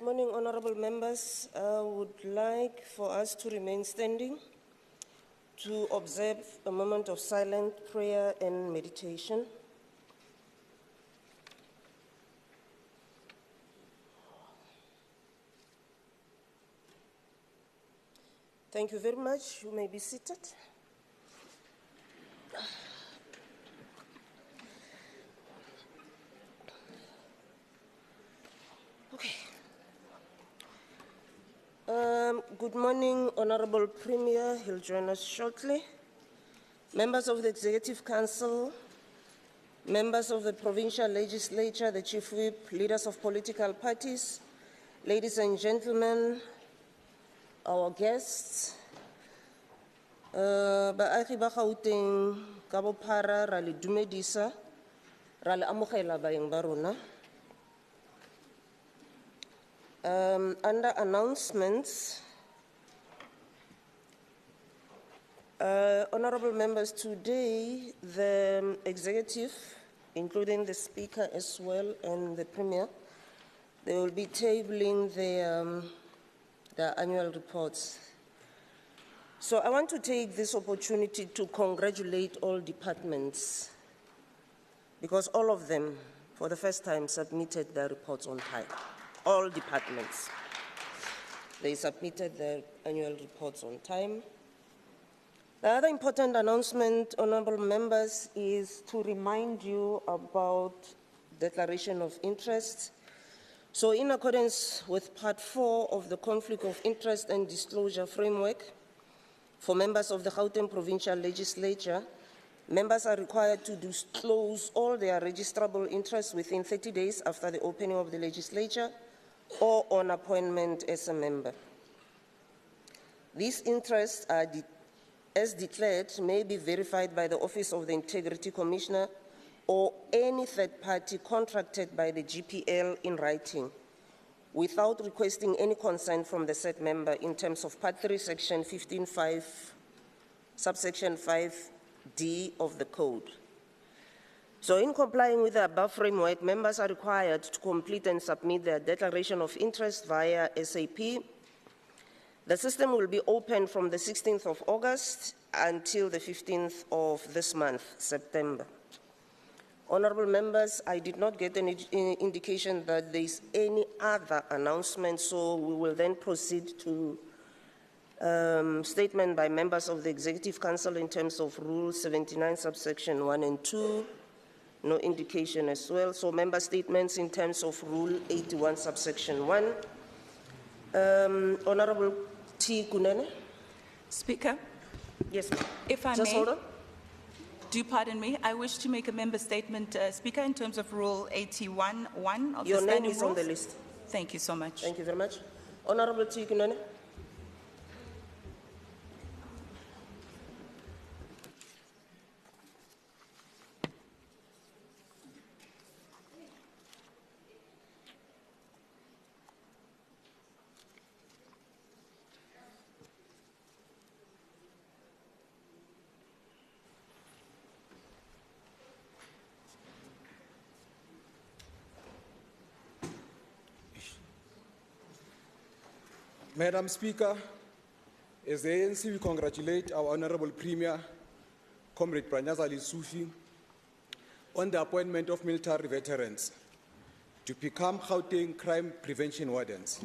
Good morning, honorable members. I would like for us to remain standing to observe a moment of silent prayer and meditation. Thank you very much. You may be seated. Okay. Good morning, Honorable Premier. He'll join us shortly. Members of the Executive Council, members of the Provincial Legislature, the Chief Whip, leaders of political parties, ladies and gentlemen, our guests, baagi ba Gauteng ka bophara ra le dumedisa ra le amogela baeng ba rona. Under announcements, honorable members, today the executive, including the speaker as well and the premier, they will be tabling their annual reports. So I want to take this opportunity to congratulate all departments because all of them, for the first time, submitted their reports on time. All departments. They submitted their annual reports on time. The other important announcement, honorable members, is to remind you about declaration of interest. So in accordance with Part 4 of the Conflict of Interest and Disclosure Framework, for members of the Gauteng Provincial Legislature, members are required to disclose all their registrable interests within 30 days after the opening of the legislature or on appointment as a member. These interests are, as declared, may be verified by the Office of the Integrity Commissioner or any third party contracted by the GPL in writing, without requesting any consent from the said member in terms of Part 3, Section 15.5, subsection 5D of the Code. So in complying with the above framework, members are required to complete and submit their declaration of interest via SAP. The system will be open from the 16th of August until the 15th of this month, September. Honorable members, I did not get any indication that there is any other announcement, so we will then proceed to statement by members of the Executive Council in terms of Rule 79, subsection 1 and 2. No indication as well. So member statements in terms of Rule 81, subsection 1. Honorable T. Kunene. Speaker. Yes, ma'am. If I Just may, hold on. do pardon me, I wish to make a member statement, Speaker, in terms of Rule 81(1) of Your the name standing is on rules. the list. Thank you so much. Thank you very much. Honorable T. Kunene. Madam Speaker, as the ANC, we congratulate our Honorable Premier, Comrade Pranjazali Sufi, on the appointment of military veterans to become Gauteng crime prevention wardens.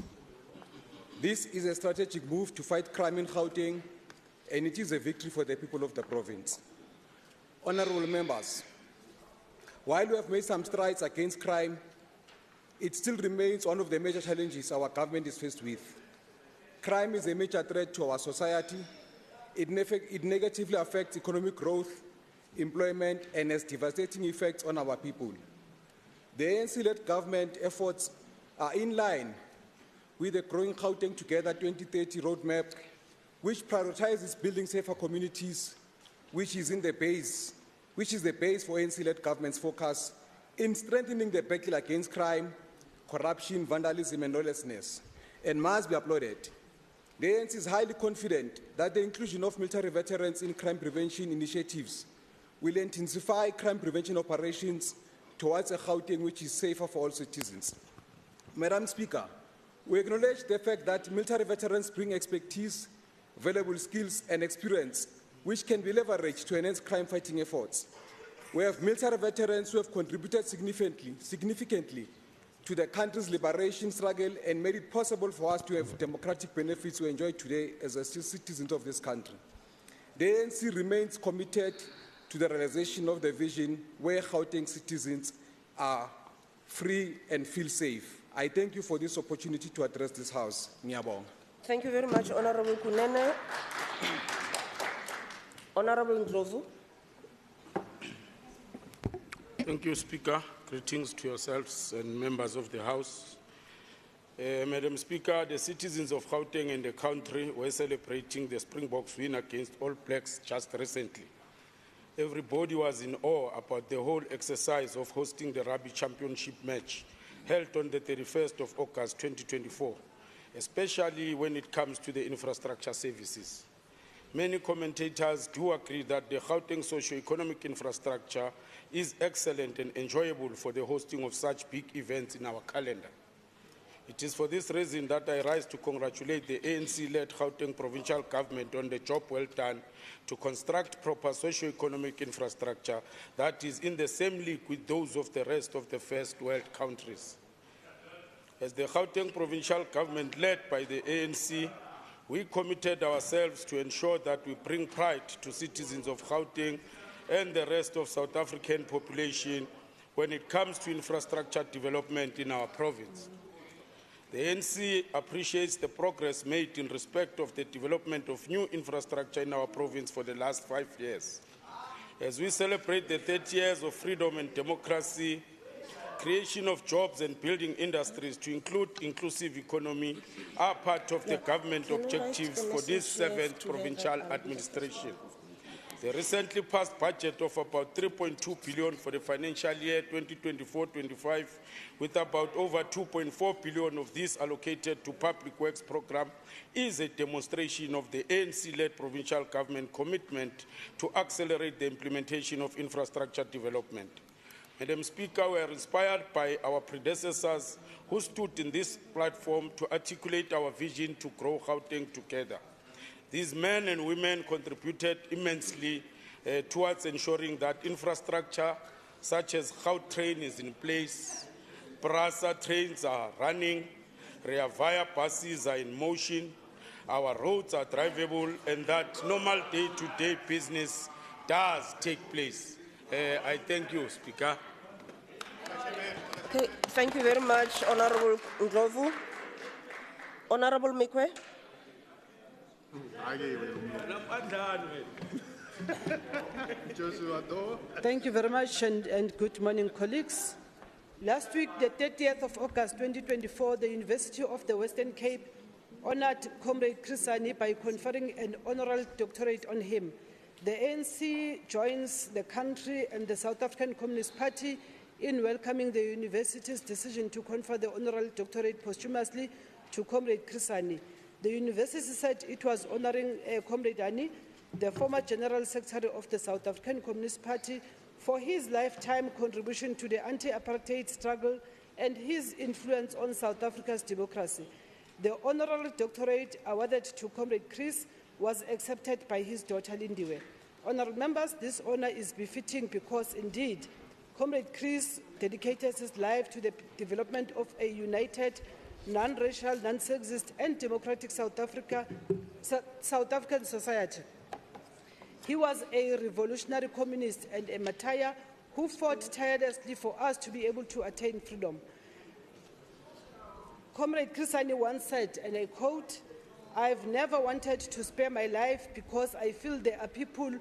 This is a strategic move to fight crime in Gauteng, and it is a victory for the people of the province. Honorable members, while we have made some strides against crime, it still remains one of the major challenges our government is faced with. Crime is a major threat to our society. It negatively affects economic growth, employment, and has devastating effects on our people. The ANC-led government efforts are in line with the growing Gauteng Together 2030 roadmap, which prioritizes building safer communities, which is the base for ANC-led government's focus in strengthening the battle against crime, corruption, vandalism, and lawlessness, and must be applauded. The ANC is highly confident that the inclusion of military veterans in crime prevention initiatives will intensify crime prevention operations towards a Gauteng which is safer for all citizens. Madam Speaker, We acknowledge the fact that military veterans bring expertise, valuable skills, and experience, which can be leveraged to enhance crime-fighting efforts. We have military veterans who have contributed significantly to the country's liberation struggle and made it possible for us to have democratic benefits we enjoy today as citizens of this country. The ANC remains committed to the realization of the vision where Gauteng citizens are free and feel safe. I thank you for this opportunity to address this House. Ngiyabonga. Thank you very much, Honorable Kunene. Honorable Ndlovu. Thank you, Speaker. Greetings to yourselves and members of the House. Madam Speaker, the citizens of Gauteng and the country were celebrating the Springboks win against All Blacks just recently. Everybody was in awe about the whole exercise of hosting the Rugby Championship match held on the 31st of August 2024, especially when it comes to the infrastructure services. Many commentators do agree that the Gauteng socio-economic infrastructure is excellent and enjoyable for the hosting of such big events in our calendar. It is for this reason that I rise to congratulate the ANC-led Gauteng provincial government on the job well done to construct proper socio-economic infrastructure that is in the same league with those of the rest of the first world countries. As the Gauteng provincial government led by the ANC, we committed ourselves to ensure that we bring pride to citizens of Gauteng and the rest of South African population when it comes to infrastructure development in our province. The ANC appreciates the progress made in respect of the development of new infrastructure in our province for the last 5 years. As we celebrate the 30 years of freedom and democracy, creation of jobs and building industries to include inclusive economy are part of the government objectives for this 7th provincial administration. The recently passed budget of about 3.2 billion for the financial year 2024-25, with about over 2.4 billion of this allocated to public works program, is a demonstration of the ANC-led provincial government commitment to accelerate the implementation of infrastructure development. Madam Speaker, we are inspired by our predecessors who stood in this platform to articulate our vision to grow Gauteng together. These men and women contributed immensely towards ensuring that infrastructure such as Gautrain is in place, Prasa trains are running, Rea Vaya buses are in motion, our roads are drivable, and that normal day-to-day business does take place. I thank you, Speaker. Okay, thank you very much, Honorable Ndlovu. Honorable Mikwe. Thank you very much and good morning, colleagues. Last week, the 30th of August 2024, the University of the Western Cape honored Comrade Chris Hani by conferring an honorary doctorate on him. The ANC joins the country and the South African Communist Party in welcoming the university's decision to confer the honorary doctorate posthumously to Comrade Chris Hani. The university said it was honoring Comrade Hani, the former General Secretary of the South African Communist Party, for his lifetime contribution to the anti-apartheid struggle and his influence on South Africa's democracy. The honorary doctorate awarded to Comrade Chris was accepted by his daughter Lindiwe. Honourable members, this honour is befitting because indeed, Comrade Chris dedicated his life to the development of a united, non-racial, non-sexist and democratic South African society. He was a revolutionary communist and a martyr who fought tirelessly for us to be able to attain freedom. Comrade Chris Hani once said, and I quote, "I've never wanted to spare my life because I feel there are people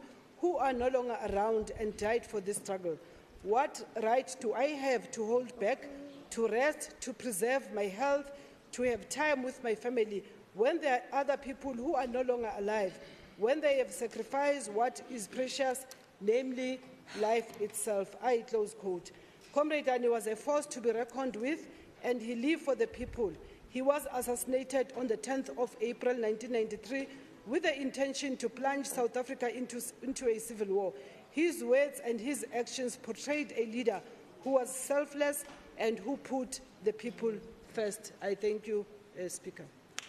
who are no longer around and died for this struggle. What right do I have to hold back, to rest, to preserve my health, to have time with my family when there are other people who are no longer alive, when they have sacrificed what is precious, namely life itself?" I close quote. Comrade Hani was a force to be reckoned with, and he lived for the people. He was assassinated on the 10th of April 1993 with the intention to plunge South Africa into a civil war. His words and his actions portrayed a leader who was selfless and who put the people first. I thank you, Speaker.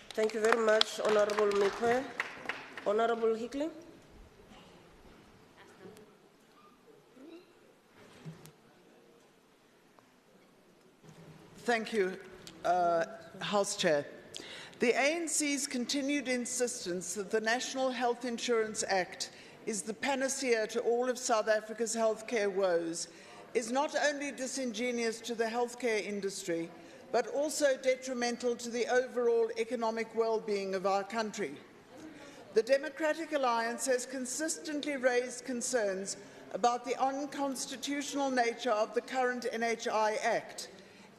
Thank you very much, Honorable Mikwe. Honorable Hickley. Thank you, House Chair. The ANC's continued insistence that the National Health Insurance Act is the panacea to all of South Africa's healthcare woes is not only disingenuous to the healthcare industry, but also detrimental to the overall economic well-being of our country. The Democratic Alliance has consistently raised concerns about the unconstitutional nature of the current NHI Act,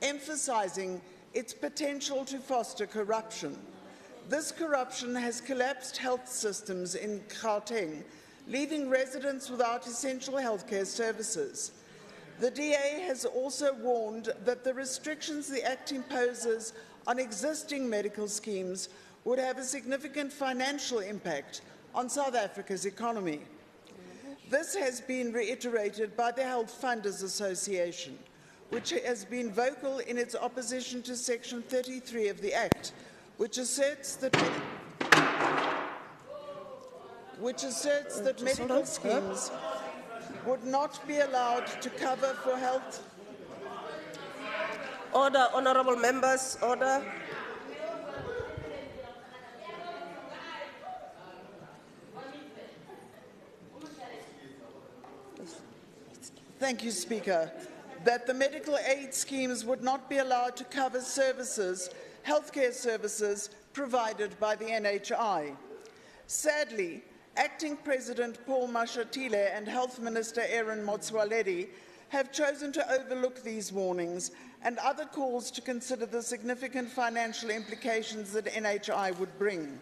emphasising its potential to foster corruption. This corruption has collapsed health systems in Gauteng, leaving residents without essential healthcare services. The DA has also warned that the restrictions the Act imposes on existing medical schemes would have a significant financial impact on South Africa's economy. This has been reiterated by the Health Funders Association, which has been vocal in its opposition to Section 33 of the Act, which asserts that medical schemes would not be allowed to cover for health. Order, honourable members, order. Thank you, Speaker. That the medical aid schemes would not be allowed to cover services, healthcare services provided by the NHI. Sadly, Acting President Paul Mashatile and Health Minister Aaron Motsoaledi have chosen to overlook these warnings and other calls to consider the significant financial implications that NHI would bring.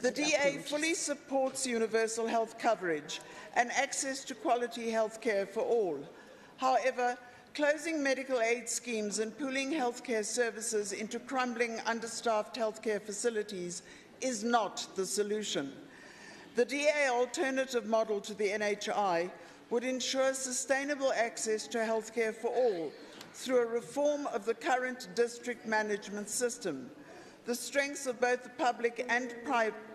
The DA fully supports universal health coverage and access to quality health care for all. However, closing medical aid schemes and pooling healthcare services into crumbling, understaffed healthcare facilities is not the solution. The DA alternative model to the NHI would ensure sustainable access to healthcare for all through a reform of the current district management system. The strengths of both the public and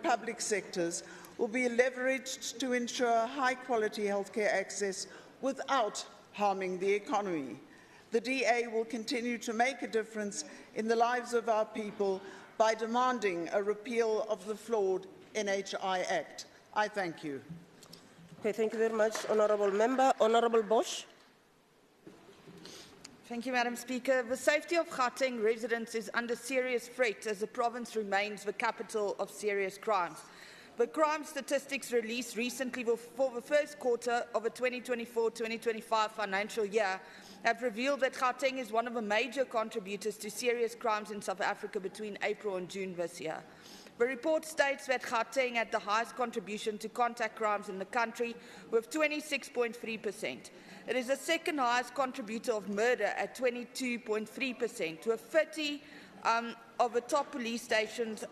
public sectors will be leveraged to ensure high-quality healthcare access without harming the economy. The DA will continue to make a difference in the lives of our people by demanding a repeal of the flawed NHI Act. I thank you. Okay, thank you very much, honourable member. Honourable Bosch. Thank you, Madam Speaker. The safety of Gauteng residents is under serious threat as the province remains the capital of serious crimes. The crime statistics released recently for the first quarter of the 2024-2025 financial year have revealed that Gauteng is one of the major contributors to serious crimes in South Africa between April and June this year. The report states that Gauteng had the highest contribution to contact crimes in the country with 26.3%. It is the second highest contributor of murder at 22.3%, with 30 of the top police stations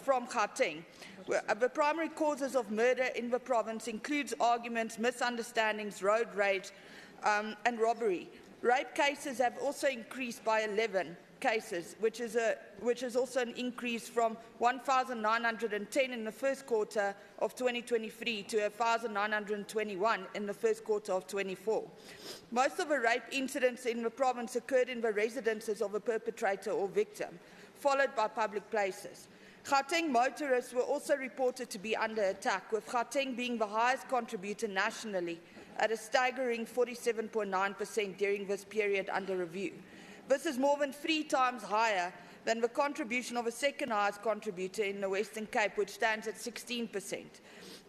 from Gauteng. The primary causes of murder in the province includes arguments, misunderstandings, road rage and robbery. Rape cases have also increased by 11 cases, which is also an increase from 1,910 in the first quarter of 2023 to 1,921 in the first quarter of 24. Most of the rape incidents in the province occurred in the residences of a perpetrator or victim, followed by public places. Gauteng motorists were also reported to be under attack, with Gauteng being the highest contributor nationally at a staggering 47.9% during this period under review. This is more than 3 times higher than the contribution of a second highest contributor in the Western Cape, which stands at 16%.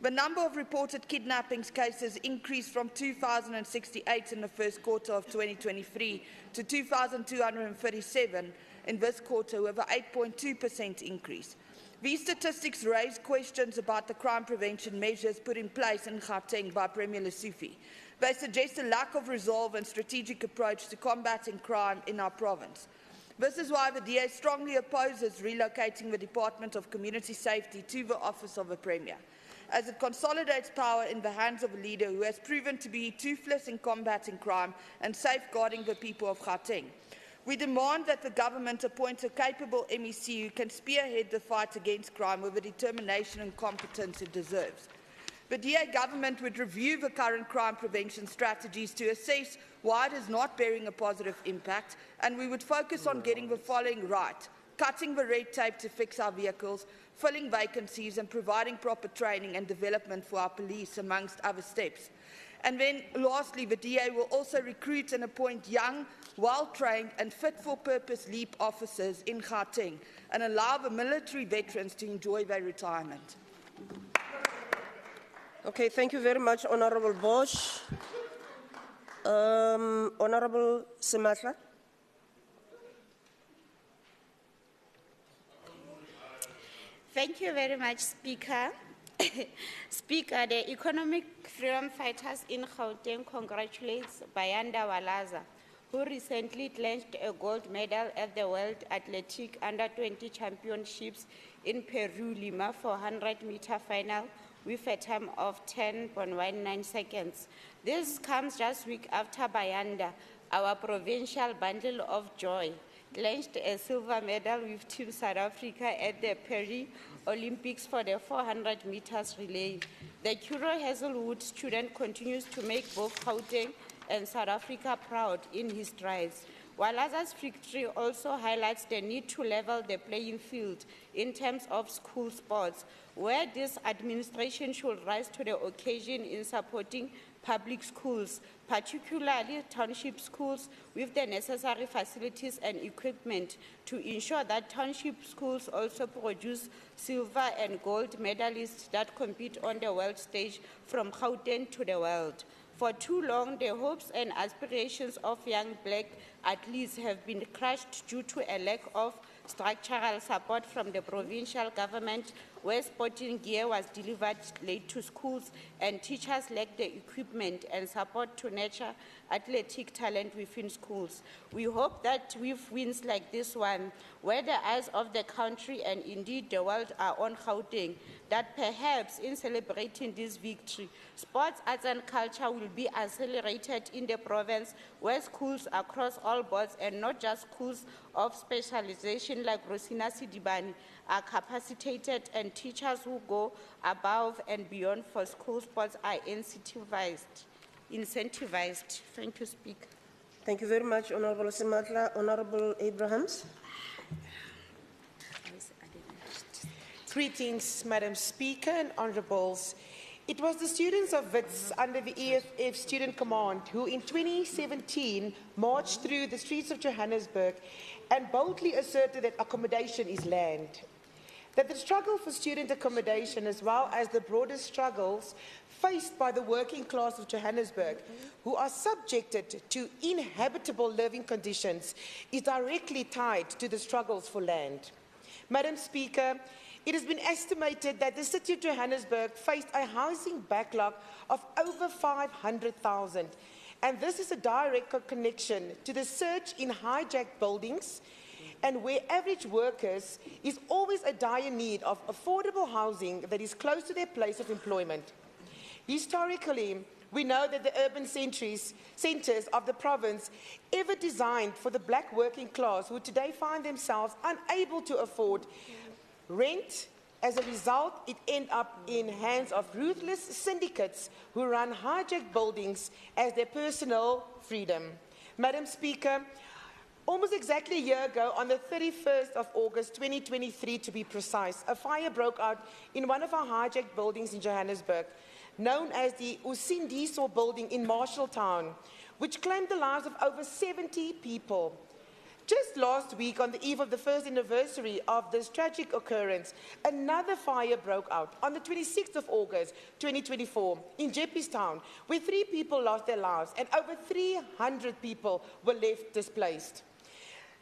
The number of reported kidnappings cases increased from 2,068 in the first quarter of 2023 to 2,237 in this quarter, with an 8.2% increase. These statistics raise questions about the crime prevention measures put in place in Gauteng by Premier Lesofie. They suggest a lack of resolve and strategic approach to combating crime in our province. This is why the DA strongly opposes relocating the Department of Community Safety to the Office of the Premier, as it consolidates power in the hands of a leader who has proven to be toothless in combating crime and safeguarding the people of Gauteng. We demand that the government appoint a capable MEC who can spearhead the fight against crime with the determination and competence it deserves. The DA government would review the current crime prevention strategies to assess why it is not bearing a positive impact, and we would focus on getting the following right: cutting the red tape to fix our vehicles, filling vacancies and providing proper training and development for our police, amongst other steps. And then lastly, the DA will also recruit and appoint young, well-trained and fit-for-purpose LEAP officers in Gauteng and allow the military veterans to enjoy their retirement. Okay, thank you very much, Honourable Bosch. Honourable Sematla. Thank you very much, Speaker. Speaker, the economic freedom fighters in Gauteng congratulates Bayanda Walaza, who recently clinched a gold medal at the World Athletic Under-20 Championships in Peru, Lima, for 100-meter final with a time of 10.19 seconds. This comes just a week after Bayanda, our provincial bundle of joy, clinched a silver medal with Team South Africa at the Paris Olympics for the 400 meters relay. The Kuro Hazelwood student continues to make both Gauteng and South Africa proud in his strides. Walaza's victory also highlights the need to level the playing field in terms of school sports, where this administration should rise to the occasion in supporting public schools, particularly township schools, with the necessary facilities and equipment to ensure that township schools also produce silver and gold medalists that compete on the world stage from Gauteng to the world. For too long, the hopes and aspirations of young black athletes have been crushed due to a lack of structural support from the provincial government, where sporting gear was delivered late to schools and teachers lacked the equipment and support to nurture athletic talent within schools. We hope that with wins like this one, where the eyes of the country and indeed the world are on Gauteng, that perhaps in celebrating this victory, sports, arts and culture will be accelerated in the province, where schools across all boards and not just schools of specialization like Rosina Sidibani are capacitated, and teachers who go above and beyond for school sports are incentivized. Thank you, Speaker. Thank you very much, Honourable Sematla. Honourable Abrahams. Greetings, Madam Speaker and Honourables. It was the students of WITS under the EFF Student Command who in 2017 marched through the streets of Johannesburg and boldly asserted that accommodation is land. That the struggle for student accommodation, as well as the broader struggles faced by the working class of Johannesburg, who are subjected to inhabitable living conditions, is directly tied to the struggles for land. Madam Speaker, it has been estimated that the city of Johannesburg faced a housing backlog of over 500,000, and this is a direct connection to the surge in hijacked buildings, and where average workers is always a dire need of affordable housing that is close to their place of employment. Historically, we know that the urban centres of the province, ever designed for the black working class, who today find themselves unable to afford rent. As a result, it ends up in hands of ruthless syndicates who run hijacked buildings as their personal freedom. Madam Speaker, almost exactly a year ago, on the 31st of August 2023 to be precise, a fire broke out in one of our hijacked buildings in Johannesburg, known as the Usindiso building in Marshalltown, which claimed the lives of over 70 people. Just last week, on the eve of the first anniversary of this tragic occurrence, another fire broke out on the 26th of August 2024 in Jeppestown, where 3 people lost their lives and over 300 people were left displaced.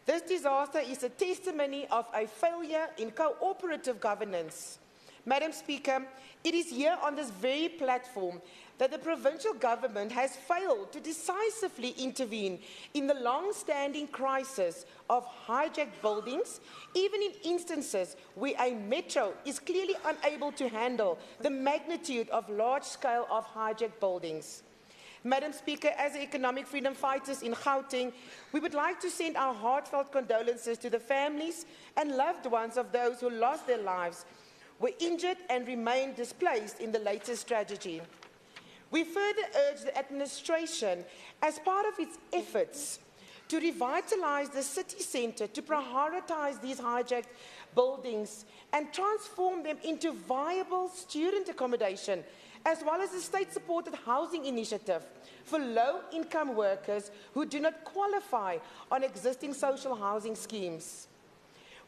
This disaster is a testimony of a failure in cooperative governance. Madam Speaker, it is here on this very platform that the provincial government has failed to decisively intervene in the long-standing crisis of hijacked buildings, even in instances where a metro is clearly unable to handle the magnitude of large scale of hijacked buildings. Madam Speaker, as economic freedom fighters in Gauteng, we would like to send our heartfelt condolences to the families and loved ones of those who lost their lives, were injured and remain displaced in the latest tragedy. We further urge the administration, as part of its efforts to revitalize the city centre, to prioritize these hijacked buildings and transform them into viable student accommodation, as well as a state-supported housing initiative for low-income workers who do not qualify on existing social housing schemes.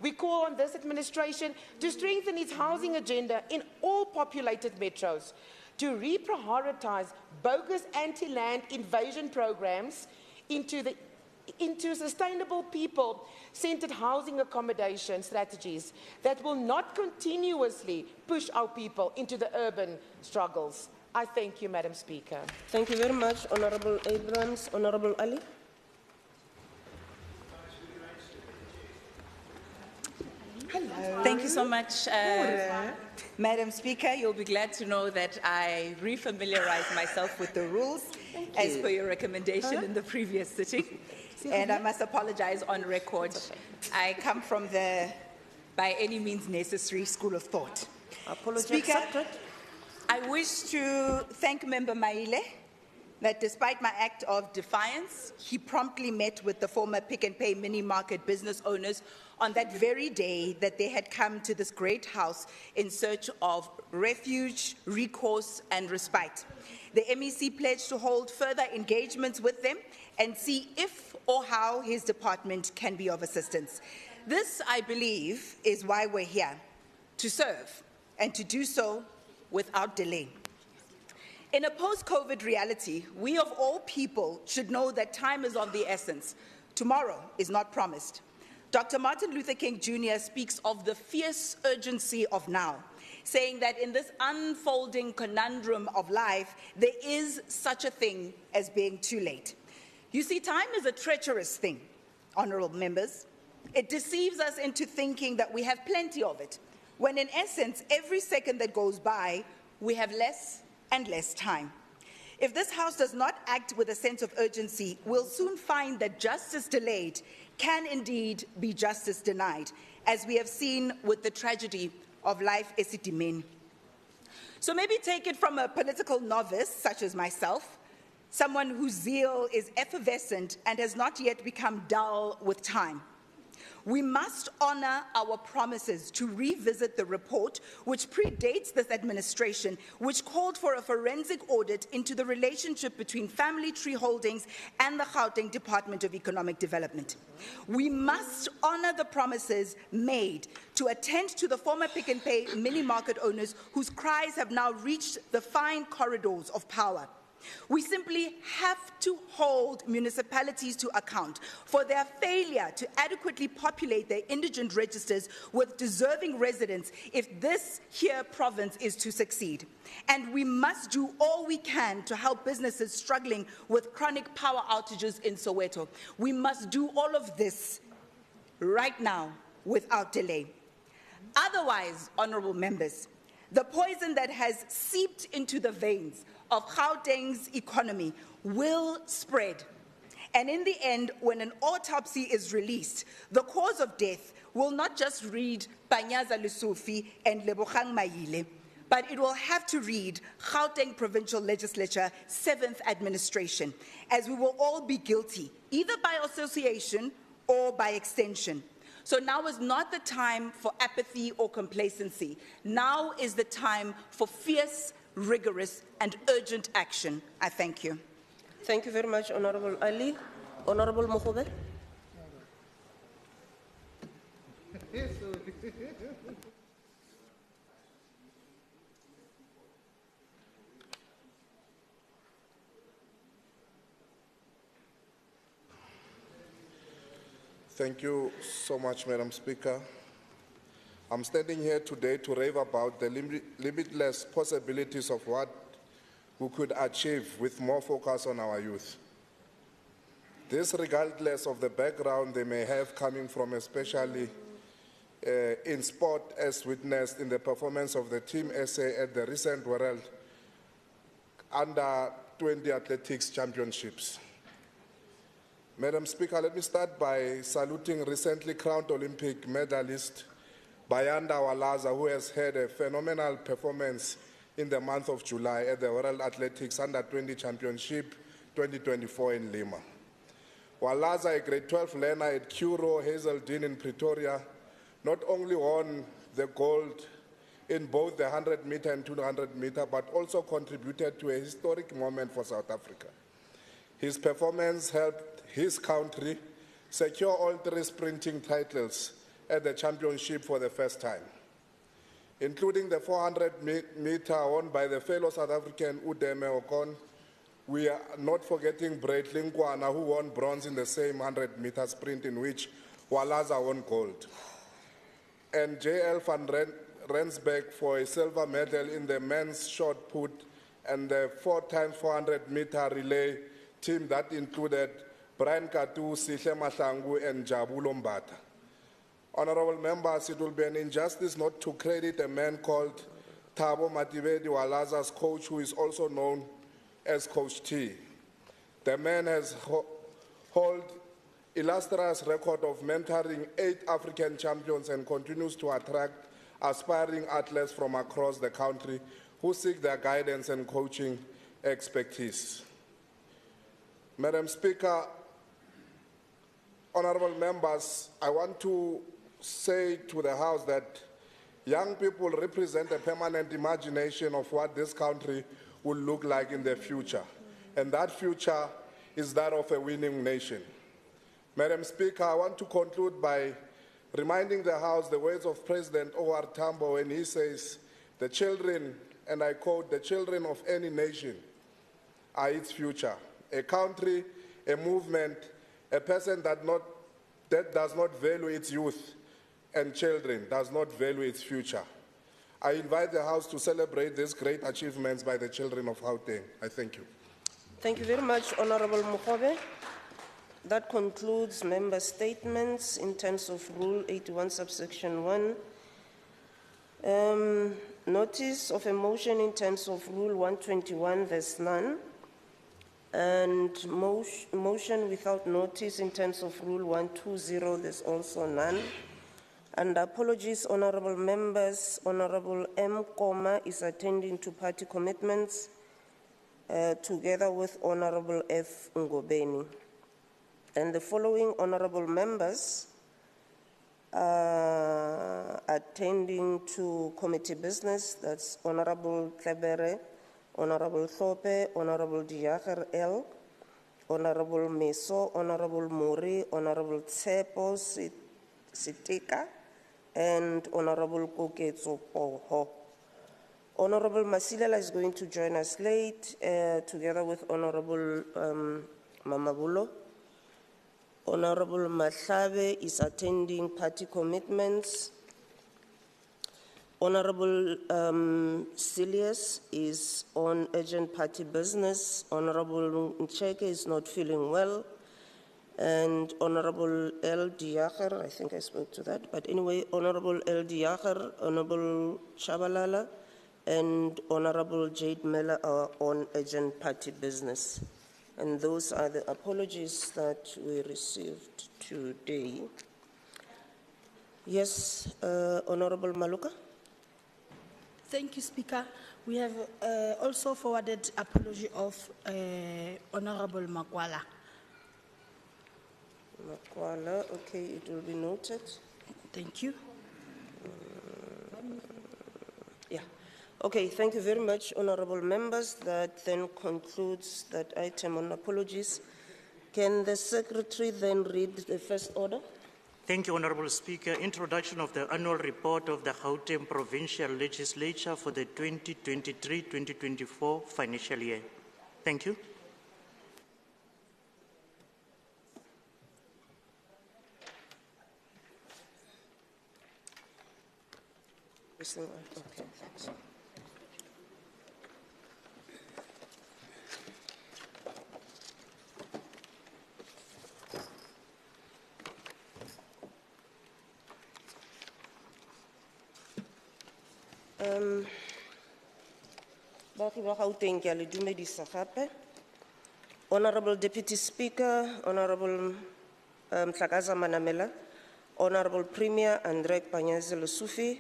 We call on this administration to strengthen its housing agenda in all populated metros, to reprioritize bogus anti-land invasion programs into sustainable people-centered housing accommodation strategies that will not continuously push our people into the urban struggles. I thank you, Madam Speaker. Thank you very much, Honourable Abrams. Honourable Ali. Hello. Thank you so much, Madam Speaker. You'll be glad to know that I refamiliarized myself with the rules as per your recommendation in the previous sitting. And I must apologize on record. I come from the by any means necessary school of thought. Apology Speaker, accepted. I wish to thank Member Maile that despite my act of defiance, he promptly met with the former Pick and Pay mini market business owners on that very day that they had come to this great house in search of refuge, recourse, and respite. The MEC pledged to hold further engagements with them and see if or how his department can be of assistance. This, I believe, is why we're here, to serve, and to do so without delay. In a post-COVID reality, we of all people should know that time is of the essence. Tomorrow is not promised. Dr. Martin Luther King Jr. speaks of the fierce urgency of now, saying that in this unfolding conundrum of life, there is such a thing as being too late. You see, time is a treacherous thing, honorable members. It deceives us into thinking that we have plenty of it, when in essence, every second that goes by, we have less and less time. If this House does not act with a sense of urgency, we'll soon find that justice delayed can indeed be justice denied, as we have seen with the tragedy of Life Esidimeni. So maybe take it from a political novice, such as myself, someone whose zeal is effervescent and has not yet become dull with time. We must honor our promises to revisit the report, which predates this administration, which called for a forensic audit into the relationship between family tree holdings and the Gauteng Department of Economic Development. We must honor the promises made to attend to the former Pick and Pay mini market owners whose cries have now reached the fine corridors of power. We simply have to hold municipalities to account for their failure to adequately populate their indigent registers with deserving residents if this here province is to succeed. And we must do all we can to help businesses struggling with chronic power outages in Soweto. We must do all of this right now without delay. Otherwise, honorable members, the poison that has seeped into the veins of Gauteng's economy will spread. And in the end, when an autopsy is released, the cause of death will not just read Panyaza Lesufi and Lebogang Maile, but it will have to read Gauteng Provincial Legislature 7th Administration, as we will all be guilty, either by association or by extension. So now is not the time for apathy or complacency. Now is the time for fierce, rigorous and urgent action. I thank you. Thank you very much, Honourable Ali. Honourable Mogobe. Thank you so much, Madam Speaker. I'm standing here today to rave about the limitless possibilities of what we could achieve with more focus on our youth. This regardless of the background they may have coming from, especially in sport, as witnessed in the performance of the Team SA at the recent World 20 athletics championships. Madam Speaker, let me start by saluting recently crowned Olympic medalist Bayanda Walaza, who has had a phenomenal performance in the month of July at the World Athletics Under 20 Championship 2024 in Lima. Walaza, a grade 12 learner at Curo Hazeldean in Pretoria, not only won the gold in both the 100-meter and 200-meter, but also contributed to a historic moment for South Africa. His performance helped his country secure all 3 sprinting titles at the championship for the first time, including the 400-meter won by the fellow South African Udeme Okon. We are not forgetting Breitling Kwana, who won bronze in the same 100-meter sprint in which Walaza won gold, and J.L. van Rensburg for a silver medal in the men's shot put and the 4x400-meter relay team that included Brian Katu, Sihle Mahlangu, and Jabu Lombata. Honorable members, it will be an injustice not to credit a man called Thabo Matibedi Walaza's coach, who is also known as Coach T. The man has held illustrious record of mentoring 8 African champions and continues to attract aspiring athletes from across the country who seek their guidance and coaching expertise. Madam Speaker, honorable members, I want to say to the House that young people represent a permanent imagination of what this country will look like in the future. And that future is that of a winning nation. Madam Speaker, I want to conclude by reminding the House the words of President O.R. Tambo when he says, the children, and I quote, the children of any nation are its future. A country, a movement, a person that does not value its youth and children does not value its future. I invite the House to celebrate these great achievements by the children of Gauteng. I thank you. Thank you very much, Honorable Mokhobe. That concludes member statements in terms of Rule 81, subsection 1. Notice of a motion in terms of Rule 121, there's none. And motion without notice in terms of Rule 120, there's also none. And apologies, honorable members. Honorable M. Koma is attending to party commitments together with Honorable F. Ngobeni. And the following honorable members are attending to committee business. That's Honorable Klebere, Honorable Thope, Honorable Diacher L, Honorable Meso, Honorable Muri, Honorable Tsepo Sitika, and Honorable Koketso Poho. Honorable Masilela is going to join us late, together with Honorable Mamabulo. Honorable Mahlabe is attending party commitments. Honorable Silius is on urgent party business. Honorable Ncheke is not feeling well. And Honorable L. Diacher, I think I spoke to that, but anyway, Honorable L. Diacher, Honorable Chabalala, and Honorable Jade Miller are on urgent party business. And those are the apologies that we received today. Yes, Honorable Maluka. Thank you, Speaker. We have also forwarded apology of Honorable Makwala. Makwala, okay, it will be noted. Thank you. Yeah. Okay, thank you very much, honorable members. That then concludes that item on apologies. Can the secretary then read the first order? Thank you, Honorable Speaker. Introduction of the annual report of the Gauteng Provincial Legislature for the 2023-2024 financial year. Thank you. Okay, thanks. Baagi ba Gauteng ke a le dumedisa gape. Honorable Deputy Speaker, Honorable Tlakaza Manamela, Honorable Premier Andrek Panyazi Lesufi,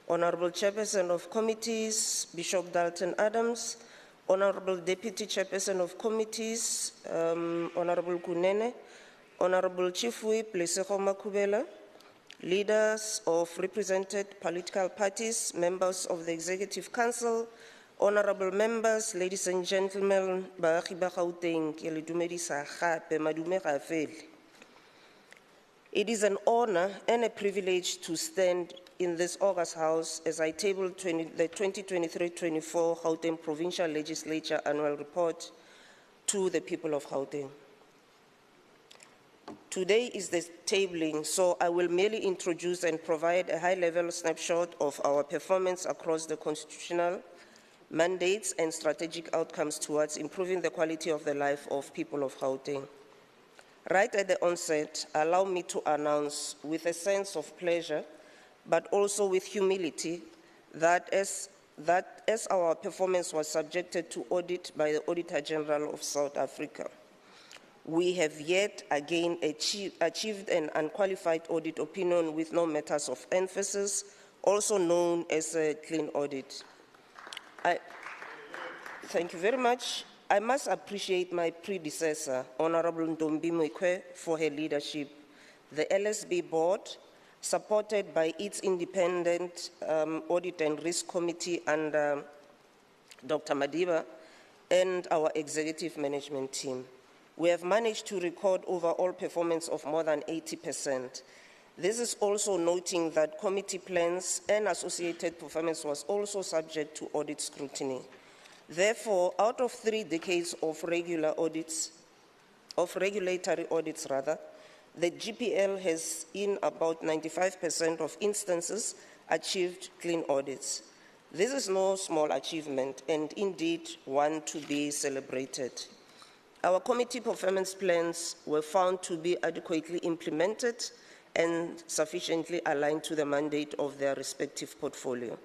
Honorable Chairperson of Committees, Bishop Dalton Adams, Honorable Deputy Chairperson of Committees, Honorable Kunene, Honorable Chief Whip Lesego Makubela, leaders of represented political parties, members of the Executive Council, honorable members, ladies and gentlemen, baagi ba Gauteng, ke le dumedisa gape, madume ga fele. It is an honor and a privilege to stand in this August House as I table the 2023-24 Gauteng Provincial Legislature Annual Report to the people of Gauteng. Today is the tabling, so I will merely introduce and provide a high-level snapshot of our performance across the constitutional mandates and strategic outcomes towards improving the quality of the life of people of Gauteng. Right at the onset, allow me to announce with a sense of pleasure, but also with humility, that as our performance was subjected to audit by the Auditor General of South Africa, we have yet again achieved an unqualified audit opinion with no matters of emphasis, also known as a clean audit. Thank you very much. I must appreciate my predecessor, Honorable Ndombi Mwikwe, for her leadership. The LSB board, supported by its independent audit and risk committee under Dr. Madiba and our executive management team. We have managed to record overall performance of more than 80%. This is also noting that committee plans and associated performance was also subject to audit scrutiny. Therefore, out of 3 decades of regulatory audits, the GPL has, in about 95% of instances, achieved clean audits. This is no small achievement and indeed one to be celebrated. Our committee performance plans were found to be adequately implemented and sufficiently aligned to the mandate of their respective portfolio.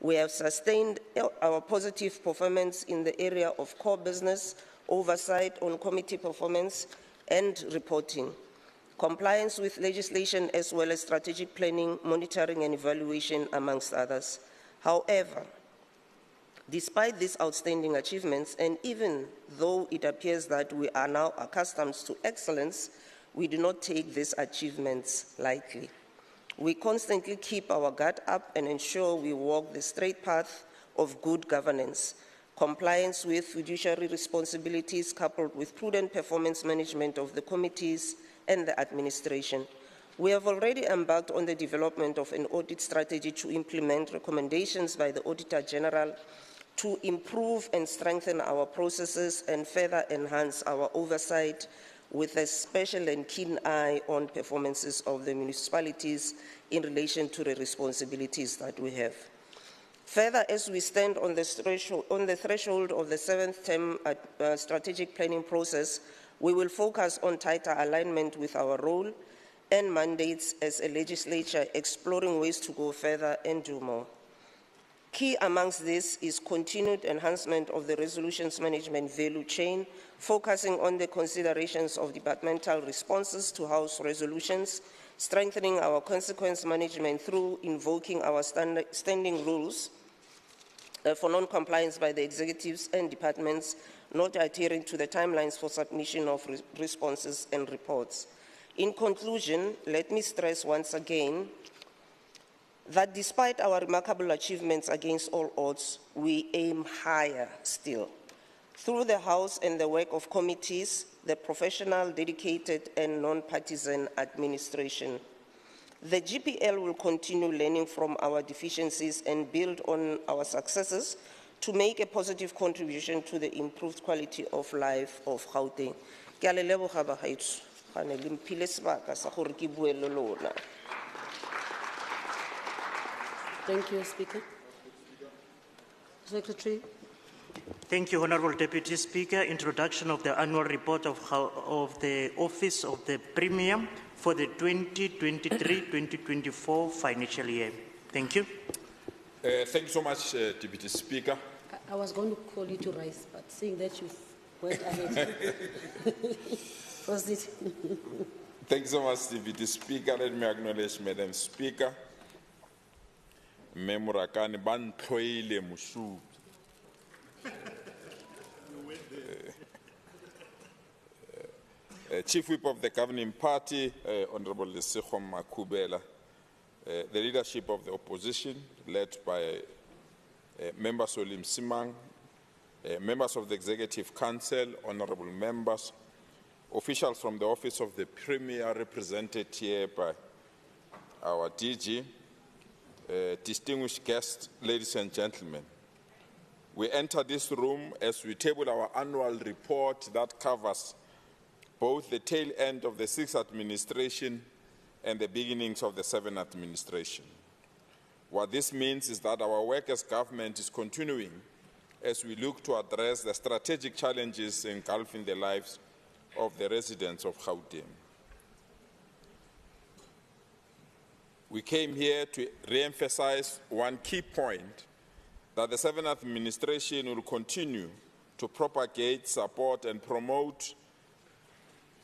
We have sustained our positive performance in the area of core business, oversight on committee performance and reporting, compliance with legislation as well as strategic planning, monitoring and evaluation, amongst others. However, despite these outstanding achievements, and even though it appears that we are now accustomed to excellence, we do not take these achievements lightly. We constantly keep our guard up and ensure we walk the straight path of good governance, compliance with fiduciary responsibilities coupled with prudent performance management of the committees and the administration. We have already embarked on the development of an audit strategy to implement recommendations by the Auditor General to improve and strengthen our processes and further enhance our oversight with a special and keen eye on performances of the municipalities in relation to the responsibilities that we have. Further, as we stand on the threshold of the 7th term strategic planning process, we will focus on tighter alignment with our role and mandates as a legislature, exploring ways to go further and do more. Key amongst this is continued enhancement of the resolutions management value chain, focusing on the considerations of departmental responses to House resolutions, strengthening our consequence management through invoking our standing rules for non-compliance by the executives and departments not adhering to the timelines for submission of responses and reports. In conclusion, let me stress once again that despite our remarkable achievements against all odds, we aim higher still. Through the House and the work of committees, the professional, dedicated, and non-partisan administration, the GPL will continue learning from our deficiencies and build on our successes to make a positive contribution to the improved quality of life of Gauteng. Ke a le leboga bagaetsho, ga ne le mphile sebaka sa gore ke bue le lona. Thank you, Speaker. Secretary. Thank you, Honourable Deputy Speaker. Introduction of the annual report of the Office of the Premier for the 2023-2024 financial year. Thank you. Thank you so much, Deputy Speaker. I was going to call you to rise, but seeing that you've went ahead. Proceed. Thank you so much, Deputy Speaker. Let me acknowledge Madam Speaker. Memurakani ban toile musu. Chief Whip of the governing party, Honorable Lesego Makubela, the leadership of the opposition, led by Member Solim Simang, members of the Executive Council, honorable members, officials from the Office of the Premier, represented here by our DG, distinguished guests, ladies and gentlemen. We enter this room as we table our annual report that covers both the tail end of the 6th administration and the beginnings of the 7th administration. What this means is that our work as government is continuing as we look to address the strategic challenges engulfing the lives of the residents of Gauteng. We came here to re-emphasize one key point, that the 7th administration will continue to propagate, support, and promote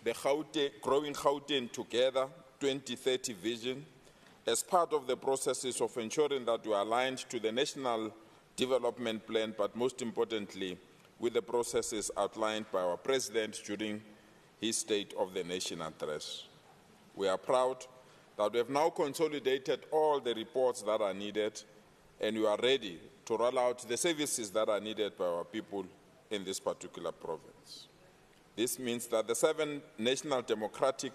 the Growing Gauteng Together 2030 vision as part of the processes of ensuring that we are aligned to the National Development Plan, but most importantly, with the processes outlined by our President during his State of the Nation address. We are proud that we have now consolidated all the reports that are needed, and we are ready to roll out the services that are needed by our people in this particular province. This means that the 7th National Democratic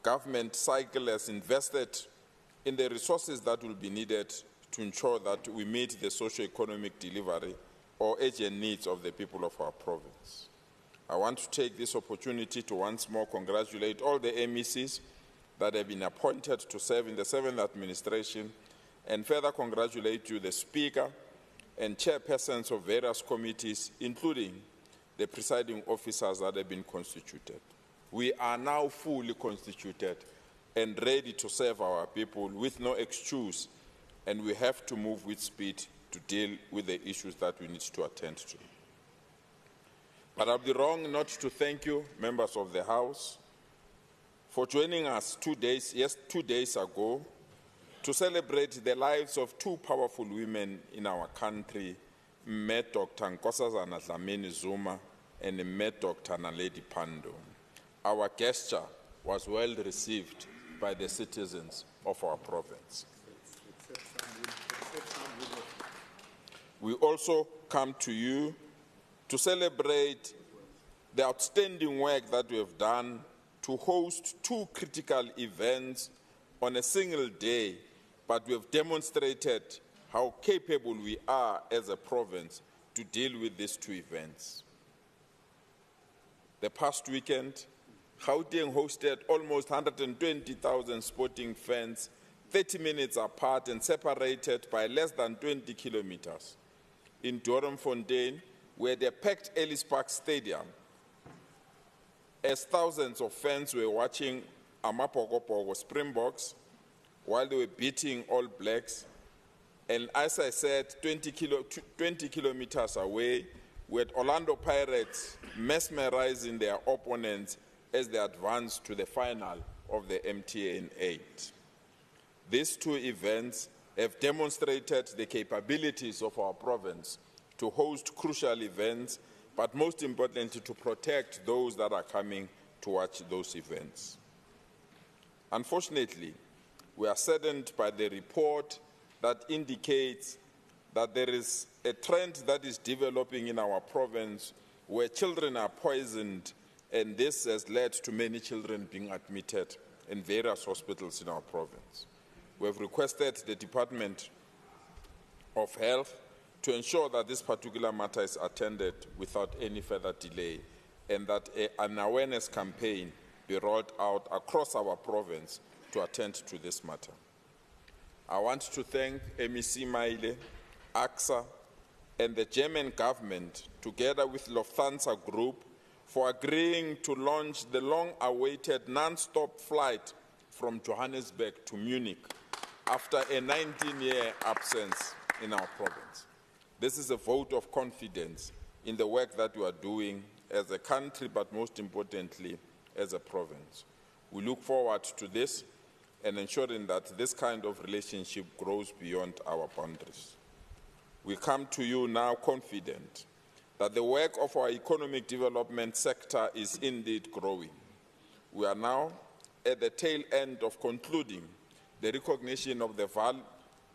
Government cycle has invested in the resources that will be needed to ensure that we meet the socio-economic delivery or urgent needs of the people of our province. I want to take this opportunity to once more congratulate all the MECs that have been appointed to serve in the 7th administration, and further congratulate you, the Speaker and chairpersons of various committees, including the presiding officers that have been constituted. We are now fully constituted and ready to serve our people with no excuse, and we have to move with speed to deal with the issues that we need to attend to. But I'll be wrong not to thank you, members of the House, for joining us 2 days ago to celebrate the lives of two powerful women in our country, Mme Dr. Nkosazana Dlamini Zuma and Mme Dr. Naledi Pandor. Our gesture was well received by the citizens of our province. We also come to you to celebrate the outstanding work that we have done to host two critical events on a single day, but we have demonstrated how capable we are as a province to deal with these two events. The past weekend, Gauteng hosted almost 120,000 sporting fans, 30 minutes apart and separated by less than 20 kilometers. In Doornfontein, where the packed Ellis Park Stadium, as thousands of fans were watching Amapogopogo Springboks while they were beating All Blacks. And as I said, 20 kilometers away, with Orlando Pirates mesmerizing their opponents as they advanced to the final of the MTN 8. These two events have demonstrated the capabilities of our province to host crucial events, but most importantly, to protect those that are coming to watch those events. Unfortunately, we are saddened by the report that indicates that there is a trend that is developing in our province where children are poisoned, and this has led to many children being admitted in various hospitals in our province. We have requested the Department of Health to ensure that this particular matter is attended without any further delay, and that an awareness campaign be rolled out across our province to attend to this matter. I want to thank MEC Maile, AXA, and the German government, together with Lufthansa Group, for agreeing to launch the long-awaited non-stop flight from Johannesburg to Munich after a 19-year absence in our province. This is a vote of confidence in the work that we are doing as a country, but most importantly, as a province. We look forward to this and ensuring that this kind of relationship grows beyond our boundaries. We come to you now confident that the work of our economic development sector is indeed growing. We are now at the tail end of concluding the recognition of the VAL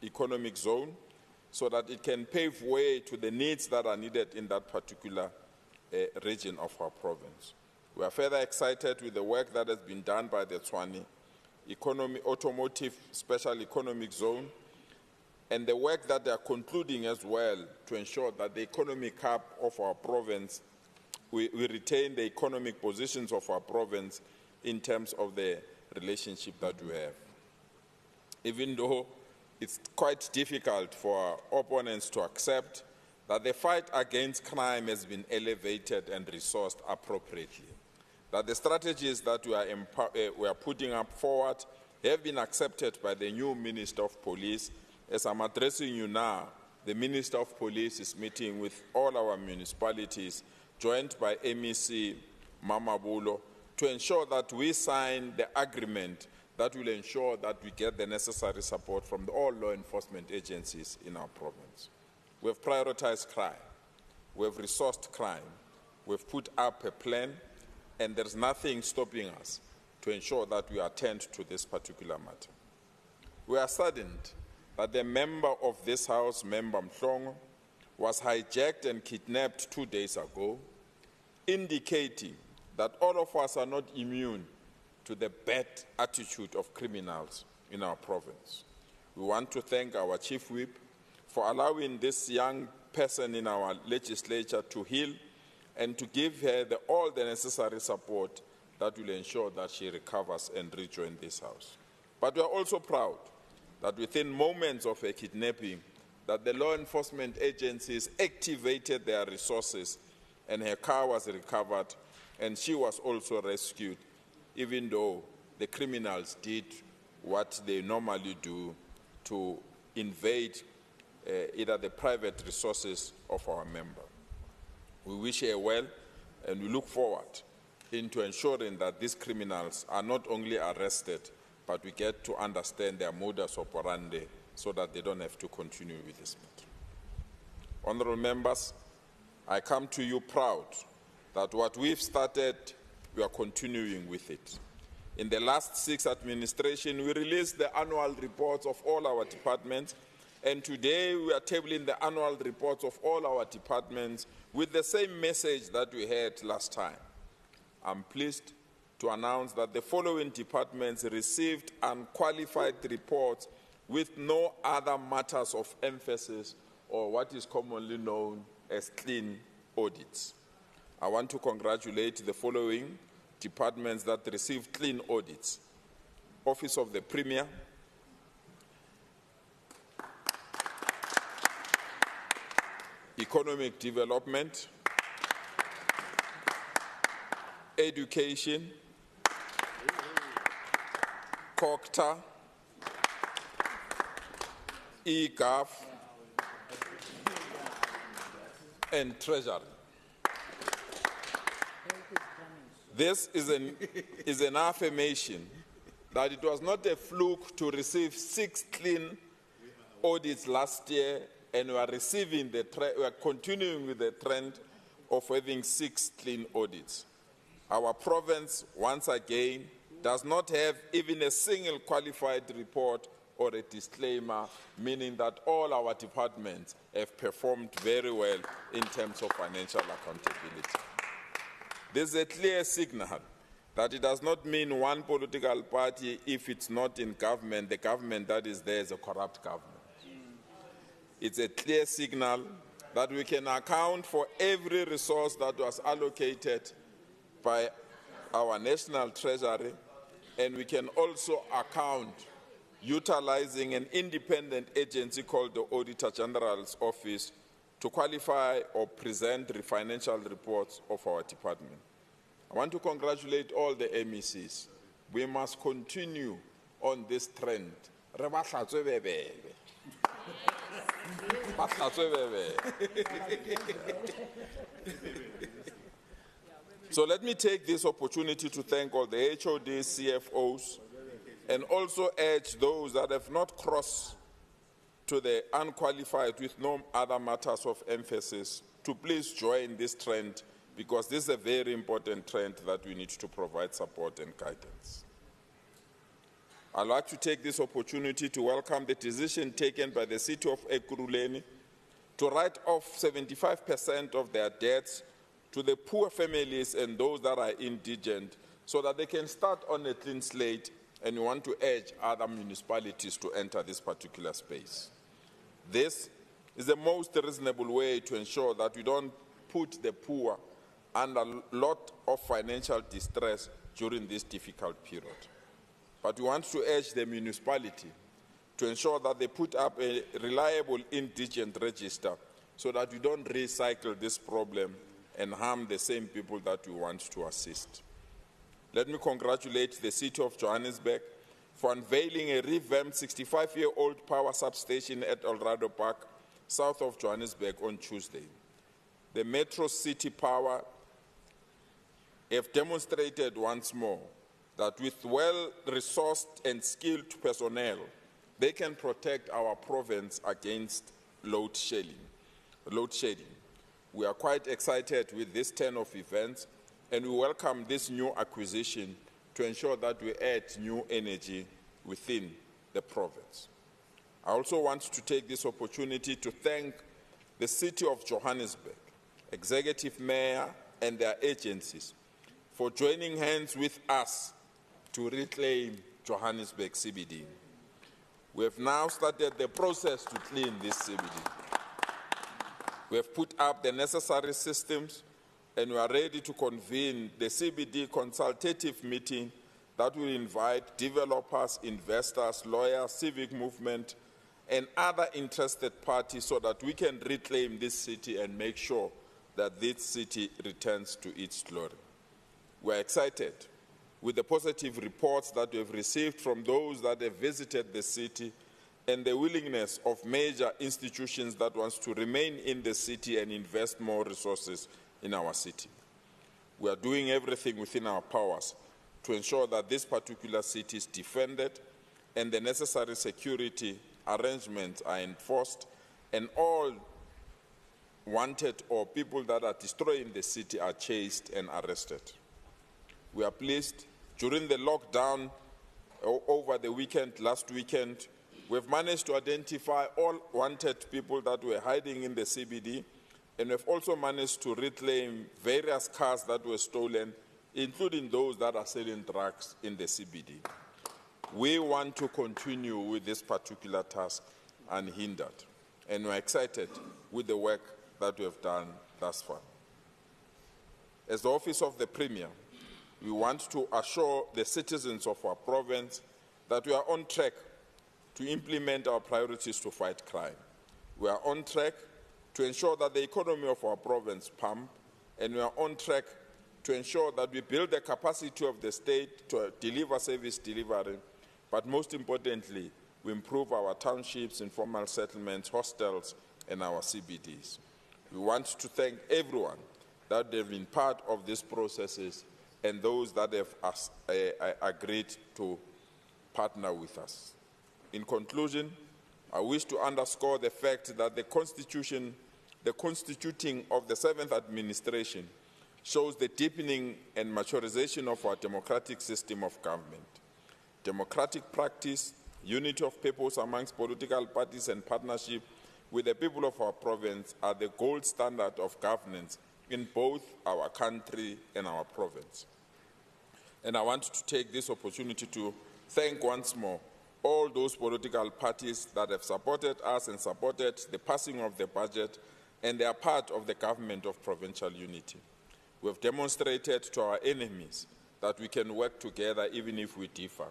economic zone so that it can pave way to the needs that are needed in that particular region of our province. We are further excited with the work that has been done by the Tshwane Automotive Special Economic Zone and the work that they are concluding as well to ensure that the economic hub of our province, we retain the economic positions of our province in terms of the relationship that we have. Even though it's quite difficult for our opponents to accept that the fight against crime has been elevated and resourced appropriately, that the strategies that we are putting up forward have been accepted by the new Minister of Police. As I'm addressing you now, the Minister of Police is meeting with all our municipalities, joined by MEC Mamabulo, to ensure that we sign the agreement that will ensure that we get the necessary support from all law enforcement agencies in our province. We have prioritized crime. We have resourced crime. We've put up a plan, and there's nothing stopping us to ensure that we attend to this particular matter. We are saddened that the member of this House, Member Mhlongo, was hijacked and kidnapped 2 days ago, indicating that all of us are not immune to the bad attitude of criminals in our province. We want to thank our Chief Whip for allowing this young person in our legislature to heal and to give her all the necessary support that will ensure that she recovers and rejoins this House. But we are also proud that within moments of a kidnapping, that the law enforcement agencies activated their resources and her car was recovered and she was also rescued, even though the criminals did what they normally do to invade either the private resources of our member. We wish her well, and we look forward into ensuring that these criminals are not only arrested, but we get to understand their modus operandi so that they don't have to continue with this matter. Honorable members, I come to you proud that what we've started, we are continuing with it. In the last 6 administrations, we released the annual reports of all our departments, and today we are tabling the annual reports of all our departments with the same message that we had last time. I'm pleased to announce that the following departments received unqualified reports with no other matters of emphasis or what is commonly known as clean audits. I want to congratulate the following departments that received clean audits: Office of the Premier, Economic Development, Education, COCTA, eGov, and Treasury. This is an affirmation that it was not a fluke to receive 6 clean audits last year, and we are continuing with the trend of having 6 clean audits. Our province, once again, does not have even a single qualified report or a disclaimer, meaning that all our departments have performed very well in terms of financial accountability. This is a clear signal that it does not mean one political party, if it's not in government, the government that is there is a corrupt government. It's a clear signal that we can account for every resource that was allocated by our National Treasury, and we can also account utilizing an independent agency called the Auditor General's Office to qualify or present the financial reports of our department. I want to congratulate all the MECs. We must continue on this trend. So let me take this opportunity to thank all the HODs, CFOs, and also urge those that have not crossed to the unqualified with no other matters of emphasis to please join this trend, because this is a very important trend that we need to provide support and guidance. I'd like to take this opportunity to welcome the decision taken by the city of Ekurhuleni to write off 75% of their debts to the poor families and those that are indigent, so that they can start on a clean slate, and we want to urge other municipalities to enter this particular space. This is the most reasonable way to ensure that we don't put the poor under a lot of financial distress during this difficult period. But we want to urge the municipality to ensure that they put up a reliable indigent register, so that we don't recycle this problem and harm the same people that we want to assist. Let me congratulate the City of Johannesburg for unveiling a revamped 65-year-old power substation at Eldorado Park, south of Johannesburg, on Tuesday. The Metro City Power have demonstrated once more that with well-resourced and skilled personnel, they can protect our province against load shedding. We are quite excited with this turn of events, and we welcome this new acquisition to ensure that we add new energy within the province. I also want to take this opportunity to thank the City of Johannesburg, Executive Mayor and their agencies for joining hands with us to reclaim Johannesburg CBD. We have now started the process to clean this CBD. We have put up the necessary systems, and we are ready to convene the CBD consultative meeting that will invite developers, investors, lawyers, civic movement, and other interested parties, so that we can reclaim this city and make sure that this city returns to its glory. We are excited with the positive reports that we have received from those that have visited the city, and the willingness of major institutions that want to remain in the city and invest more resources in our city. We are doing everything within our powers to ensure that this particular city is defended and the necessary security arrangements are enforced, and all wanted or people that are destroying the city are chased and arrested. We are pleased during the lockdown over the weekend, last weekend, we've managed to identify all wanted people that were hiding in the CBD, and we've also managed to reclaim various cars that were stolen, including those that are selling drugs in the CBD. We want to continue with this particular task unhindered, and we're excited with the work that we have done thus far. As the Office of the Premier, we want to assure the citizens of our province that we are on track to implement our priorities to fight crime. We are on track to ensure that the economy of our province pumps, and we are on track to ensure that we build the capacity of the state to deliver service delivery, but most importantly, we improve our townships, informal settlements, hostels, and our CBDs. We want to thank everyone that they've been part of these processes and those that have agreed to partner with us. In conclusion, I wish to underscore the fact that the constituting of the 7th administration shows the deepening and maturization of our democratic system of government. Democratic practice, unity of purpose amongst political parties, and partnership with the people of our province are the gold standard of governance in both our country and our province. And I want to take this opportunity to thank once more all those political parties that have supported us and supported the passing of the budget, and they are part of the government of provincial unity. We have demonstrated to our enemies that we can work together even if we differ.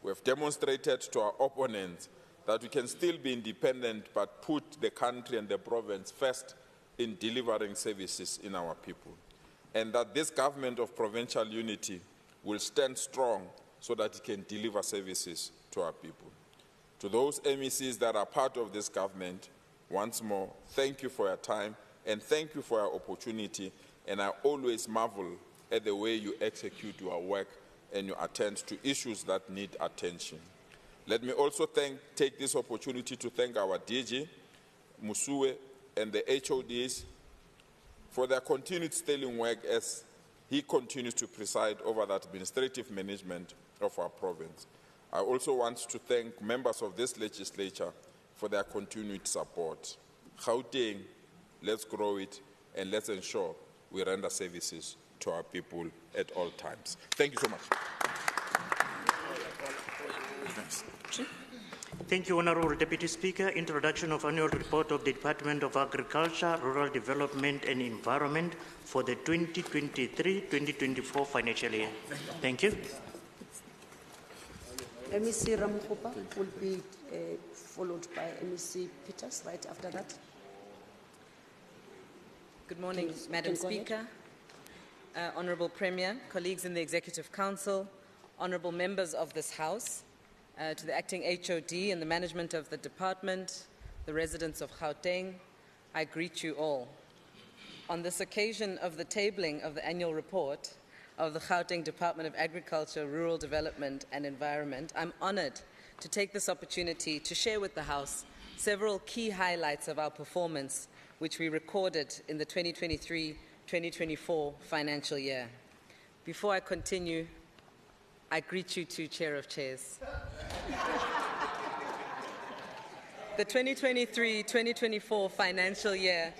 We have demonstrated to our opponents that we can still be independent but put the country and the province first in delivering services in our people. And that this government of provincial unity will stand strong so that it can deliver services to our people. To those MECs that are part of this government, once more, thank you for your time and thank you for your opportunity, and I always marvel at the way you execute your work and you attend to issues that need attention. Let me also take this opportunity to thank our DG, Musue, and the HODs for their continued sterling work as he continues to preside over the administrative management of our province. I also want to thank members of this legislature for their continued support. Gauteng, let's grow it, and let's ensure we render services to our people at all times. Thank you so much. Thank you, Honourable Deputy Speaker. Introduction of Annual Report of the Department of Agriculture, Rural Development and Environment for the 2023-2024 financial year. Thank you. MEC Ramkhupa will be followed by MEC Peters right after that. Good morning, Please, Madam go ahead. Speaker, Honourable Premier, colleagues in the Executive Council, honourable members of this House, to the Acting HOD and the management of the department, the residents of Gauteng, I greet you all. On this occasion of the tabling of the annual report of the Gauteng Department of Agriculture, Rural Development and Environment, I'm honoured to take this opportunity to share with the House several key highlights of our performance which we recorded in the 2023-2024 financial year. Before I continue, I greet you too, Chair of Chairs. The 2023-2024 financial year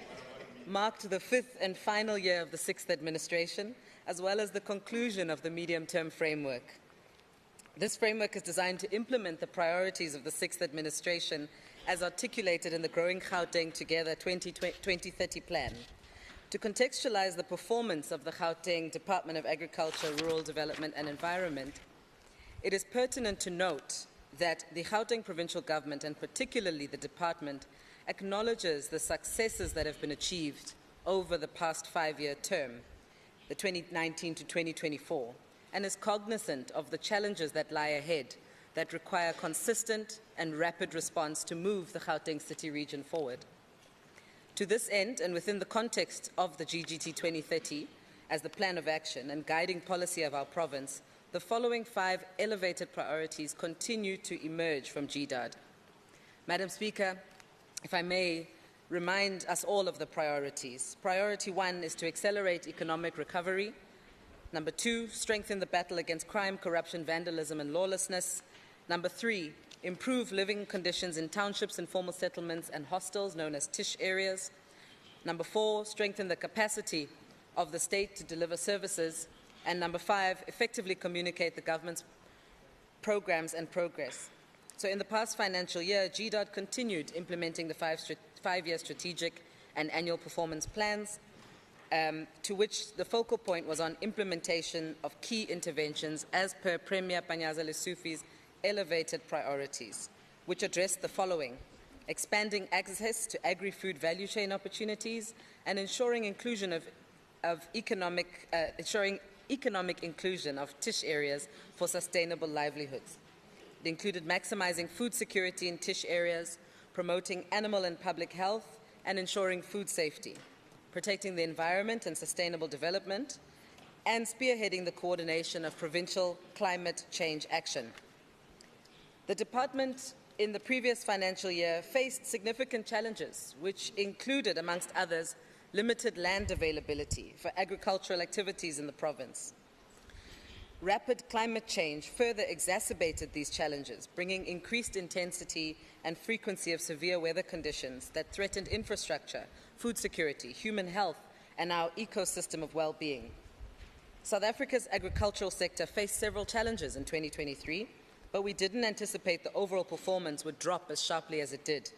marked the fifth and final year of the sixth administration, as well as the conclusion of the medium-term framework. This framework is designed to implement the priorities of the sixth administration as articulated in the Growing Gauteng Together 2030 plan. To contextualize the performance of the Gauteng Department of Agriculture, Rural Development and Environment, it is pertinent to note that the Gauteng Provincial Government, and particularly the department, acknowledges the successes that have been achieved over the past five-year term, the 2019 to 2024, and is cognizant of the challenges that lie ahead that require consistent and rapid response to move the Gauteng City region forward. To this end, and within the context of the GGT 2030 as the plan of action and guiding policy of our province, the following 5 elevated priorities continue to emerge from GDAD. Madam Speaker, if I may remind us all of the priorities. Priority 1 is to accelerate economic recovery. Number 2, strengthen the battle against crime, corruption, vandalism and lawlessness. Number 3, improve living conditions in townships, informal settlements and hostels known as TISH areas. Number 4, strengthen the capacity of the state to deliver services. And number 5, effectively communicate the government's programs and progress. So in the past financial year, GDAD continued implementing the five-year strategic and annual performance plans, to which the focal point was on implementation of key interventions as per Premier Panyaza Lesufi's elevated priorities, which addressed the following: expanding access to agri-food value chain opportunities and ensuring economic inclusion of TISH areas for sustainable livelihoods. It included maximizing food security in TISH areas, promoting animal and public health, and ensuring food safety, protecting the environment and sustainable development, and spearheading the coordination of provincial climate change action. The department in the previous financial year faced significant challenges, which included, amongst others, limited land availability for agricultural activities in the province. Rapid climate change further exacerbated these challenges, bringing increased intensity and frequency of severe weather conditions that threatened infrastructure, food security, human health, and our ecosystem of well-being. South Africa's agricultural sector faced several challenges in 2023, but we didn't anticipate the overall performance would drop as sharply as it did.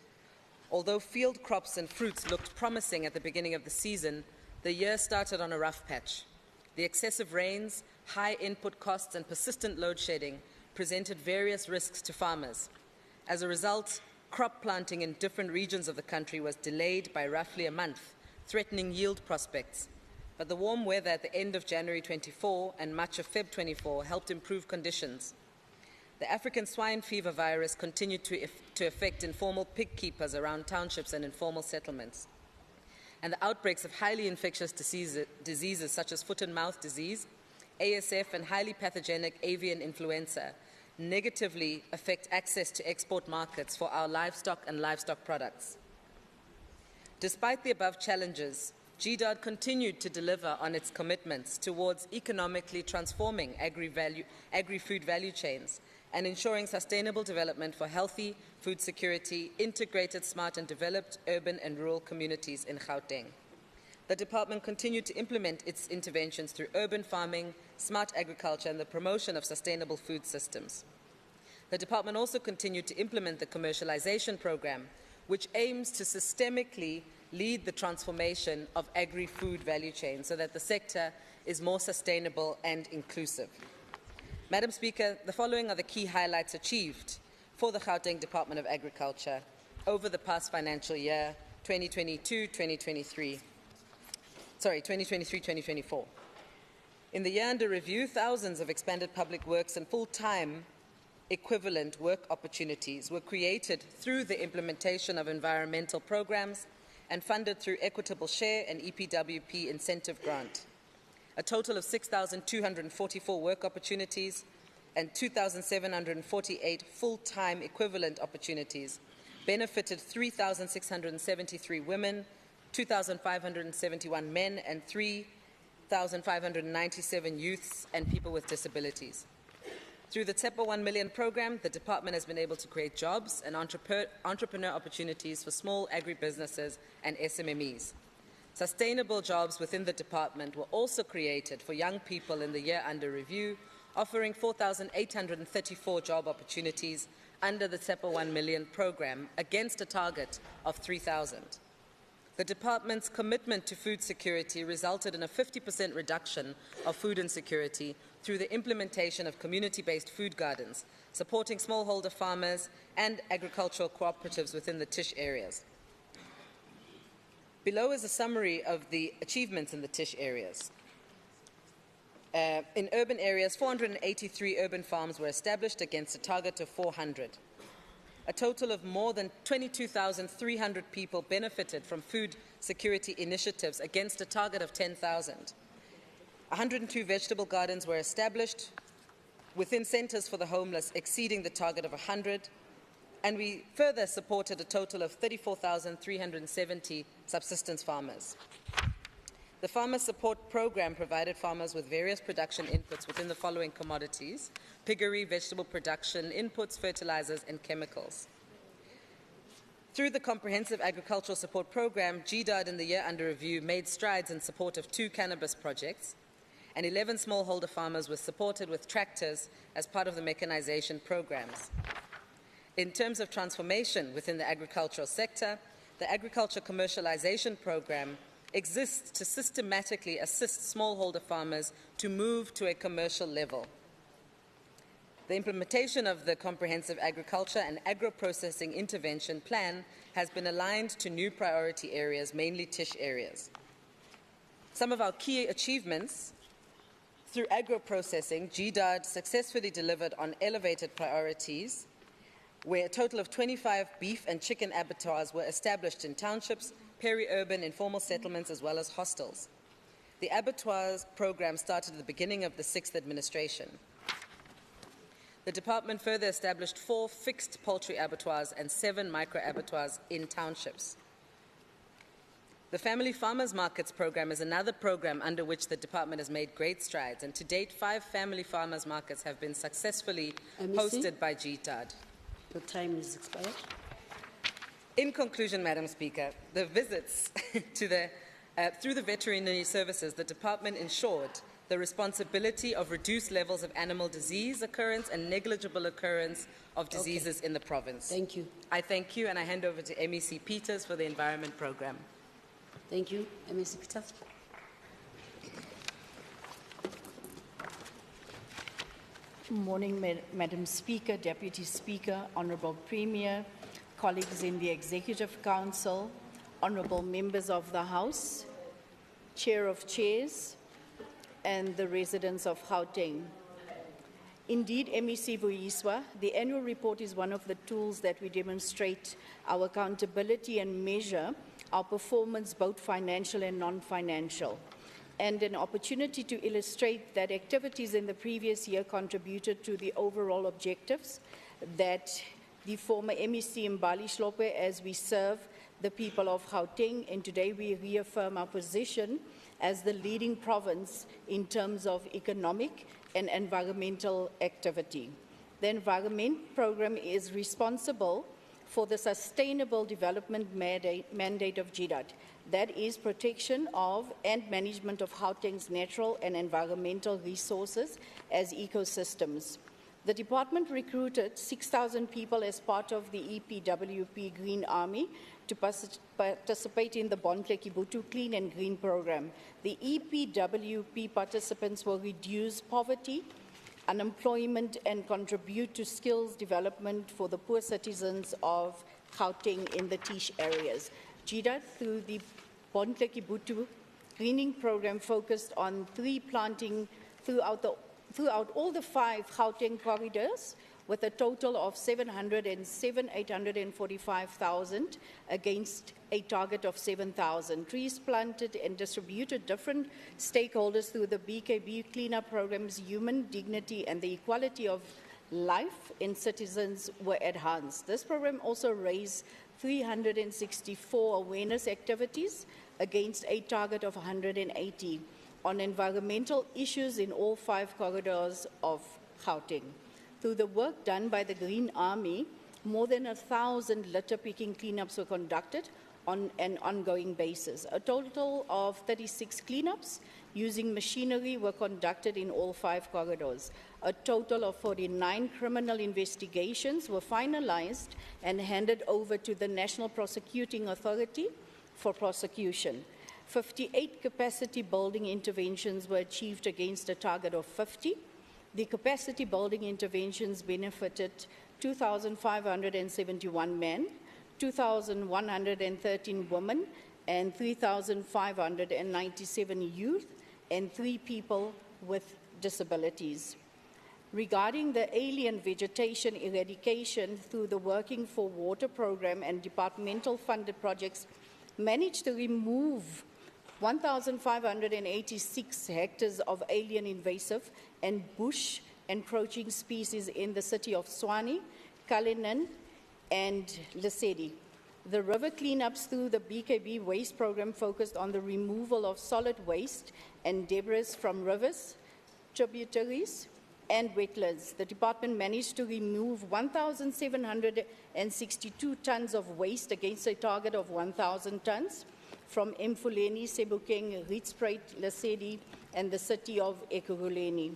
Although field crops and fruits looked promising at the beginning of the season, the year started on a rough patch. The excessive rains, high input costs, and persistent load shedding presented various risks to farmers. As a result, crop planting in different regions of the country was delayed by roughly a month, threatening yield prospects. But the warm weather at the end of January 24 and much of Feb 24 helped improve conditions. The African swine fever virus continued to affect informal pig keepers around townships and informal settlements. and the outbreaks of highly infectious diseases such as foot and mouth disease, ASF, and highly pathogenic avian influenza negatively affect access to export markets for our livestock and livestock products. Despite the above challenges, GDAD continued to deliver on its commitments towards economically transforming agri-food value chains and ensuring sustainable development for healthy food security, integrated, smart and developed urban and rural communities in Gauteng. The department continued to implement its interventions through urban farming, smart agriculture and the promotion of sustainable food systems. The department also continued to implement the commercialization program, which aims to systemically lead the transformation of agri-food value chains so that the sector is more sustainable and inclusive. Madam Speaker, the following are the key highlights achieved for the Gauteng Department of Agriculture over the past financial year, 2023-2024. In the year under review, thousands of expanded public works and full-time equivalent work opportunities were created through the implementation of environmental programs and funded through equitable share and EPWP incentive grant. A total of 6,244 work opportunities and 2,748 full-time equivalent opportunities benefited 3,673 women, 2,571 men, and 3,597 youths and people with disabilities. Through the TEPA 1 Million program, the department has been able to create jobs and entrepreneur opportunities for small agribusinesses and SMMEs. Sustainable jobs within the department were also created for young people in the year under review, offering 4,834 job opportunities under the TEPA 1 Million program against a target of 3,000. The department's commitment to food security resulted in a 50% reduction of food insecurity through the implementation of community-based food gardens, supporting smallholder farmers and agricultural cooperatives within the Tish areas. Below is a summary of the achievements in the Tish areas. In urban areas, 483 urban farms were established against a target of 400. A total of more than 22,300 people benefited from food security initiatives against a target of 10,000. 102 vegetable gardens were established within centres for the homeless, exceeding the target of 100. And we further supported a total of 34,370 subsistence farmers. The Farmer Support Program provided farmers with various production inputs within the following commodities: piggery, vegetable production, inputs, fertilizers, and chemicals. Through the Comprehensive Agricultural Support Program, GDAD in the year under review made strides in support of 2 cannabis projects, and 11 smallholder farmers were supported with tractors as part of the mechanization programs. In terms of transformation within the agricultural sector, the Agriculture Commercialization Program exists to systematically assist smallholder farmers to move to a commercial level. The implementation of the Comprehensive Agriculture and Agro-Processing Intervention Plan has been aligned to new priority areas, mainly Tish areas. Some of our key achievements: through agro-processing, GDAD successfully delivered on elevated priorities, where a total of 25 beef and chicken abattoirs were established in townships, peri-urban, informal settlements, as well as hostels. The abattoirs program started at the beginning of the 6th administration. The department further established 4 fixed poultry abattoirs and 7 micro-abattoirs in townships. The Family Farmers Markets program is another program under which the department has made great strides, and to date, 5 family farmers markets have been successfully hosted by GDAD. Your time is expired. In conclusion, Madam Speaker, the visits to through the veterinary services, the department ensured the responsibility of reduced levels of animal disease occurrence and negligible occurrence of diseases in the province. Thank you. I thank you, and I hand over to MEC Peters for the Environment Programme. Thank you. MEC Peters. Good morning, Madam Speaker, Deputy Speaker, Honourable Premier, colleagues in the Executive Council, honourable members of the House, Chair of Chairs, and the residents of Gauteng. Indeed, MEC Vuyiswa, the annual report is one of the tools that we demonstrate our accountability and measure our performance, both financial and non-financial, and an opportunity to illustrate that activities in the previous year contributed to the overall objectives that the former MEC Mbali Shlope as we serve the people of Gauteng, and today we reaffirm our position as the leading province in terms of economic and environmental activity. The environment program is responsible for the sustainable development mandate of GDAD, that is protection of and management of Gauteng's natural and environmental resources as ecosystems. The department recruited 6,000 people as part of the EPWP Green Army to participate in the Bontle Kibutu Clean and Green program. The EPWP participants will reduce poverty, unemployment, and contribute to skills development for the poor citizens of Gauteng in the Tish areas. GDAD, through the Bontle Kibutu greening program, focused on tree planting throughout all the 5 Gauteng corridors, with a total of 707,845,000 against a target of 7,000. Trees planted and distributed different stakeholders through the BKB cleanup programs. Human dignity and the equality of life in citizens were enhanced. This program also raised 364 awareness activities against a target of 180 on environmental issues in all 5 corridors of Gauteng. Through the work done by the Green Army, more than 1,000 litter picking cleanups were conducted on an ongoing basis. A total of 36 cleanups using machinery were conducted in all 5 corridors. A total of 49 criminal investigations were finalized and handed over to the National Prosecuting Authority for prosecution. 58 capacity building interventions were achieved against a target of 50. The capacity building interventions benefited 2,571 men, 2,113 women, and 3,597 youth, and 3 people with disabilities. Regarding the alien vegetation eradication through the Working for Water program and departmental funded projects, managed to remove 1,586 hectares of alien invasive and bush encroaching species in the city of Tshwane, Cullinan, and Lesedi. The river cleanups through the BKB waste program focused on the removal of solid waste and debris from rivers, tributaries, and wetlands. The department managed to remove 1,762 tons of waste against a target of 1,000 tons from Mfuleni, Sebokeng, Rietspruit, Lesedi, and the city of Ekurhuleni.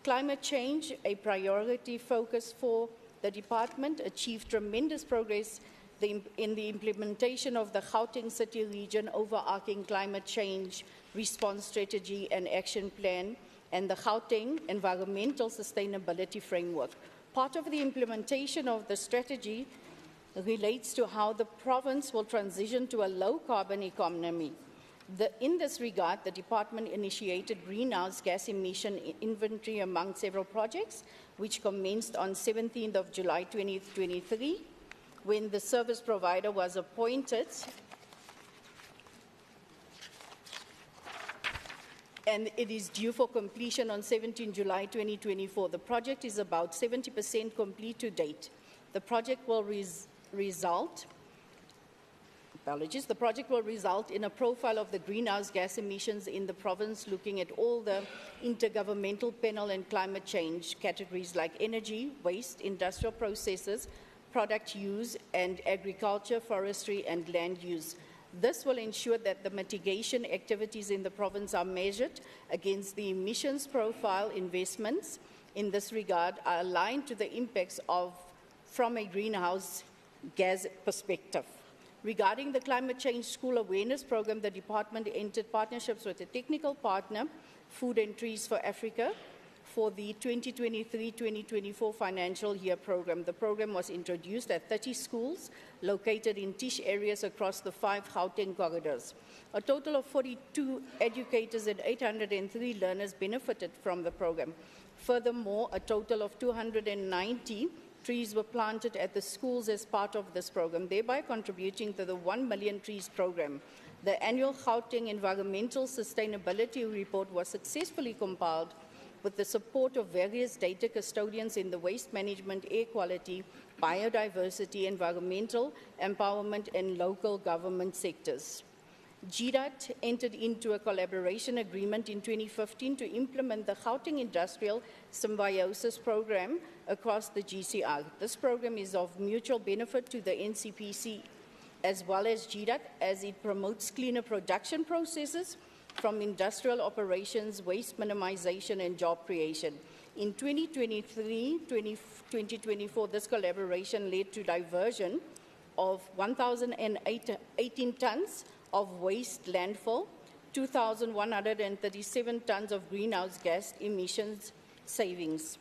Climate change, a priority focus for the department, achieved tremendous progress in the implementation of the Gauteng City Region Overarching Climate Change Response Strategy and Action Plan and the Gauteng Environmental Sustainability Framework. Part of the implementation of the strategy relates to how the province will transition to a low-carbon economy. In this regard, the department initiated greenhouse gas emission inventory among several projects, which commenced on 17th of July 2023, when the service provider was appointed, and it is due for completion on 17 July 2024. The project is about 70% complete to date. The project will result in a profile of the greenhouse gas emissions in the province, looking at all the intergovernmental panel and climate change categories like energy, waste, industrial processes, product use, and agriculture, forestry, and land use. This will ensure that the mitigation activities in the province are measured against the emissions profile. Investments in this regard are aligned to the impacts from a greenhouse gas perspective. Regarding the climate change school awareness program, the department entered partnerships with a technical partner, Food and Trees for Africa, for the 2023-2024 financial year program. The program was introduced at 30 schools located in Tish areas across the 5 Gauteng corridors. A total of 42 educators and 803 learners benefited from the program. Furthermore, a total of 290 trees were planted at the schools as part of this program, thereby contributing to the 1 million trees program. The annual Gauteng Environmental Sustainability Report was successfully compiled with the support of various data custodians in the waste management, air quality, biodiversity, environmental empowerment, and local government sectors. GDAT entered into a collaboration agreement in 2015 to implement the Gauteng Industrial Symbiosis Program across the GCR. This program is of mutual benefit to the NCPC as well as GDAT, as it promotes cleaner production processes from industrial operations, waste minimization, and job creation. In 2023-2024, this collaboration led to diversion of 1,018 tons of waste landfill, 2,137 tons of greenhouse gas emissions savings.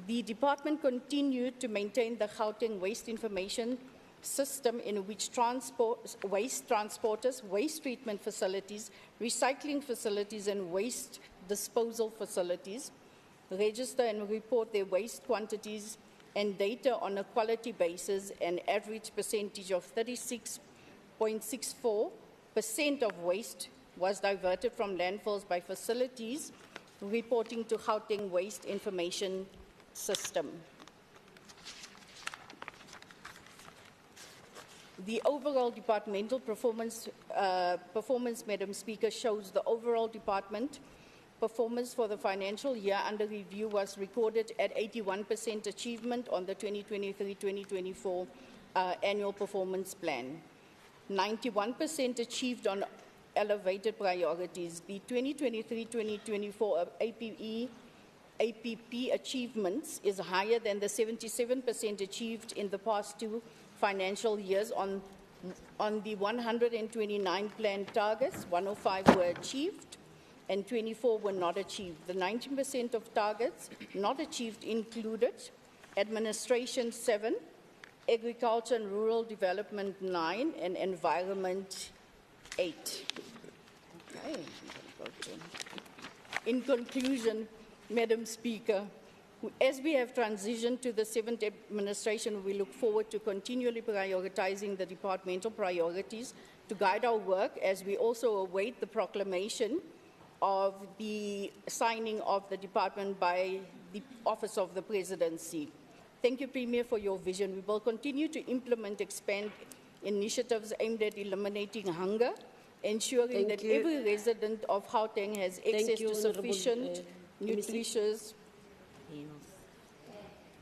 The department continued to maintain the Gauteng Waste Information System, in which waste transporters, waste treatment facilities, recycling facilities, and waste disposal facilities register and report their waste quantities and data on a quality basis. An average percentage of 36.64% of waste was diverted from landfills by facilities reporting to Gauteng Waste Information System. The overall departmental performance, Madam Speaker, shows the overall department performance for the financial year under review was recorded at 81% achievement on the 2023-2024 annual performance plan. 91% achieved on elevated priorities. The 2023-2024 APP achievements is higher than the 77% achieved in the past two financial years. On the 129 planned targets, 105 were achieved and 24 were not achieved. The 19% of targets not achieved included administration 7, agriculture and rural development 9, and environment 8. Okay. In conclusion, Madam Speaker, as we have transitioned to the 7th administration, we look forward to continually prioritizing the departmental priorities to guide our work, as we also await the proclamation of the signing of the department by the Office of the Presidency. Thank you, Premier, for your vision. We will continue to expand initiatives aimed at eliminating hunger, ensuring that every resident of Gauteng has access to sufficient, nutritious.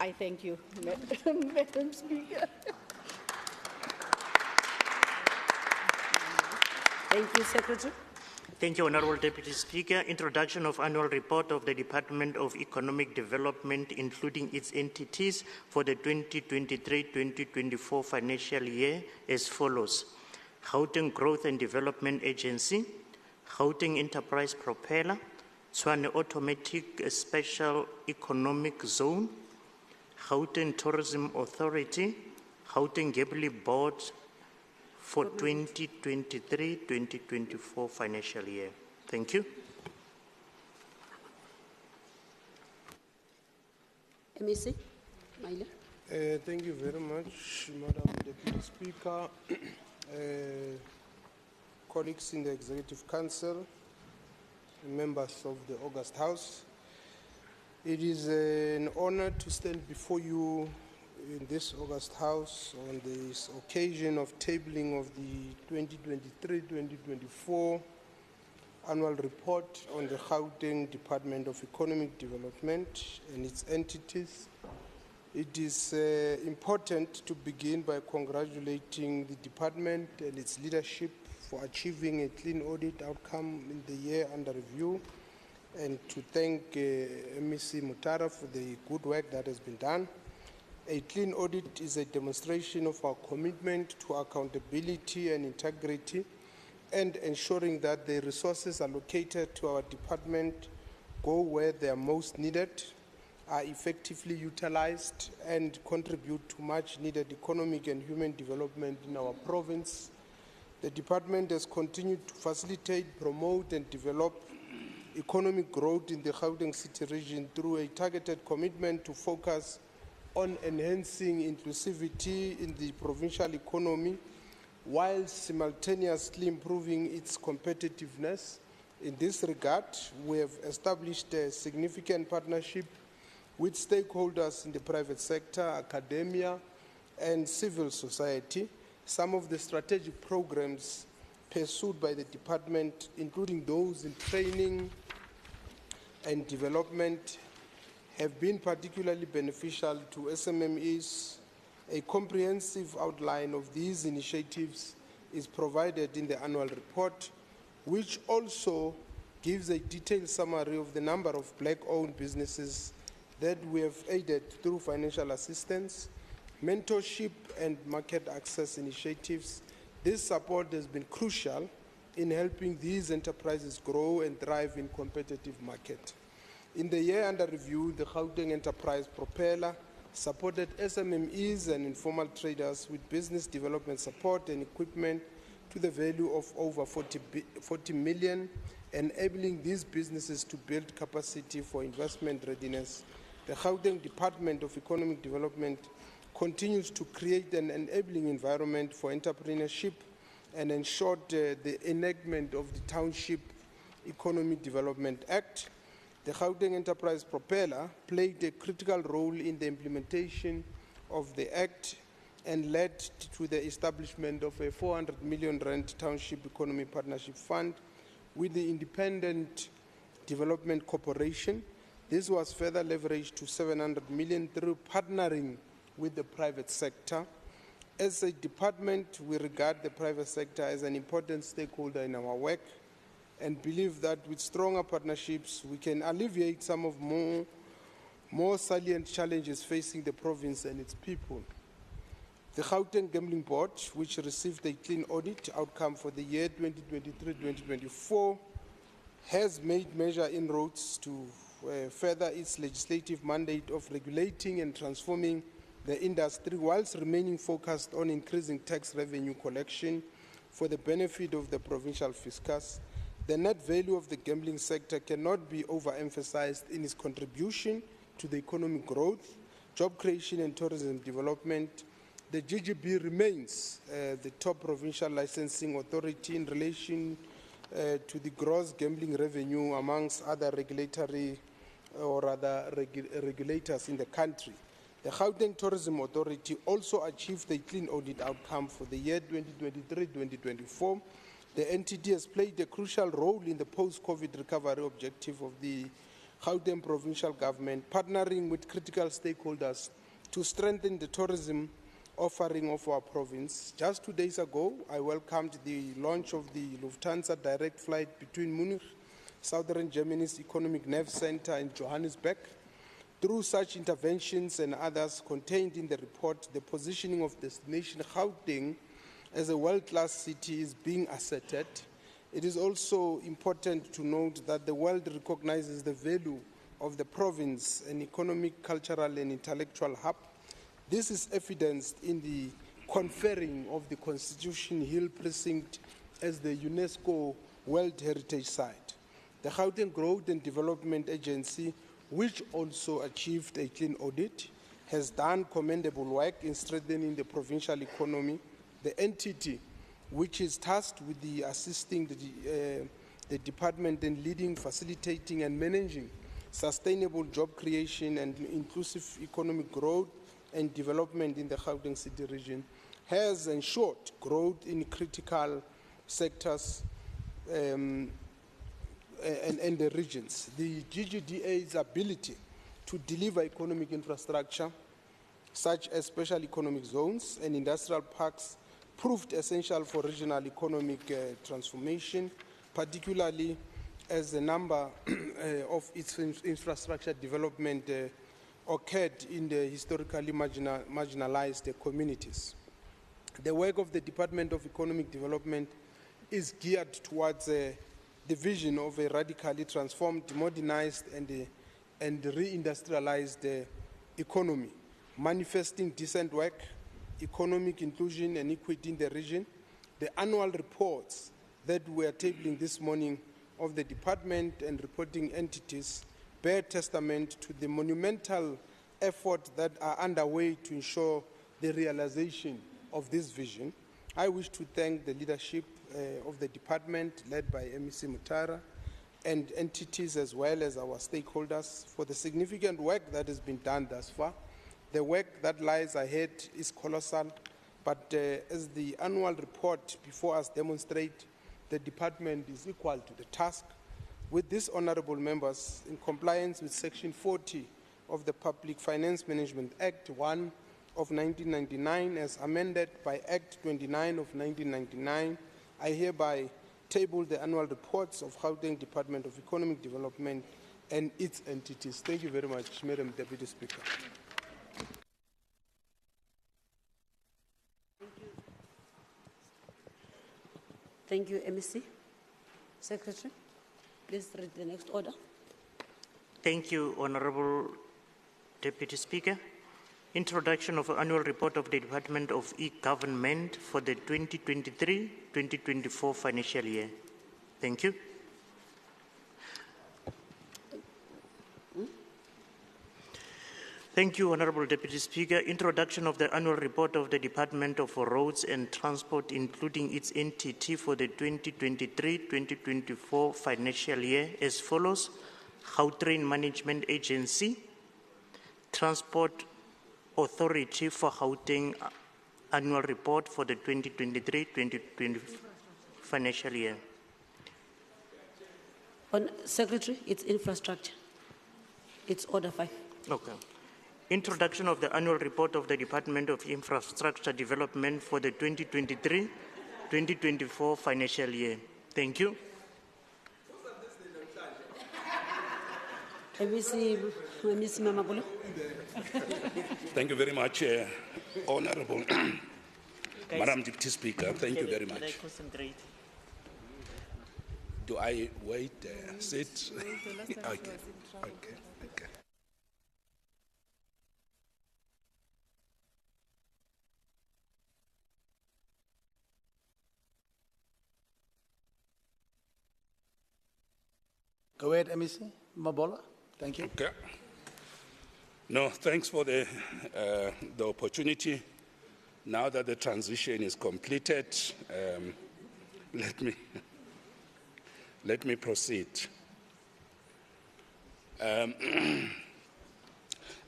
I thank you, Madam Speaker. Thank you, Secretary. Thank you, Honourable Deputy Speaker. Introduction of annual report of the Department of Economic Development, including its entities, for the 2023-2024 financial year as follows. Gauteng Growth and Development Agency, Gauteng Enterprise Propeller, Tshwane Automatic Special Economic Zone, Gauteng Tourism Authority, Gauteng Gably Board for 2023-2024 financial year. Thank you. MEC, Maile. Thank you very much, Madam Deputy Speaker, colleagues in the Executive Council, members of the August House. It is an honor to stand before you in this August House on this occasion of tabling of the 2023-2024 annual report on the Gauteng Department of Economic Development and its entities. It is important to begin by congratulating the department and its leadership for achieving a clean audit outcome in the year under review, and to thank MEC Mutara for the good work that has been done. A clean audit is a demonstration of our commitment to accountability and integrity, and ensuring that the resources allocated to our department go where they are most needed, are effectively utilized, and contribute to much needed economic and human development in our province. The department has continued to facilitate, promote, and develop economic growth in the Gauteng City region through a targeted commitment to focus on enhancing inclusivity in the provincial economy while simultaneously improving its competitiveness. In this regard, we have established a significant partnership with stakeholders in the private sector, academia, and civil society. Some of the strategic programs pursued by the department, including those in training and development, have been particularly beneficial to SMMEs. A comprehensive outline of these initiatives is provided in the annual report, which also gives a detailed summary of the number of black-owned businesses that we have aided through financial assistance, mentorship, and market access initiatives. This support has been crucial in helping these enterprises grow and thrive in competitive market. In the year under review, the Gauteng Enterprise Propeller supported SMMEs and informal traders with business development support and equipment to the value of over 40 million, enabling these businesses to build capacity for investment readiness. The Gauteng Department of Economic Development continues to create an enabling environment for entrepreneurship and ensured the enactment of the Township Economic Development Act. The Gauteng Enterprise Propeller played a critical role in the implementation of the Act and led to the establishment of a 400 million rand Township Economy Partnership Fund with the Independent Development Corporation. This was further leveraged to 700 million through partnering with the private sector. As a department, we regard the private sector as an important stakeholder in our work and believe that with stronger partnerships, we can alleviate some of more salient challenges facing the province and its people. The Gauteng Gambling Board, which received a clean audit outcome for the year 2023-2024, has made major inroads to further its legislative mandate of regulating and transforming the industry whilst remaining focused on increasing tax revenue collection for the benefit of the provincial fiscus. The net value of the gambling sector cannot be overemphasized in its contribution to the economic growth, job creation, and tourism development. The GGB remains the top provincial licensing authority in relation to the gross gambling revenue amongst other regulatory or other regulators in the country. The Gauteng Tourism Authority also achieved a clean audit outcome for the year 2023-2024. The entity has played a crucial role in the post-COVID recovery objective of the Gauteng provincial government, partnering with critical stakeholders to strengthen the tourism offering of our province. Just 2 days ago, I welcomed the launch of the Lufthansa direct flight between Munich, southern Germany's economic nerve center, and Johannesburg. Through such interventions and others contained in the report, the positioning of destination Gauteng as a world-class city is being asserted. It is also important to note that the world recognizes the value of the province, an economic, cultural, and intellectual hub. This is evidenced in the conferring of the Constitution Hill Precinct as the UNESCO World Heritage Site. The Gauteng Growth and Development Agency, which also achieved a clean audit, has done commendable work in strengthening the provincial economy. The entity, which is tasked with assisting the department in leading, facilitating, and managing sustainable job creation and inclusive economic growth and development in the Gauteng City region, has ensured growth in critical sectors and the regions. The GGDA's ability to deliver economic infrastructure, such as special economic zones and industrial parks, proved essential for regional economic transformation, particularly as the number of its infrastructure development occurred in the historically marginalized communities. The work of the Department of Economic Development is geared towards the vision of a radically transformed, modernized, and reindustrialized economy, manifesting decent work, economic inclusion, and equity in the region. The annual reports that we are tabling this morning of the department and reporting entities bear testament to the monumental efforts that are underway to ensure the realization of this vision. I wish to thank the leadership of the department led by MEC Mutara and entities as well as our stakeholders for the significant work that has been done thus far. The work that lies ahead is colossal, but as the annual report before us demonstrates, the department is equal to the task. With this, honourable members, in compliance with Section 40 of the Public Finance Management Act 1 of 1999 as amended by Act 29 of 1999, I hereby table the annual reports of Gauteng Department of Economic Development and its entities. Thank you very much, Madam Deputy Speaker. Thank you, MEC. Secretary, please read the next order. Thank you, Honorable Deputy Speaker. Introduction of annual report of the Department of E-Government for the 2023-2024 financial year. Thank you. Thank you, Honorable Deputy Speaker. Introduction of the annual report of the Department of Roads and Transport, including its entity for the 2023-2024 financial year as follows. Gautrain Management Agency, Transport Authority for Gauteng annual report for the 2023-2024 financial year. Secretary, it's infrastructure. It's order 5. Okay. Introduction of the annual report of the Department of Infrastructure Development for the 2023-2024 financial year. Thank you. MEC Mamabolo. Thank you very much, Honorable Madam Deputy Speaker. Thank you very much. Do I wait? Sit? Okay. Okay. Okay. Go ahead, MEC Mabola. Thank you. Okay. No, thanks for the opportunity. Now that the transition is completed, let me proceed.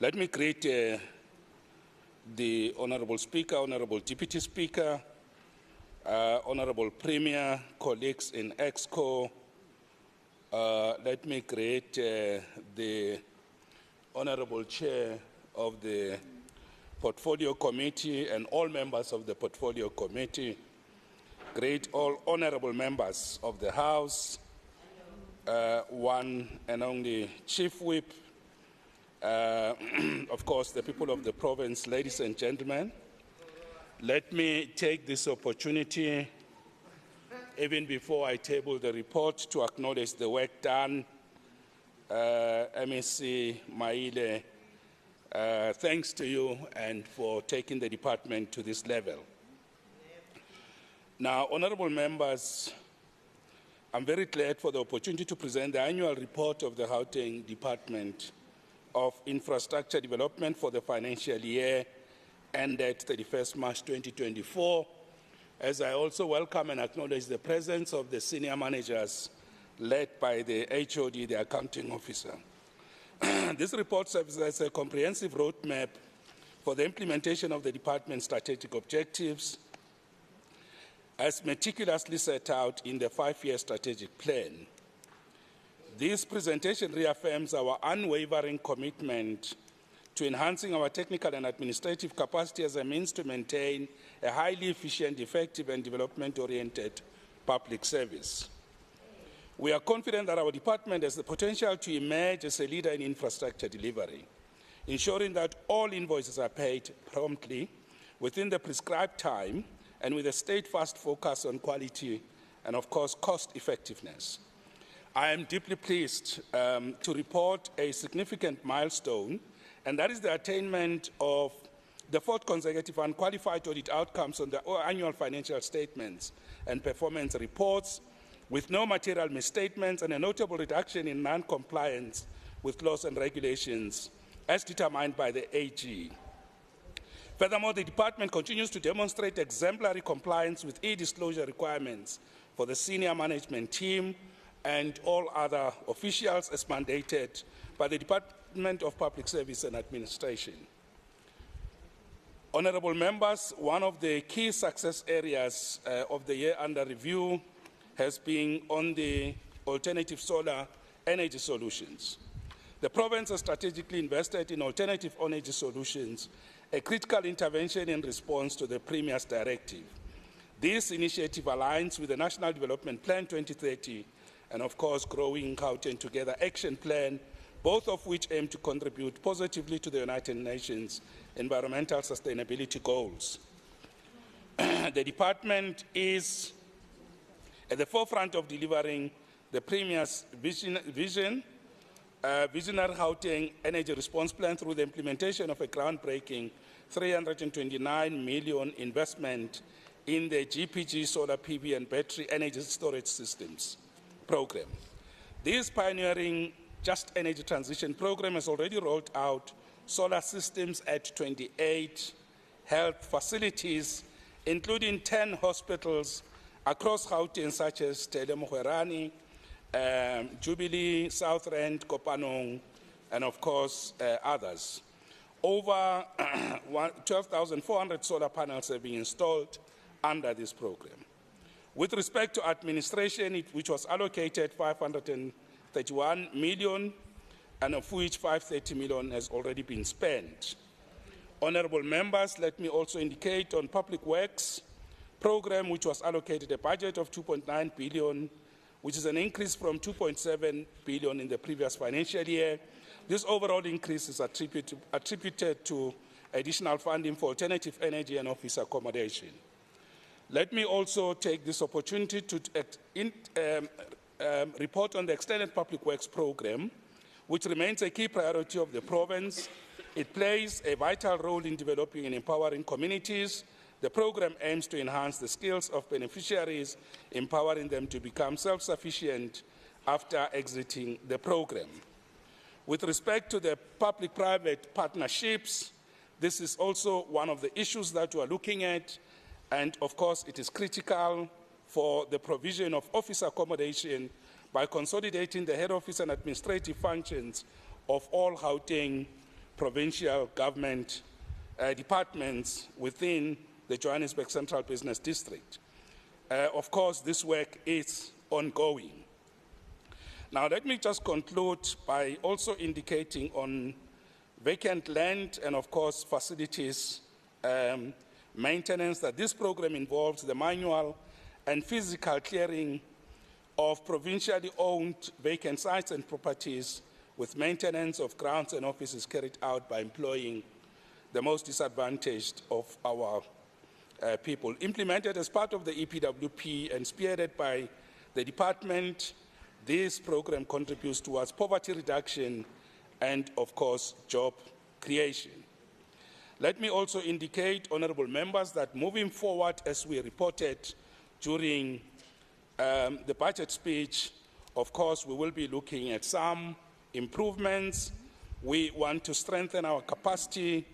Let me greet the Honourable Speaker, Honourable Deputy Speaker, Honourable Premier, colleagues in EXCO. Let me greet the Honourable Chair of the Portfolio Committee and all members of the Portfolio Committee. Greet all honourable members of the House, one and only Chief Whip, of course, the people of the province, ladies and gentlemen. Let me take this opportunity, even before I table the report, to acknowledge the work done. MEC Maile, thanks to you and for taking the department to this level. Now, honourable members, I'm very glad for the opportunity to present the annual report of the Gauteng Department of Infrastructure Development for the financial year ended 31st March 2024, as I also welcome and acknowledge the presence of the senior managers led by the HOD, the accounting officer. This report serves as a comprehensive roadmap for the implementation of the department's strategic objectives as meticulously set out in the 5-year strategic plan. This presentation reaffirms our unwavering commitment to enhancing our technical and administrative capacity as a means to maintain a highly efficient, effective, and development-oriented public service. We are confident that our department has the potential to emerge as a leader in infrastructure delivery, ensuring that all invoices are paid promptly, within the prescribed time, and with a steadfast focus on quality and, of course, cost effectiveness. I am deeply pleased to report a significant milestone, and that is the attainment of the 4th consecutive unqualified audit outcomes on the annual financial statements and performance reports, with no material misstatements and a notable reduction in non-compliance with laws and regulations as determined by the AG. Furthermore, the department continues to demonstrate exemplary compliance with e-disclosure requirements for the senior management team and all other officials as mandated by the Department of Public Service and Administration. Honourable members, one of the key success areas of the year under review has been on the alternative solar energy solutions. The province has strategically invested in alternative energy solutions, a critical intervention in response to the Premier's directive. This initiative aligns with the National Development Plan 2030 and, of course, Growing Gauteng Together Action Plan, both of which aim to contribute positively to the United Nations environmental sustainability goals. The department is at the forefront of delivering the Premier's visionary Gauteng Energy Response Plan through the implementation of a groundbreaking 329 million investment in the GPG solar PV and battery energy storage systems program. This pioneering Just Energy Transition program has already rolled out solar systems at 28 health facilities, including 10 hospitals across Gauteng, such as Telemoherani, Jubilee, South Rand, Kopanong, and of course others. Over 12,400 solar panels have been installed under this program. With respect to administration, which was allocated 531 million, and of which 530 million has already been spent. Honourable members, let me also indicate on public works program, which was allocated a budget of 2.9 billion, which is an increase from 2.7 billion in the previous financial year. This overall increase is attributed to additional funding for alternative energy and office accommodation. Let me also take this opportunity to report on the extended public works program, which remains a key priority of the province. It plays a vital role in developing and empowering communities. The program aims to enhance the skills of beneficiaries, empowering them to become self-sufficient after exiting the program. With respect to the public-private partnerships, this is also one of the issues that we are looking at, and of course it is critical for the provision of office accommodation by consolidating the head office and administrative functions of all Gauteng provincial government departments within the Johannesburg Central Business District. Of course, this work is ongoing. Now, let me just conclude by also indicating on vacant land and, of course, facilities maintenance that this program involves the manual and physical clearing of provincially owned vacant sites and properties, with maintenance of grounds and offices carried out by employing the most disadvantaged of our people. Implemented as part of the EPWP and spearheaded by the department, this program contributes towards poverty reduction and, of course, job creation. Let me also indicate, honourable members, that moving forward, as we reported during the budget speech, of course, we will be looking at some improvements. We want to strengthen our capacity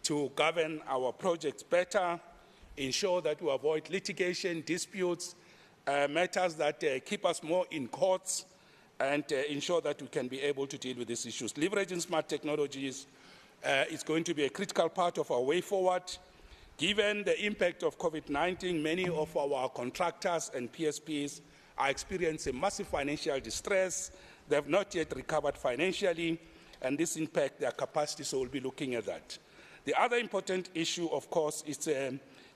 to govern our projects better, ensure that we avoid litigation, disputes, matters that keep us more in courts, and ensure that we can be able to deal with these issues. Leveraging smart technologies is going to be a critical part of our way forward. Given the impact of COVID-19, many of our contractors and PSPs are experiencing massive financial distress. They have not yet recovered financially, and this impacts their capacity, so we'll be looking at that. The other important issue, of course, is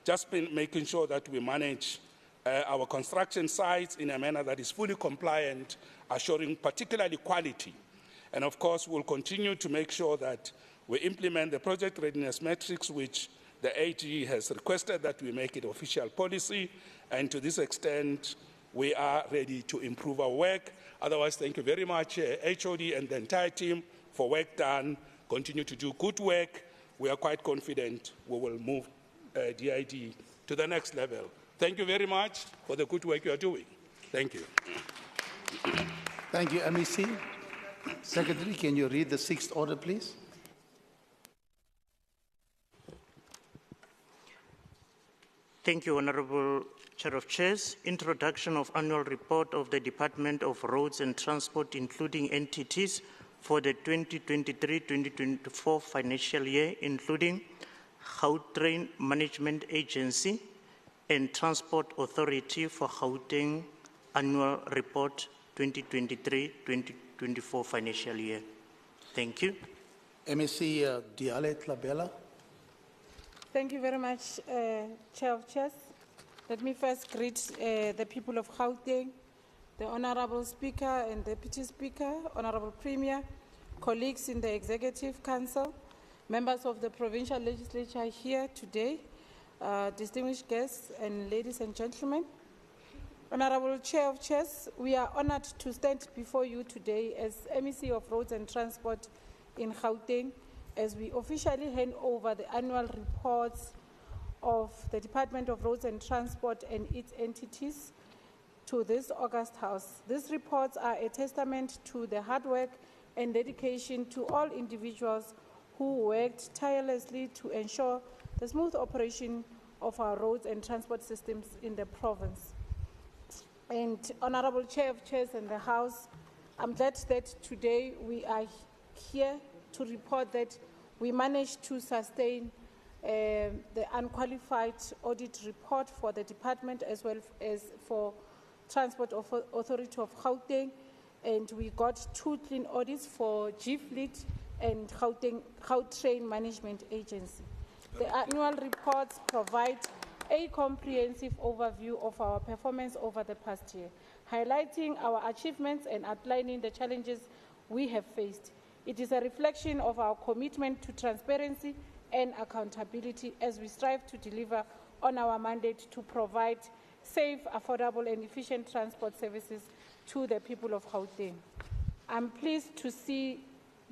just been making sure that we manage our construction sites in a manner that is fully compliant, assuring particularly quality. And of course, we'll continue to make sure that we implement the project readiness metrics, which the AG has requested that we make it official policy. And to this extent, we are ready to improve our work. Otherwise, thank you very much, HOD and the entire team, for work done. Continue to do good work. We are quite confident we will move DID to the next level. Thank you very much for the good work you are doing. Thank you. Thank you, MEC. Secretary, can you read the sixth order, please? Thank you, Honourable Chair of Chairs. Introduction of annual report of the Department of Roads and Transport, including entities for the 2023-2024 financial year, including Gautrain Management Agency and Transport Authority for Gauteng Annual Report 2023-2024 financial year. Thank you. MEC Diale Tlabella. Thank you very much, Chair of Chairs. Let me first greet the people of Gauteng, the Honourable Speaker and Deputy Speaker, Honourable Premier, colleagues in the Executive Council, members of the Provincial Legislature here today, distinguished guests and ladies and gentlemen. Honourable Chair of Chairs, we are honoured to stand before you today as MEC of Roads and Transport in Gauteng as we officially hand over the annual reports of the Department of Roads and Transport and its entities to this August House. These reports are a testament to the hard work and dedication to all individuals who worked tirelessly to ensure the smooth operation of our roads and transport systems in the province. And Honourable Chair of Chairs and the House, I'm glad that today we are here to report that we managed to sustain the unqualified audit report for the department as well as for Transport Authority of Gauteng, and we got 2 clean audits for GFleet and Gautrain Management Agency. The annual reports provide a comprehensive overview of our performance over the past year, highlighting our achievements and outlining the challenges we have faced. It is a reflection of our commitment to transparency and accountability as we strive to deliver on our mandate to provide safe, affordable and efficient transport services to the people of Gauteng. I'm pleased to see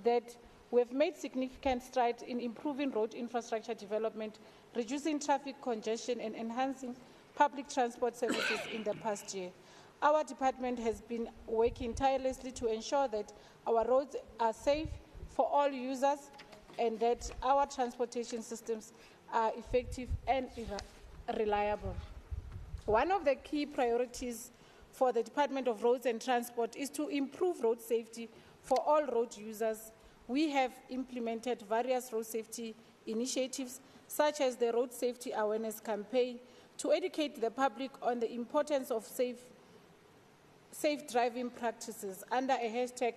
that we have made significant strides in improving road infrastructure development, reducing traffic congestion and enhancing public transport services in the past year. Our department has been working tirelessly to ensure that our roads are safe for all users and that our transportation systems are effective and reliable. One of the key priorities for the Department of Roads and Transport is to improve road safety for all road users. We have implemented various road safety initiatives, such as the Road Safety Awareness Campaign, to educate the public on the importance of safe driving practices under a hashtag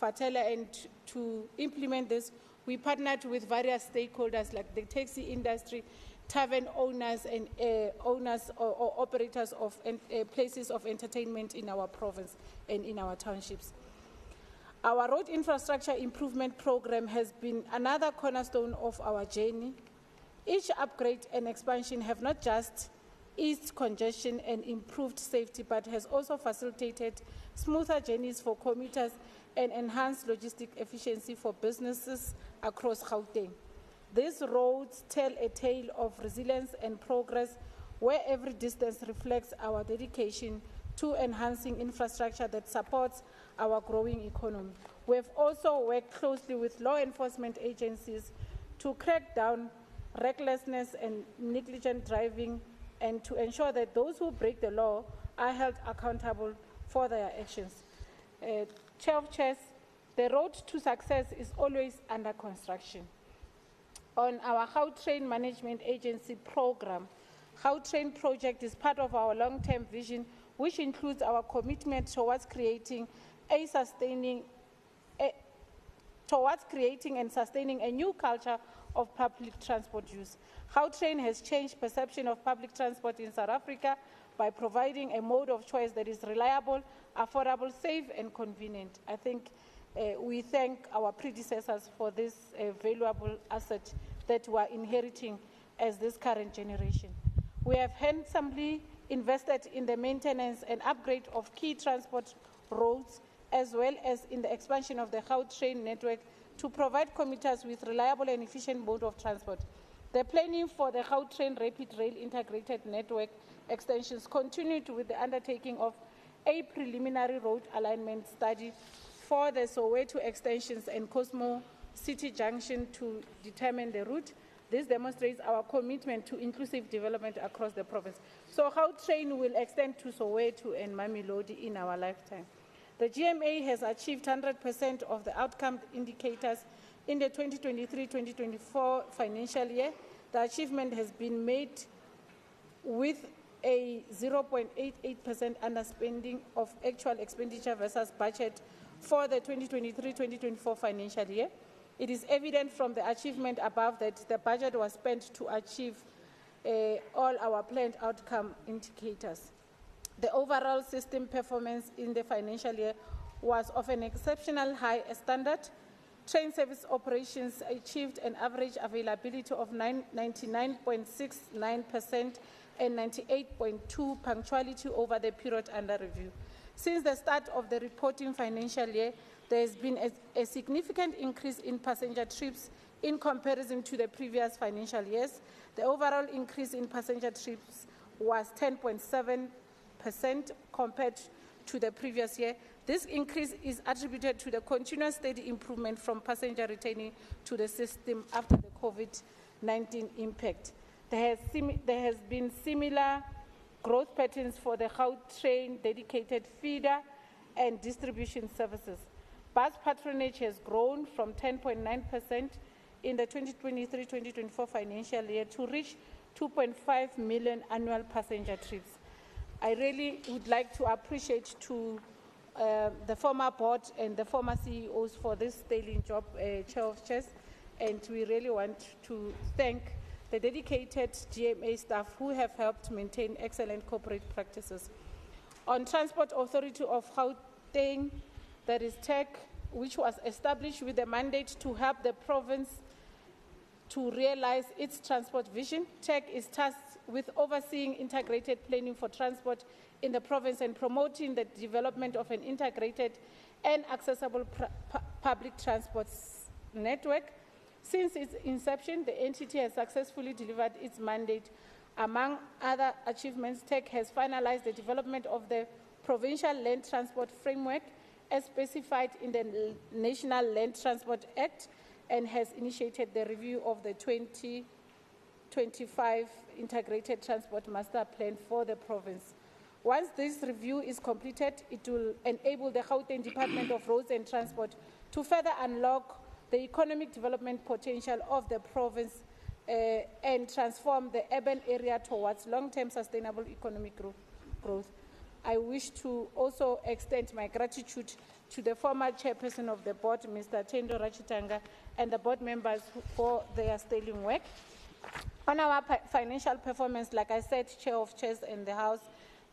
Fatela, and to implement this, we partnered with various stakeholders like the taxi industry, tavern owners, and owners or operators of places of entertainment in our province and in our townships. Our road infrastructure improvement program has been another cornerstone of our journey. Each upgrade and expansion have not just eased congestion and improved safety, but has also facilitated smoother journeys for commuters and enhanced logistic efficiency for businesses across Gauteng. These roads tell a tale of resilience and progress, where every distance reflects our dedication to enhancing infrastructure that supports our growing economy. We have also worked closely with law enforcement agencies to crack down recklessness and negligent driving, and to ensure that those who break the law are held accountable for their actions. Chair of Chairs, the road to success is always under construction. On our Gautrain Management Agency program, Gautrain project is part of our long-term vision, which includes our commitment towards creating and sustaining a new culture of public transport use. Gautrain has changed perception of public transport in South Africa by providing a mode of choice that is reliable, affordable, safe, and convenient. I think we thank our predecessors for this valuable asset that we are inheriting as this current generation. We have handsomely invested in the maintenance and upgrade of key transport roads, as well as in the expansion of the Gautrain network to provide commuters with reliable and efficient mode of transport. The planning for the Gautrain Rapid Rail Integrated Network extensions continued with the undertaking of a preliminary road alignment study for the Soweto extensions and Cosmo City Junction to determine the route. This demonstrates our commitment to inclusive development across the province. So Gautrain will extend to Soweto and Mamelodi in our lifetime. The GMA has achieved 100% of the outcome indicators in the 2023-2024 financial year. The achievement has been made with a 0.88% underspending of actual expenditure versus budget for the 2023-2024 financial year. It is evident from the achievement above that the budget was spent to achieve all our planned outcome indicators. The overall system performance in the financial year was of an exceptional high standard. Train service operations achieved an average availability of 99.69% and 98.2% punctuality over the period under review. Since the start of the reporting financial year, there has been a significant increase in passenger trips in comparison to the previous financial years. The overall increase in passenger trips was 10.7% compared to the previous year. This increase is attributed to the continuous steady improvement from passenger returning to the system after the COVID-19 impact. There has been similar growth patterns for the Gautrain dedicated feeder and distribution services. Bus patronage has grown from 10.9% in the 2023-2024 financial year to reach 2.5 million annual passenger trips. I really would like to appreciate to the former board and the former CEOs for this sterling job, Chair of Chairs, and we really want to thank the dedicated GMA staff who have helped maintain excellent corporate practices. On Transport Authority of Gauteng, there is TEC, which was established with the mandate to help the province to realize its transport vision. TEC is tasked with overseeing integrated planning for transport in the province and promoting the development of an integrated and accessible public transport network. Since its inception, the entity has successfully delivered its mandate. Among other achievements, TEC has finalized the development of the Provincial Land Transport Framework as specified in the National Land Transport Act and has initiated the review of the 2025 Integrated Transport Master Plan for the province. Once this review is completed, it will enable the Gauteng Department of Roads and Transport to further unlock the economic development potential of the province and transform the urban area towards long-term sustainable economic growth. I wish to also extend my gratitude to the former chairperson of the board, Mr. Tendo Rachitanga, and the board members for their sterling work. On our financial performance, like I said, Chair of Chairs in the House,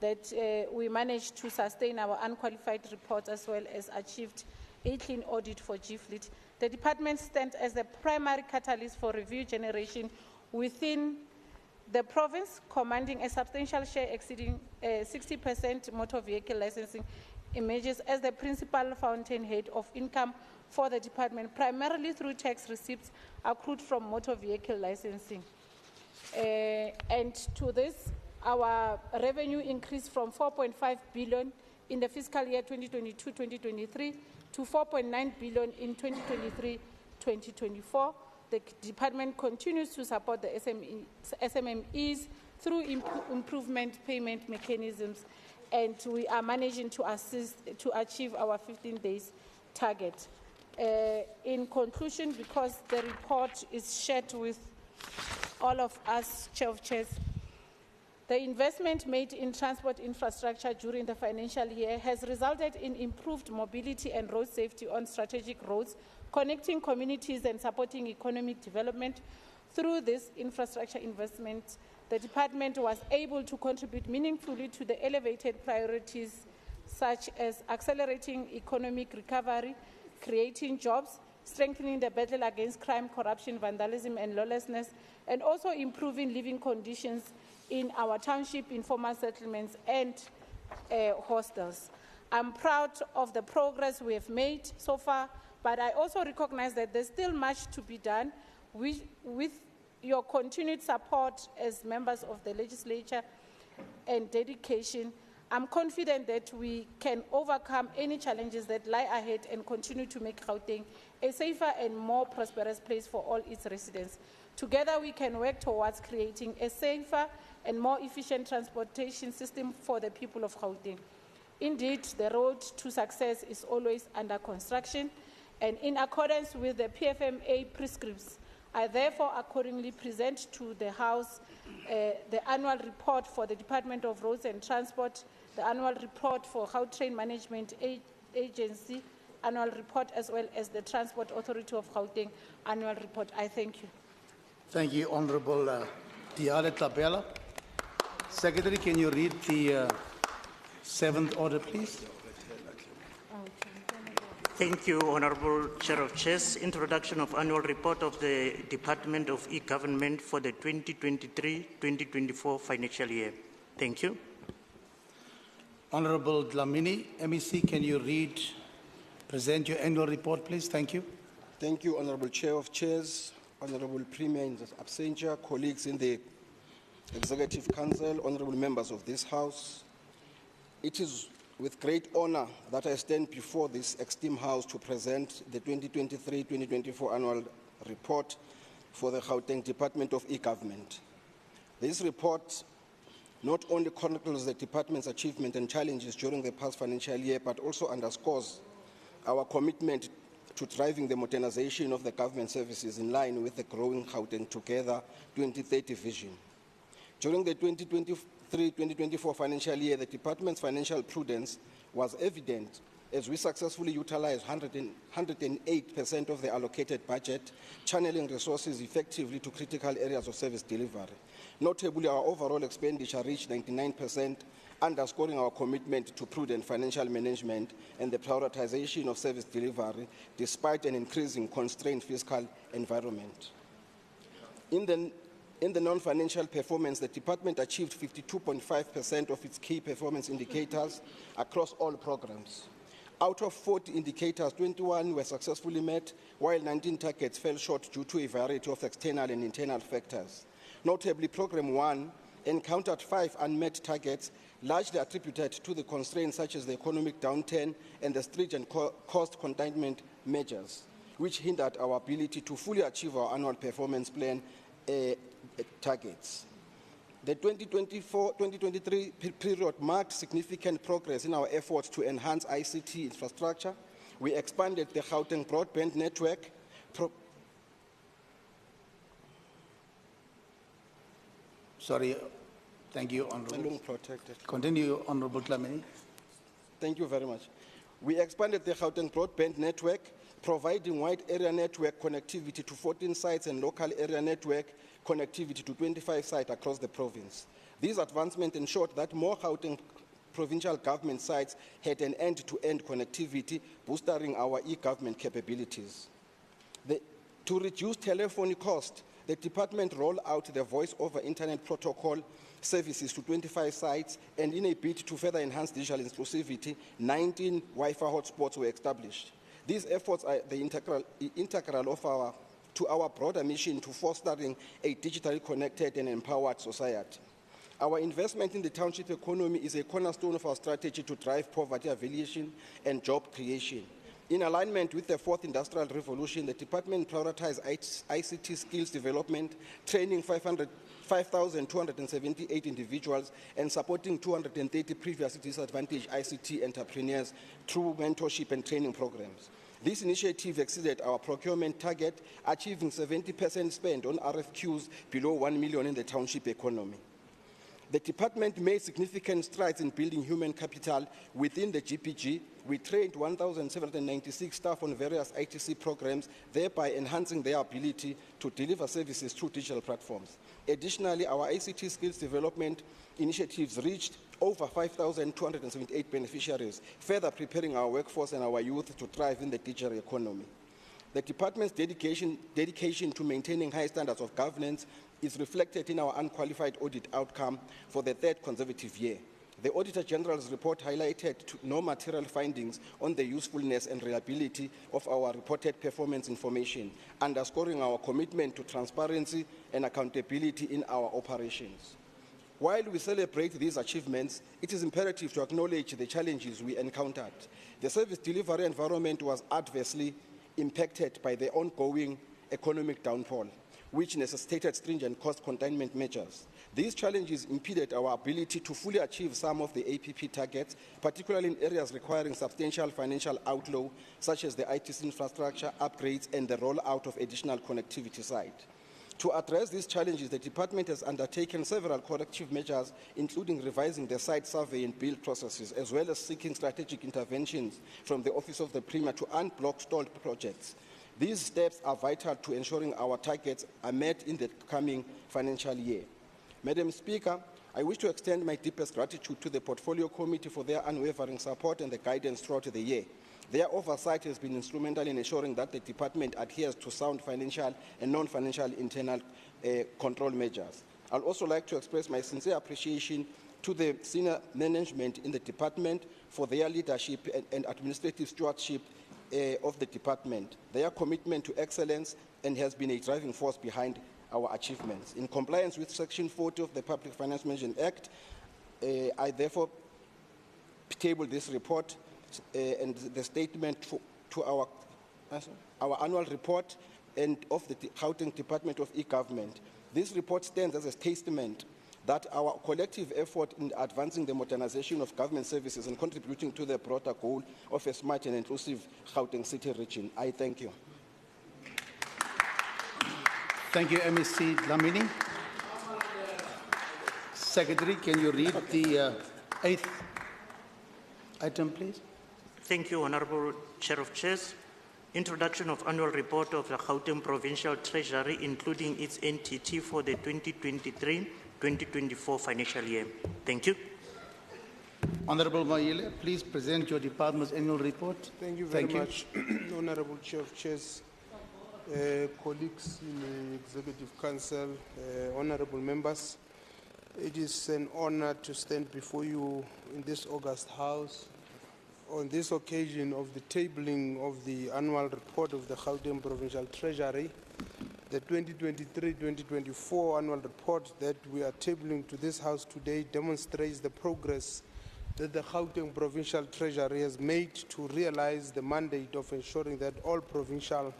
that we managed to sustain our unqualified report as well as achieved a clean audit for GFleet. The department stands as the primary catalyst for review generation within the province, commanding a substantial share exceeding 60% motor vehicle licensing, emerges as the principal fountainhead of income for the department, primarily through tax receipts accrued from motor vehicle licensing. And to this, our revenue increased from 4.5 billion in the fiscal year 2022-2023 to 4.9 billion in 2023-2024. The department continues to support the SMMEs through improvement payment mechanisms, and we are managing to achieve our 15 days target. In conclusion, because the report is shared with all of us, Chair of Chairs, the investment made in transport infrastructure during the financial year has resulted in improved mobility and road safety on strategic roads, connecting communities and supporting economic development. Through this infrastructure investment, the department was able to contribute meaningfully to the elevated priorities such as accelerating economic recovery, creating jobs, strengthening the battle against crime, corruption, vandalism, and lawlessness, and also improving living conditions in our township, informal settlements, and hostels. I'm proud of the progress we have made so far, but I also recognize that there's still much to be done. With your continued support as members of the legislature and dedication, I'm confident that we can overcome any challenges that lie ahead and continue to make Gauteng a safer and more prosperous place for all its residents. Together, we can work towards creating a safer and more efficient transportation system for the people of Gauteng. Indeed, the road to success is always under construction, and in accordance with the PFMA prescripts, I therefore accordingly present to the House the annual report for the Department of Roads and Transport, the annual report for Gautrain Management Agency, annual report, as well as the Transport Authority of Gauteng annual report. I thank you. Thank you, Honorable Diale Tlabella. Secretary, can you read the seventh order, please? Thank you, Honorable Chair of Chairs. Introduction of annual report of the Department of E-Government for the 2023-2024 financial year. Thank you. Honorable Dlamini, MEC, can you present your annual report, please? Thank you. Thank you, Honorable Chair of Chairs, Honorable Premier in absentia, colleagues in the Executive Council, honorable members of this House. It is with great honor that I stand before this esteemed House to present the 2023-2024 annual report for the Gauteng Department of E-Government. This report not only chronicles the department's achievements and challenges during the past financial year, but also underscores our commitment to driving the modernization of the government services in line with the growing Gauteng Together 2030 vision. During the 2023-2024 financial year, the department's financial prudence was evident as we successfully utilized 108% of the allocated budget, channeling resources effectively to critical areas of service delivery. Notably, our overall expenditure reached 99%, underscoring our commitment to prudent financial management and the prioritization of service delivery despite an increasing constrained fiscal environment. In the non-financial performance, the department achieved 52.5% of its key performance indicators across all programs. Out of 40 indicators, 21 were successfully met, while 19 targets fell short due to a variety of external and internal factors. Notably, Program 1 encountered 5 unmet targets, largely attributed to the constraints such as the economic downturn and the stringent cost containment measures, which hindered our ability to fully achieve our annual performance plan targets. The 2024-2023 period marked significant progress in our efforts to enhance ICT infrastructure. We expanded the Gauteng broadband network. Sorry, thank you, Honorable. Continue, Honorable Dlamini. Thank you very much. We expanded the Gauteng broadband network, providing wide area network connectivity to 14 sites and local area network connectivity to 25 sites across the province. These advancements ensured that more Gauteng provincial government sites had an end-to-end connectivity, boosting our e-government capabilities. To reduce telephony costs, the department rolled out the voice-over internet protocol services to 25 sites, and in a bid to further enhance digital inclusivity, 19 Wi-Fi hotspots were established. These efforts are the integral of our broader mission to fostering a digitally connected and empowered society. Our investment in the township economy is a cornerstone of our strategy to drive poverty alleviation and job creation. In alignment with the fourth industrial revolution, the department prioritized ICT skills development, training 5,278 individuals, and supporting 230 previously disadvantaged ICT entrepreneurs through mentorship and training programs. This initiative exceeded our procurement target, achieving 70% spend on RFQs below 1 million in the township economy. The department made significant strides in building human capital within the GPG. We trained 1,796 staff on various ITC programs, thereby enhancing their ability to deliver services through digital platforms. Additionally, our ICT skills development initiatives reached over 5,278 beneficiaries, further preparing our workforce and our youth to thrive in the digital economy. The department's dedication to maintaining high standards of governance is reflected in our unqualified audit outcome for the third consecutive year. The Auditor General's report highlighted no material findings on the usefulness and reliability of our reported performance information, underscoring our commitment to transparency and accountability in our operations. While we celebrate these achievements, it is imperative to acknowledge the challenges we encountered. The service delivery environment was adversely impacted by the ongoing economic downfall, which necessitated stringent cost containment measures. These challenges impeded our ability to fully achieve some of the APP targets, particularly in areas requiring substantial financial outflow, such as the ITC infrastructure upgrades and the rollout of additional connectivity sites. To address these challenges, the department has undertaken several corrective measures, including revising the site survey and build processes, as well as seeking strategic interventions from the Office of the Premier to unblock stalled projects. These steps are vital to ensuring our targets are met in the coming financial year. Madam Speaker, I wish to extend my deepest gratitude to the Portfolio Committee for their unwavering support and the guidance throughout the year. Their oversight has been instrumental in ensuring that the department adheres to sound financial and non-financial internal control measures. I'd also like to express my sincere appreciation to the senior management in the department for their leadership and administrative stewardship of the department. Their commitment to excellence and has been a driving force behind our achievements. In compliance with Section 40 of the Public Finance Management Act, I therefore table this report and the statement to our annual report and of the Gauteng Department of E-Government. This report stands as a testament that our collective effort in advancing the modernization of government services and contributing to the broader goal of a smart and inclusive Gauteng City region. I thank you. Thank you, MEC Dlamini. Secretary, can you read the 8th item, please? Thank you, Honorable Chair of Chairs. Introduction of annual report of the Gauteng Provincial Treasury, including its entity for the 2023-2024 financial year. Thank you. Honorable Maile, please present your department's annual report. Thank you very much, Honorable Chair of Chairs, colleagues in the Executive Council, honorable members. It is an honor to stand before you in this August House on this occasion of the tabling of the annual report of the Gauteng Provincial Treasury. The 2023-2024 annual report that we are tabling to this House today demonstrates the progress that the Gauteng Provincial Treasury has made to realize the mandate of ensuring that all provincial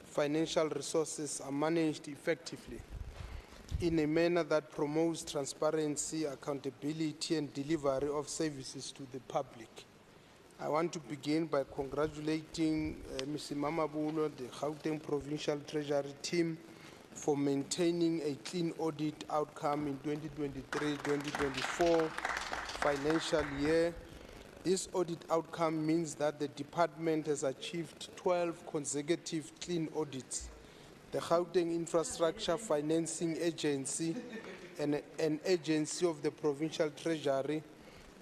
financial resources are managed effectively in a manner that promotes transparency, accountability, and delivery of services to the public. I want to begin by congratulating Ms. Mamabulo, the Gauteng Provincial Treasury team, for maintaining a clean audit outcome in 2023-2024 financial year. This audit outcome means that the department has achieved 12 consecutive clean audits. The Gauteng Infrastructure Financing Agency, an agency of the Provincial Treasury,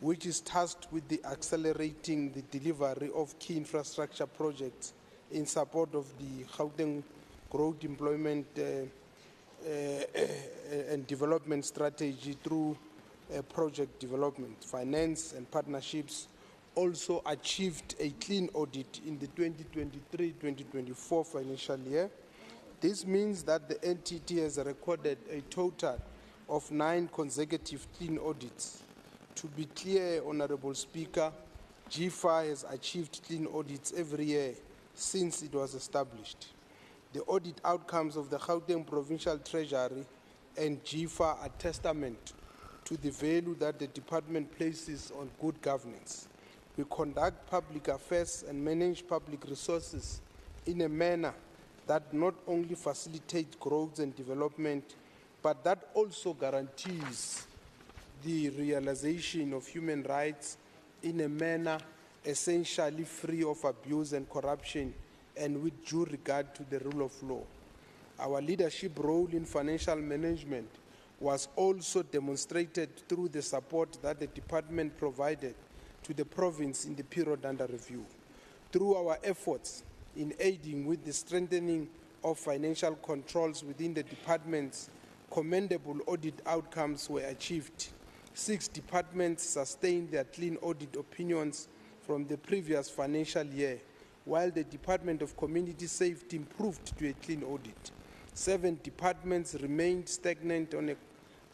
which is tasked with accelerating the delivery of key infrastructure projects in support of the Gauteng Growth, Employment and Development Strategy through project development, finance and partnerships, also achieved a clean audit in the 2023-2024 financial year. This means that the entity has recorded a total of 9 consecutive clean audits. To be clear, Honorable Speaker, GFA has achieved clean audits every year since it was established. The audit outcomes of the Gauteng Provincial Treasury and GFA are testament to the value that the department places on good governance. We conduct public affairs and manage public resources in a manner that not only facilitates growth and development, but that also guarantees the realization of human rights in a manner essentially free of abuse and corruption and with due regard to the rule of law. Our leadership role in financial management was also demonstrated through the support that the department provided to the province in the period under review. Through our efforts in aiding with the strengthening of financial controls within the departments, commendable audit outcomes were achieved. 6 departments sustained their clean audit opinions from the previous financial year, while the Department of Community Safety improved to a clean audit. 7 departments remained stagnant on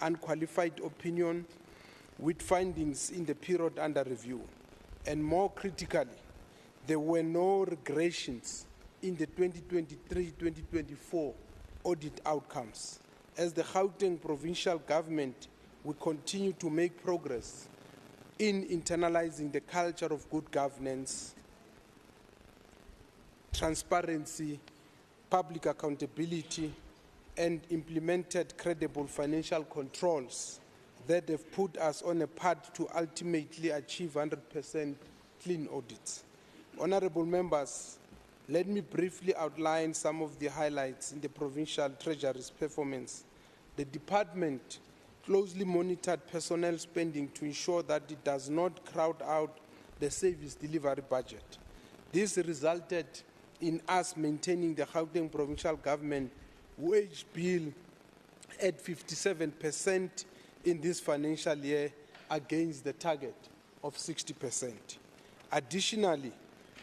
unqualified opinion with findings in the period under review. And more critically, there were no regressions in the 2023-2024 audit outcomes. As the Gauteng provincial government, we continue to make progress in internalizing the culture of good governance, transparency, public accountability, and implemented credible financial controls that have put us on a path to ultimately achieve 100% clean audits. Honorable members, let me briefly outline some of the highlights in the provincial treasury's performance. The department closely monitored personnel spending to ensure that it does not crowd out the service delivery budget. This resulted in us maintaining the Gauteng provincial government wage bill at 57% in this financial year against the target of 60%. Additionally,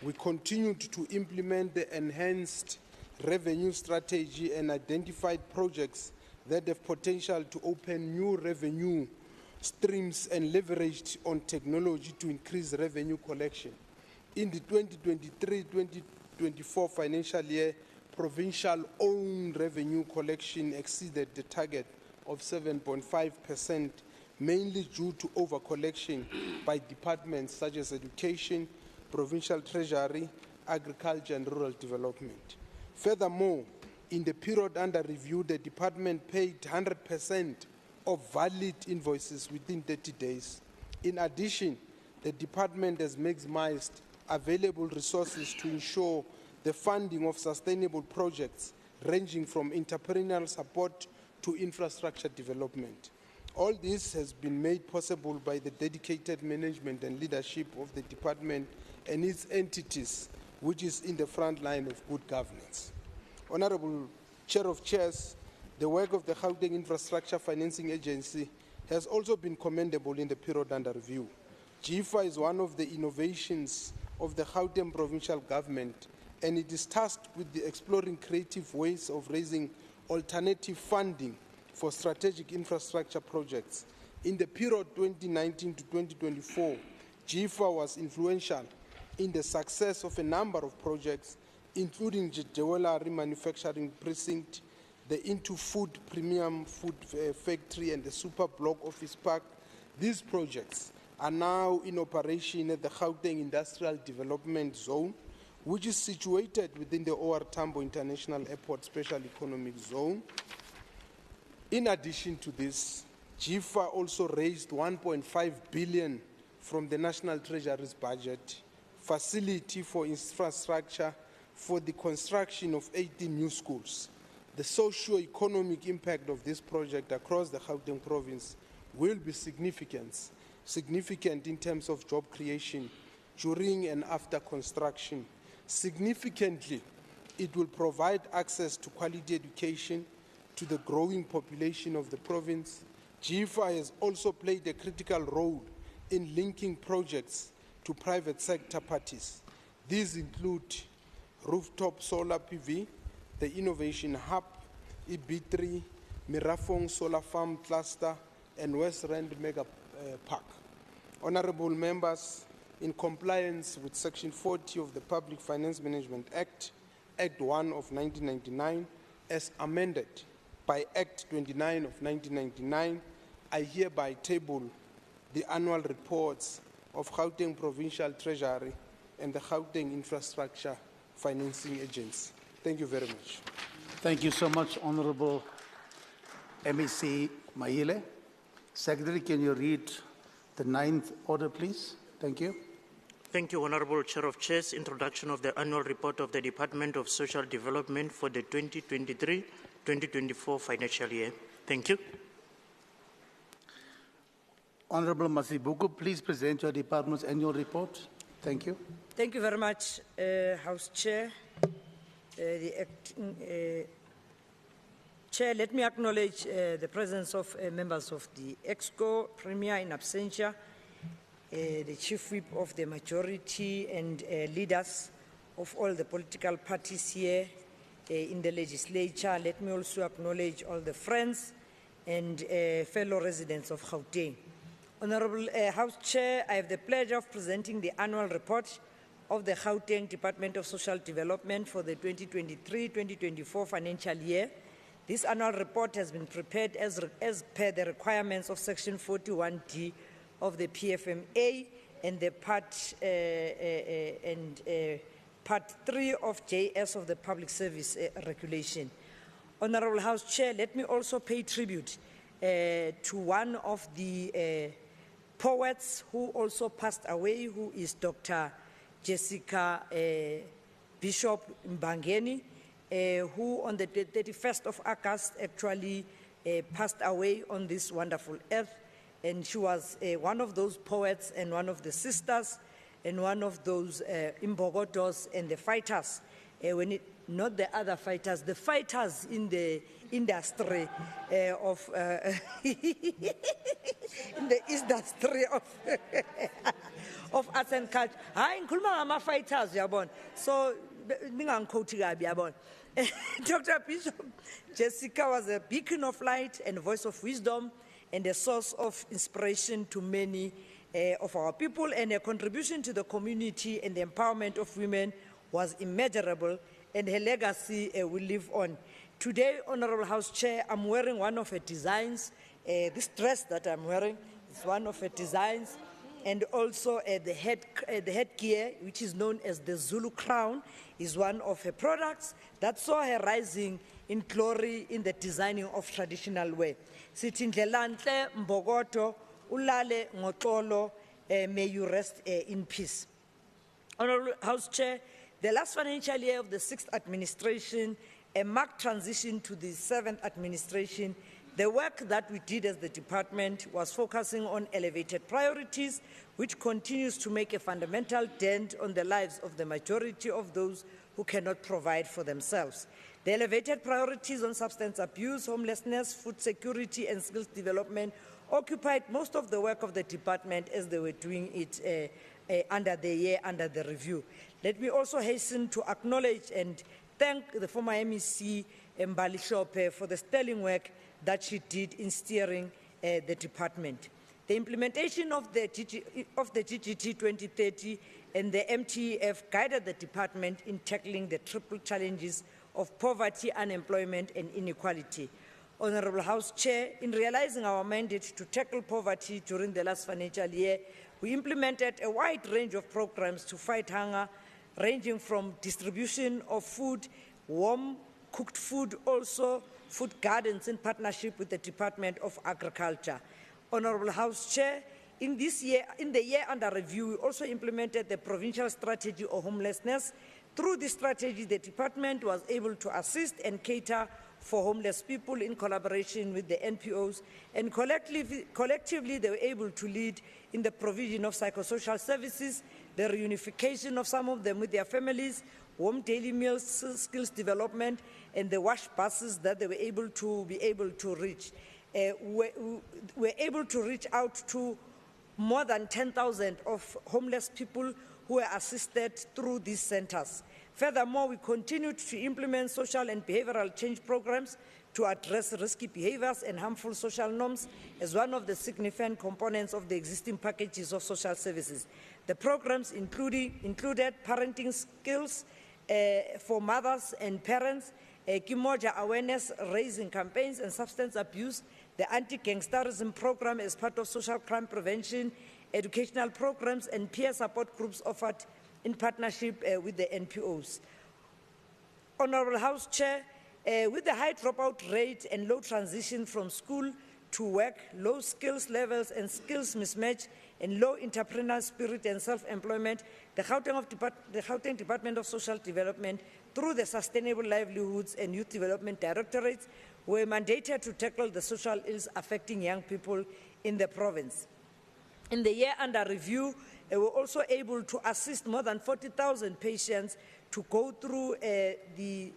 we continued to implement the enhanced revenue strategy and identified projects that have potential to open new revenue streams and leveraged on technology to increase revenue collection. In the 2023-2024 financial year, provincial owned revenue collection exceeded the target of 7.5%, mainly due to over-collection by departments such as education, provincial treasury, agriculture and rural development. Furthermore, in the period under review, the department paid 100% of valid invoices within 30 days. In addition, the department has maximized available resources to ensure the funding of sustainable projects ranging from entrepreneurial support to infrastructure development. All this has been made possible by the dedicated management and leadership of the department and its entities, which is in the front line of good governance. Honorable Chair of Chairs, the work of the Gauteng Infrastructure Financing Agency has also been commendable in the period under review. GIFA is one of the innovations of the Gauteng provincial government, and it is tasked with the exploring creative ways of raising alternative funding for strategic infrastructure projects. In the period 2019 to 2024, GIFA was influential in the success of a number of projects, including the Jewelry Manufacturing Precinct, the Into Food Premium Food Factory, and the Super Block Office Park. These projects are now in operation at the Gauteng Industrial Development Zone, which is situated within the OR Tambo International Airport Special Economic Zone. In addition to this, GIFA also raised 1.5 billion from the National Treasury's budget, facility for infrastructure for the construction of 18 new schools. The socio-economic impact of this project across the Gauteng province will be significant in terms of job creation during and after construction. Significantly, it will provide access to quality education to the growing population of the province. GIFA has also played a critical role in linking projects to private sector parties. These include rooftop solar PV, the Innovation Hub, EB3, Mirafong Solar Farm Cluster, and West Rand Mega Park. Honorable members, in compliance with Section 40 of the Public Finance Management Act, Act 1 of 1999, as amended by Act 29 of 1999, I hereby table the annual reports of Gauteng Provincial Treasury and the Gauteng Infrastructure Financing Agency. Thank you very much. Thank you so much, Honorable MEC Maile. Secretary, can you read the 9th order, please? Thank you. Thank you, Honorable Chair of Chairs. Introduction of the annual report of the Department of Social Development for the 2023-2024 financial year. Thank you. Honorable Masibuko, please present your department's annual report. Thank you. Thank you very much, House Chair. The acting Chair, let me acknowledge the presence of members of the EXCO, Premier in absentia, the Chief Whip of the majority, and leaders of all the political parties here in the legislature. Let me also acknowledge all the friends and fellow residents of Gauteng. Honorable House Chair, I have the pleasure of presenting the annual report of the Gauteng Department of Social Development for the 2023-2024 financial year. This annual report has been prepared as per the requirements of Section 41D of the PFMA and the Part 3 of JS of the Public Service Regulation. Honorable House Chair, let me also pay tribute to one of the poets who also passed away, who is Dr. Jessica Bishop Mbangeni, who on the 31st of August actually passed away on this wonderful earth. And she was one of those poets and one of the sisters and one of those imbogotos and the fighters, not the other fighters, the fighters in the industry of in the industry of arts and culture. Hayi ngikhuluma ngama fighters yabona. So ningangiquote kabi yabona. Dr. Bishop Jessica was a beacon of light and a voice of wisdom and a source of inspiration to many of our people, and her contribution to the community and the empowerment of women was immeasurable, and her legacy will live on. Today, Honorable House Chair, I'm wearing one of her designs. This dress that I'm wearing is one of her designs, and also the headgear, which is known as the Zulu crown, is one of her products that saw her rising in glory in the designing of traditional wear. Sithi Ndlelanhle Mbokodo, ulale ngoxolo, may you rest in peace. Honorable House Chair, the last financial year of the 6th administration, a marked transition to the 7th administration. The work that we did as the department was focusing on elevated priorities, which continues to make a fundamental dent on the lives of the majority of those who cannot provide for themselves. The elevated priorities on substance abuse, homelessness, food security, and skills development occupied most of the work of the department as they were doing it under the review. Let me also hasten to acknowledge and thank the former MEC Mbali Shope for the sterling work that she did in steering the department. The implementation of the GGT 2030 and the MTEF guided the department in tackling the triple challenges of poverty, unemployment, and inequality. Honorable House Chair, in realizing our mandate to tackle poverty during the last financial year, we implemented a wide range of programs to fight hunger, ranging from distribution of food, warm cooked food, also food gardens in partnership with the Department of Agriculture. Honorable House Chair, in the year under review, we also implemented the provincial strategy of homelessness. Through this strategy, the department was able to assist and cater for homeless people in collaboration with the NPOs, and collectively they were able to lead in the provision of psychosocial services, the reunification of some of them with their families, warm daily meals, skills development, and the wash buses that they were able to reach. We're able to reach out to more than 10,000 of homeless people who were assisted through these centers. Furthermore, we continued to implement social and behavioral change programs to address risky behaviors and harmful social norms as one of the significant components of the existing packages of social services. The programs included parenting skills for mothers and parents, Kimoja awareness raising campaigns and substance abuse, the anti-gangsterism program as part of social crime prevention, educational programs and peer support groups offered in partnership with the NPOs. Honorable House Chair, with the high dropout rate and low transition from school to work, low skills levels and skills mismatch, and low entrepreneurial spirit and self-employment, the Gauteng Department of Social Development, through the Sustainable Livelihoods and Youth Development Directorates, were mandated to tackle the social ills affecting young people in the province. In the year under review, we were also able to assist more than 40,000 patients to go through the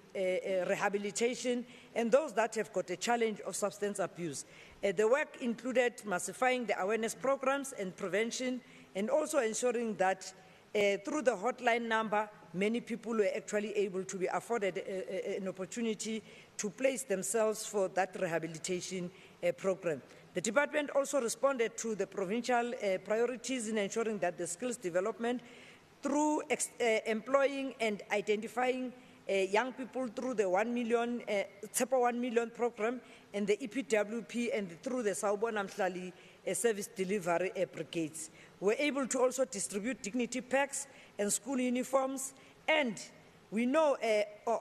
rehabilitation, and those that have got a challenge of substance abuse. The work included massifying the awareness programs and prevention, and also ensuring that through the hotline number, many people were actually able to be afforded an opportunity to place themselves for that rehabilitation program. The department also responded to the provincial priorities in ensuring that the skills development through employing and identifying young people through the 1 million, TSEPA 1 million program and the EPWP and through the Sawubona Mhlali service delivery brigades. We're able to also distribute dignity packs and school uniforms, and we know,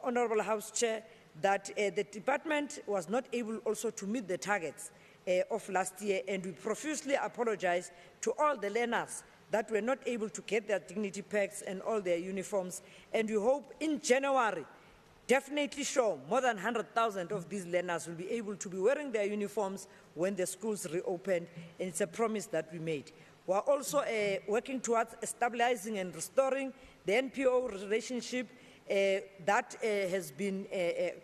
Honorable House Chair, that the department was not able also to meet the targets of last year, and we profusely apologize to all the learners that were not able to get their dignity packs and all their uniforms, and we hope in January, definitely sure, more than 100,000 of these learners will be able to be wearing their uniforms when the schools reopen, and it's a promise that we made. We are also working towards stabilizing and restoring the NPO relationship that has been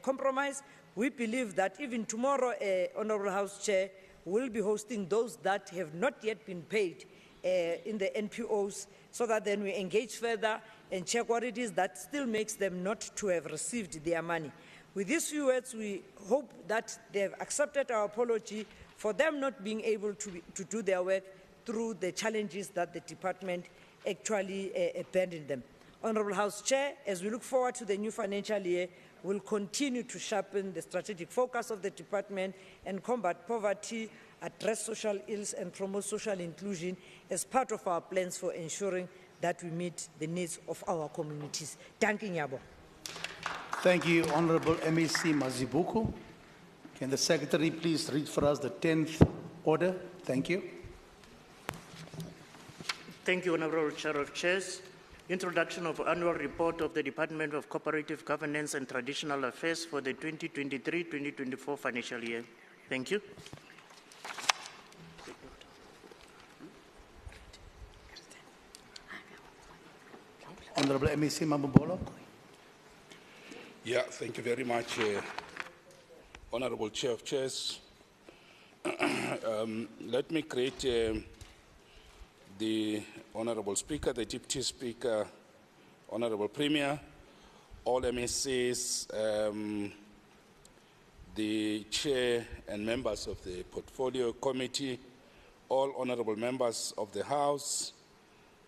compromised. We believe that even tomorrow, Honorable House Chair, will be hosting those that have not yet been paid in the NPOs, so that then we engage further and check what it is that still makes them not to have received their money. With these few words, we hope that they have accepted our apology for them not being able to do their work through the challenges that the department actually abandoned them. Honorable House Chair, as we look forward to the new financial year, we'll continue to sharpen the strategic focus of the department and combat poverty, address social ills and promote social inclusion as part of our plans for ensuring that we meet the needs of our communities. Thank you, Nyabo. Thank you, Honorable MEC Mazibuko. Can the Secretary please read for us the 10th order? Thank you. Thank you, Honorable Chair of Chairs. Introduction of Annual Report of the Department of Cooperative Governance and Traditional Affairs for the 2023-2024 financial year. Thank you. Honorable MEC Mamabolo. Yeah, thank you very much, Honorable Chair of Chairs. Let me create the Honorable Speaker, the Deputy Speaker, Honorable Premier, all MSCs, the Chair and members of the Portfolio Committee, all Honorable members of the House,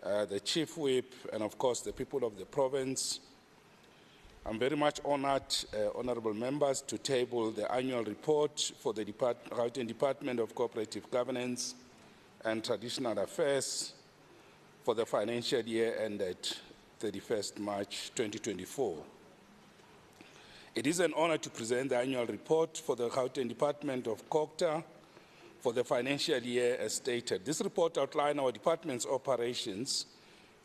the Chief Whip, and of course the people of the province. I'm very much honored, Honorable members, to table the annual report for the Gauteng Department of Cooperative Governance and Traditional Affairs for the financial year ended 31st March 2024. It is an honor to present the annual report for the Gauteng Department of COGTA for the financial year as stated. This report outlines our department's operations,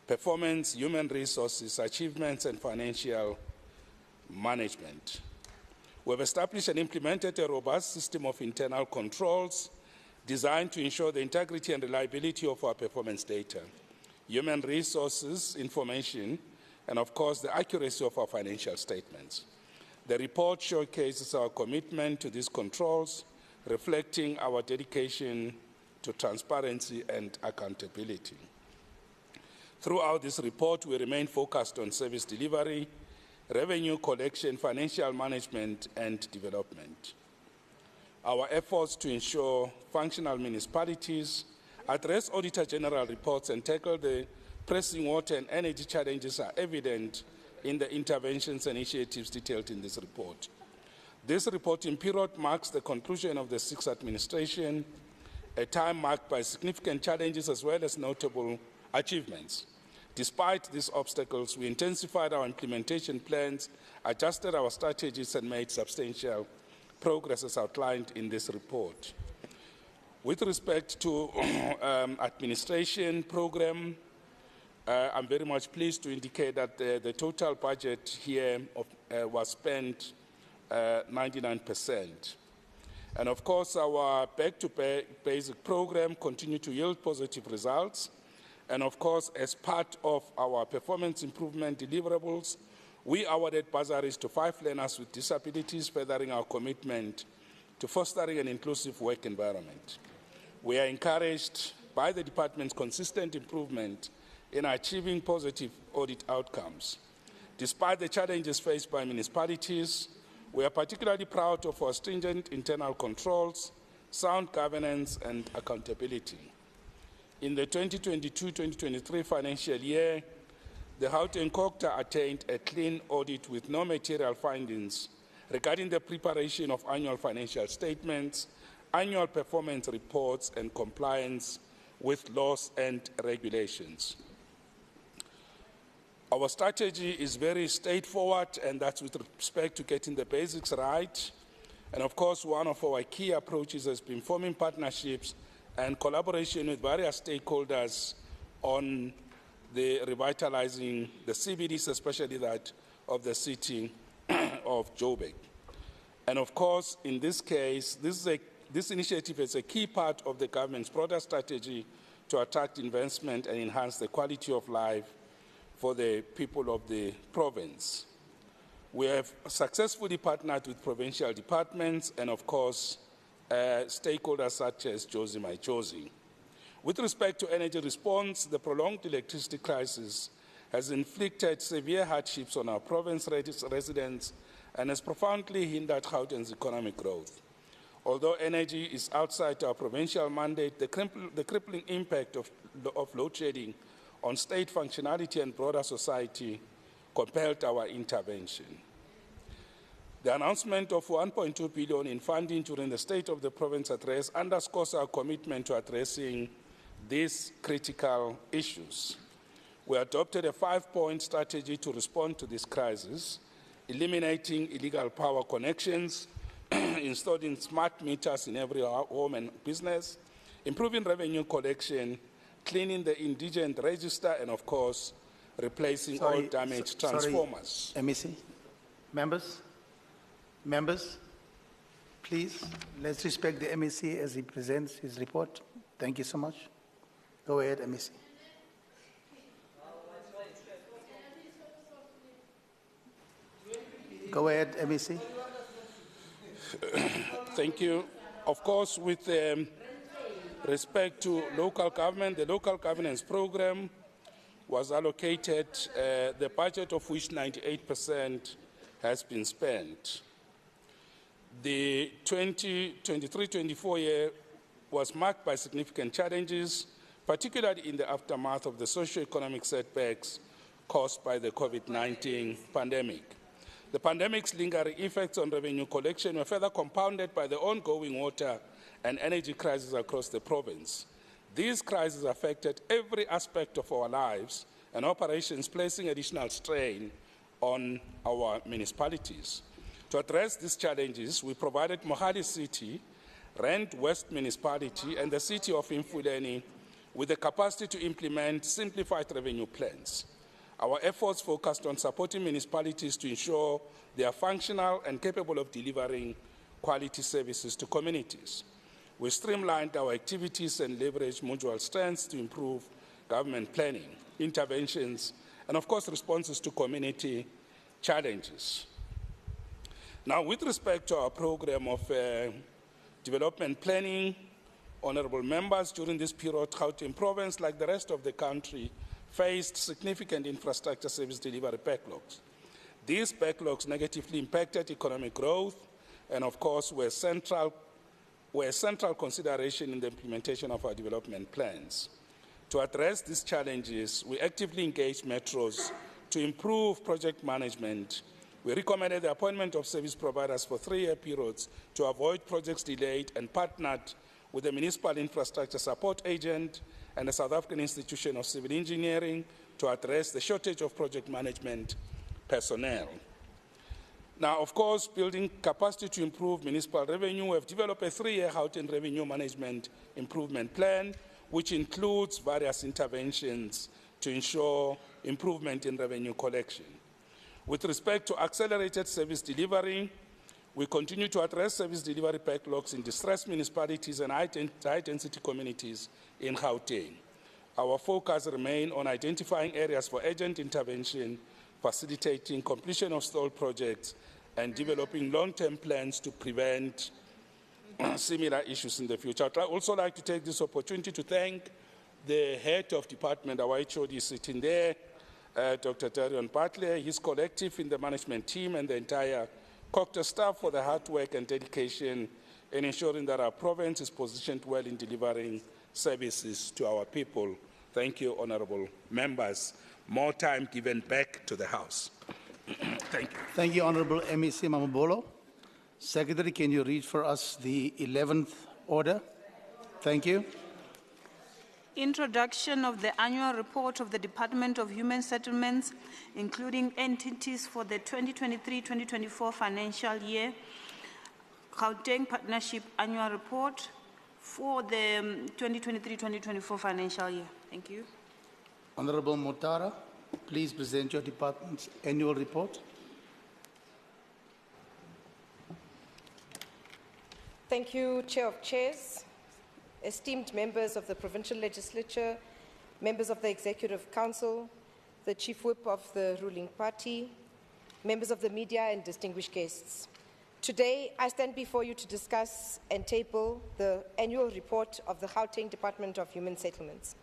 performance, human resources, achievements, and financial management. We have established and implemented a robust system of internal controls designed to ensure the integrity and reliability of our performance data, human resources information, and of course the accuracy of our financial statements. The report showcases our commitment to these controls, reflecting our dedication to transparency and accountability. Throughout this report, we remain focused on service delivery, revenue collection, financial management, and development. Our efforts to ensure functional municipalities, address Auditor General reports, and tackle the pressing water and energy challenges are evident in the interventions and initiatives detailed in this report. This reporting period marks the conclusion of the sixth administration, a time marked by significant challenges as well as notable achievements. Despite these obstacles, we intensified our implementation plans, adjusted our strategies, and made substantial progress as outlined in this report. With respect to administration program, I'm very much pleased to indicate that the total budget here was spent 99%. And of course, our back-to-basic program continued to yield positive results. And of course, as part of our performance improvement deliverables, we awarded bursaries to 5 learners with disabilities, furthering our commitment to fostering an inclusive work environment. We are encouraged by the department's consistent improvement in achieving positive audit outcomes. Despite the challenges faced by municipalities, we are particularly proud of our stringent internal controls, sound governance, and accountability. In the 2022-2023 financial year, the Gauteng COGTA attained a clean audit with no material findings regarding the preparation of annual financial statements, annual performance reports, and compliance with laws and regulations. Our strategy is very straightforward, and that's with respect to getting the basics right. And of course, one of our key approaches has been forming partnerships and collaboration with various stakeholders on the revitalizing the CBDs, especially that of the city of Joburg. And of course, in this case, this initiative is a key part of the government's broader strategy to attract investment and enhance the quality of life for the people of the province. We have successfully partnered with provincial departments and, of course, stakeholders such as Josie My Josie. With respect to energy response, the prolonged electricity crisis has inflicted severe hardships on our province residents and has profoundly hindered Gauteng's economic growth. Although energy is outside our provincial mandate, the crippling impact of load shedding on state functionality and broader society compelled our intervention. The announcement of 1.2 billion in funding during the State of the Province address underscores our commitment to addressing these critical issues. We adopted a 5-point strategy to respond to this crisis, eliminating illegal power connections, installing smart meters in every home and business, improving revenue collection, cleaning the indigent register, and of course, replacing all damaged transformers. MEC, members, please, let's respect the MEC as he presents his report. Thank you so much. Go ahead, MEC. Go ahead, MEC. Thank you. Of course, with respect to local government, the local governance program was allocated, the budget of which 98% has been spent. The 2023-24 year was marked by significant challenges, particularly in the aftermath of the socio-economic setbacks caused by the COVID-19 pandemic. The pandemic's lingering effects on revenue collection were further compounded by the ongoing water and energy crisis across the province. These crises affected every aspect of our lives and operations, placing additional strain on our municipalities. To address these challenges, we provided Mohali City, Rand West Municipality, and the City of Mfuleni with the capacity to implement simplified revenue plans. Our efforts focused on supporting municipalities to ensure they are functional and capable of delivering quality services to communities. We streamlined our activities and leveraged mutual strengths to improve government planning, interventions, and of course responses to community challenges. Now, with respect to our program of development planning, honorable members, during this period, Gauteng Province, like the rest of the country, faced significant infrastructure service delivery backlogs. These backlogs negatively impacted economic growth and, of course, were a central consideration in the implementation of our development plans. To address these challenges, we actively engaged metros to improve project management. We recommended the appointment of service providers for 3-year periods to avoid projects delayed and partnered with the Municipal Infrastructure Support Agent and the South African Institution of Civil Engineering to address the shortage of project management personnel. Now, of course, building capacity to improve municipal revenue, we have developed a 3-year Gauteng Revenue Management Improvement Plan, which includes various interventions to ensure improvement in revenue collection. With respect to accelerated service delivery, we continue to address service delivery backlogs in distressed municipalities and high-density communities in Gauteng. Our focus remains on identifying areas for urgent intervention, facilitating completion of stalled projects, and developing long-term plans to prevent similar issues in the future. I'd also like to take this opportunity to thank the head of department, our HOD sitting there, Dr. Darion Bartley, his collective in the management team, and the entire COCTA staff for the hard work and dedication in ensuring that our province is positioned well in delivering services to our people. Thank you, honorable members. More time given back to the House. Thank you. Thank you, Honorable MEC Mamabolo. Secretary, can you read for us the 11th order? Thank you. Introduction of the annual report of the Department of Human Settlements, including entities for the 2023-2024 financial year, Gauteng Partnership Annual Report for the 2023-2024 financial year. Thank you. Honorable Motara, please present your department's annual report. Thank you, Chair of Chairs, esteemed members of the Provincial Legislature, members of the Executive Council, the Chief Whip of the ruling party, members of the media, and distinguished guests. Today, I stand before you to discuss and table the annual report of the Gauteng Department of Human Settlements.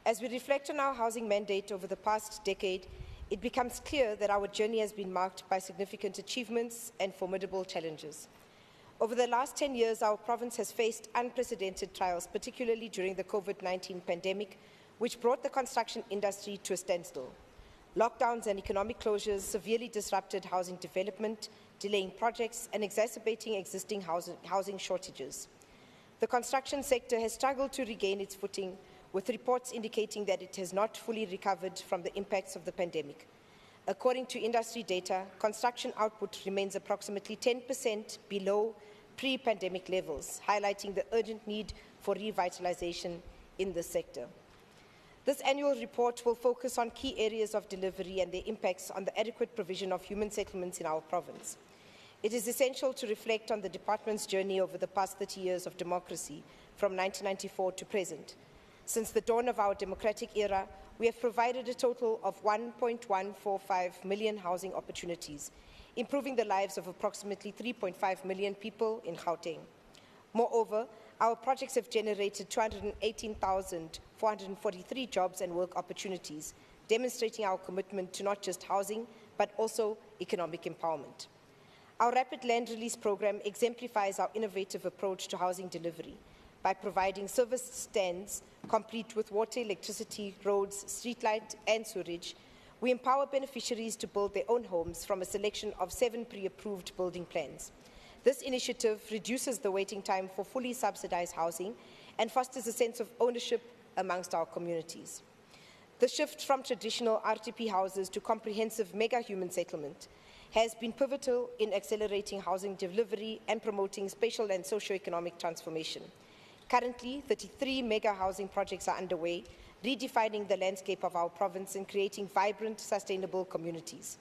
As we reflect on our housing mandate over the past decade, it becomes clear that our journey has been marked by significant achievements and formidable challenges. Over the last 10 years, our province has faced unprecedented trials, particularly during the COVID-19 pandemic, which brought the construction industry to a standstill. Lockdowns and economic closures severely disrupted housing development, delaying projects and exacerbating existing housing shortages. The construction sector has struggled to regain its footing, with reports indicating that it has not fully recovered from the impacts of the pandemic. According to industry data, construction output remains approximately 10% below pre-pandemic levels, highlighting the urgent need for revitalization in the sector. This annual report will focus on key areas of delivery and their impacts on the adequate provision of human settlements in our province. It is essential to reflect on the department's journey over the past 30 years of democracy, from 1994 to present. Since the dawn of our democratic era, we have provided a total of 1.145 million housing opportunities, improving the lives of approximately 3.5 million people in Gauteng. Moreover, our projects have generated 218,443 jobs and work opportunities, demonstrating our commitment to not just housing, but also economic empowerment. Our rapid land release program exemplifies our innovative approach to housing delivery by providing service stands complete with water, electricity, roads, streetlight, and sewerage. We empower beneficiaries to build their own homes from a selection of 7 pre-approved building plans. This initiative reduces the waiting time for fully subsidized housing and fosters a sense of ownership amongst our communities. The shift from traditional RTP houses to comprehensive mega human settlement has been pivotal in accelerating housing delivery and promoting spatial and socio-economic transformation. Currently, 33 mega housing projects are underway, redefining the landscape of our province and creating vibrant, sustainable communities.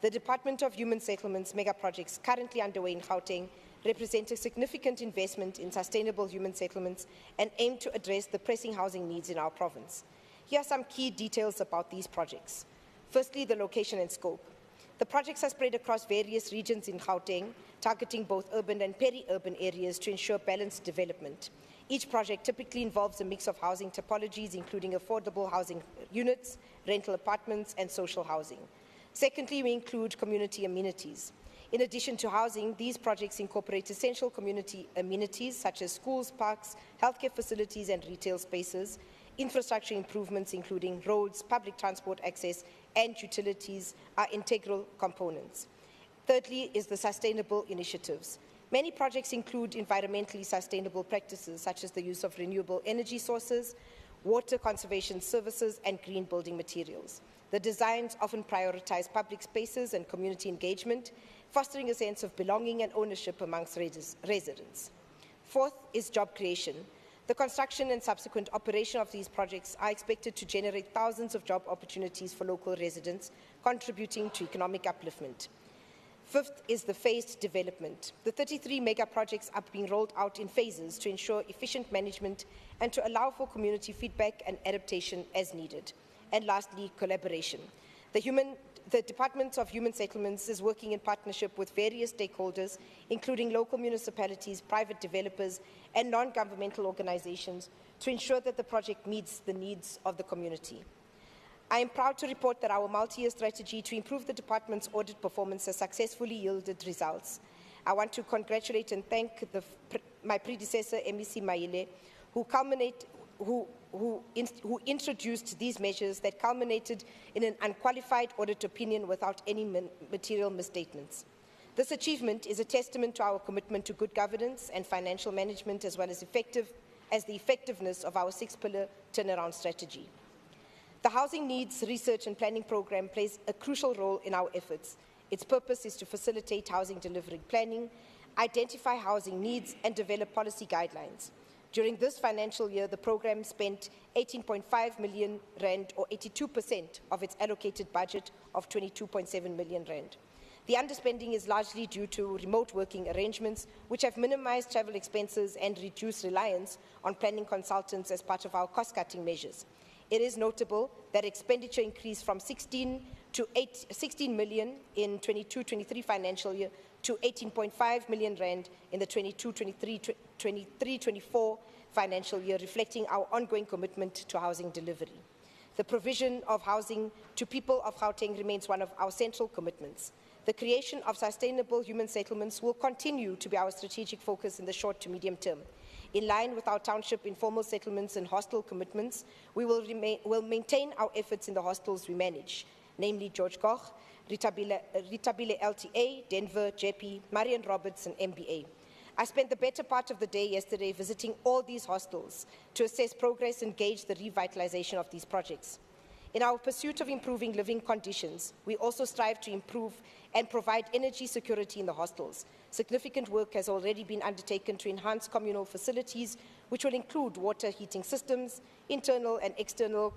The Department of Human Settlements mega projects currently underway in Gauteng represent a significant investment in sustainable human settlements and aim to address the pressing housing needs in our province. Here are some key details about these projects. Firstly, the location and scope. The projects are spread across various regions in Gauteng, targeting both urban and peri-urban areas to ensure balanced development. Each project typically involves a mix of housing topologies, including affordable housing units, rental apartments, and social housing. Secondly, we include community amenities. In addition to housing, these projects incorporate essential community amenities such as schools, parks, healthcare facilities, and retail spaces. Infrastructure improvements, including roads, public transport access, and utilities, are integral components. Thirdly is the sustainable initiatives. Many projects include environmentally sustainable practices such as the use of renewable energy sources, water conservation services, and green building materials. The designs often prioritize public spaces and community engagement, fostering a sense of belonging and ownership amongst residents. Fourth is job creation. The construction and subsequent operation of these projects are expected to generate thousands of job opportunities for local residents, contributing to economic upliftment. Fifth is the phased development. The 33 mega projects are being rolled out in phases to ensure efficient management and to allow for community feedback and adaptation as needed. And lastly, collaboration. The Department of Human Settlements is working in partnership with various stakeholders, including local municipalities, private developers, and non-governmental organizations, to ensure that the project meets the needs of the community. I am proud to report that our multi-year strategy to improve the department's audit performance has successfully yielded results. I want to congratulate and thank my predecessor, MEC Maile, who introduced these measures that culminated in an unqualified audit opinion without any material misstatements. This achievement is a testament to our commitment to good governance and financial management, as well as the effectiveness of our six-pillar turnaround strategy. The Housing Needs Research and Planning Programme plays a crucial role in our efforts. Its purpose is to facilitate housing delivery planning, identify housing needs, and develop policy guidelines. During this financial year, the programme spent 18.5 million rand, or 82% of its allocated budget of 22.7 million rand. The underspending is largely due to remote working arrangements, which have minimized travel expenses and reduced reliance on planning consultants as part of our cost-cutting measures. It is notable that expenditure increased from 16 million in 22-23 financial year to 18.5 million rand in the 22-23 financial year, reflecting our ongoing commitment to housing delivery. The provision of housing to people of Gauteng remains one of our central commitments. The creation of sustainable human settlements will continue to be our strategic focus in the short to medium term. In line with our township informal settlements and hostel commitments, we will maintain our efforts in the hostels we manage, namely George Koch, Ritabile LTA, Denver, JP, Marian Roberts, and MBA. I spent the better part of the day yesterday visiting all these hostels to assess progress and gauge the revitalization of these projects. In our pursuit of improving living conditions, we also strive to improve and provide energy security in the hostels. Significant work has already been undertaken to enhance communal facilities, which will include water heating systems, internal and external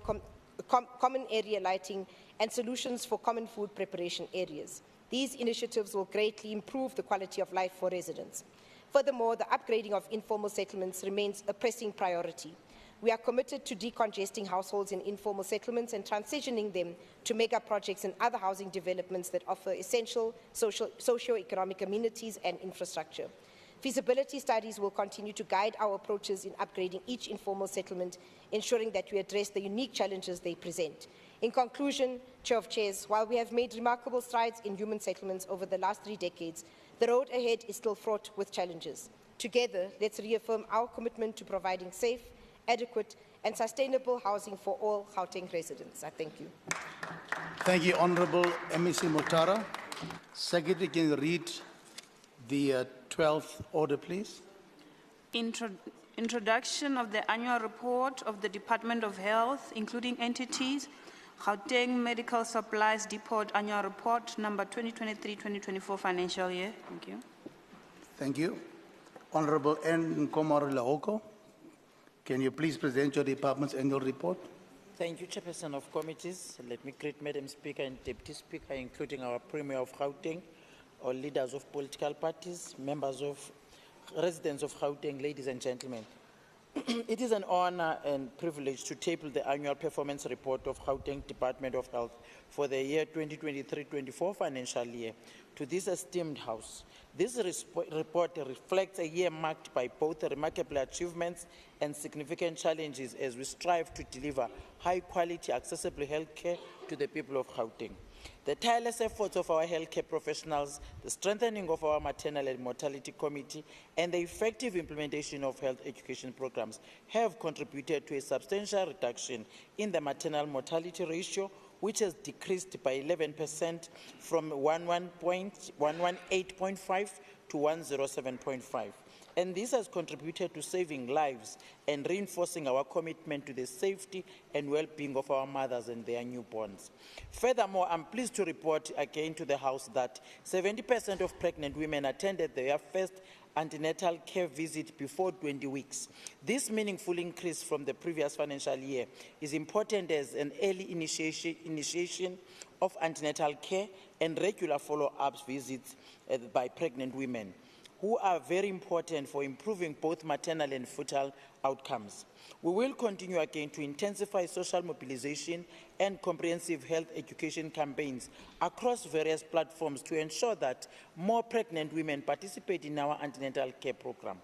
common area lighting, and solutions for common food preparation areas. These initiatives will greatly improve the quality of life for residents. Furthermore, the upgrading of informal settlements remains a pressing priority. We are committed to decongesting households in informal settlements and transitioning them to mega projects and other housing developments that offer essential socio-economic amenities and infrastructure. Feasibility studies will continue to guide our approaches in upgrading each informal settlement, ensuring that we address the unique challenges they present. In conclusion, Chair of Chairs, while we have made remarkable strides in human settlements over the last 3 decades, the road ahead is still fraught with challenges. Together, let's reaffirm our commitment to providing safe, adequate and sustainable housing for all Gauteng residents. I thank you. Thank you, Honourable MEC Motara. Secretary, can you read the 12th order, please? Introduction of the annual report of the Department of Health, including entities, Gauteng Medical Supplies Depot Annual Report, number 2023-2024 financial year. Thank you. Thank you. Honourable N. Komari Lahoko, can you please present your department's annual report? Thank you, Chairperson of Committees. Let me greet Madam Speaker and Deputy Speaker, including our Premier of Gauteng, all leaders of political parties, members of residents of Gauteng, ladies and gentlemen. It is an honor and privilege to table the annual performance report of Gauteng Department of Health for the year 2023-24 financial year to this esteemed House. This report reflects a year marked by both remarkable achievements and significant challenges as we strive to deliver high-quality, accessible healthcare to the people of Gauteng. The tireless efforts of our healthcare professionals, the strengthening of our maternal and mortality committee, and the effective implementation of health education programs have contributed to a substantial reduction in the maternal mortality ratio, which has decreased by 11% from 118.5 to 107.5. And this has contributed to saving lives and reinforcing our commitment to the safety and well-being of our mothers and their newborns. Furthermore, I'm pleased to report again to the House that 70% of pregnant women attended their first antenatal care visit before 20 weeks. This meaningful increase from the previous financial year is important as an early initiation of antenatal care and regular follow-up visits by pregnant women. who are very important for improving both maternal and fetal outcomes. We will continue again to intensify social mobilization and comprehensive health education campaigns across various platforms to ensure that more pregnant women participate in our antenatal care program.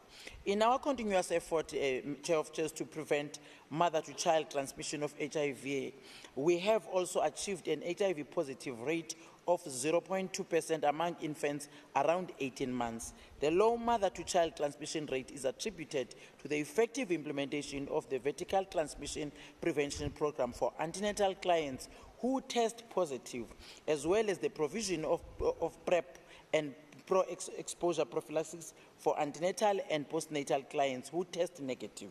In our continuous effort, Chair of Chairs, to prevent mother-to-child transmission of HIV, we have also achieved an HIV-positive rate of 0.2% among infants around 18 months. The low mother-to-child transmission rate is attributed to the effective implementation of the vertical transmission prevention program for antenatal clients who test positive, as well as the provision of PrEP and pro-exposure prophylaxis for antenatal and postnatal clients who test negative.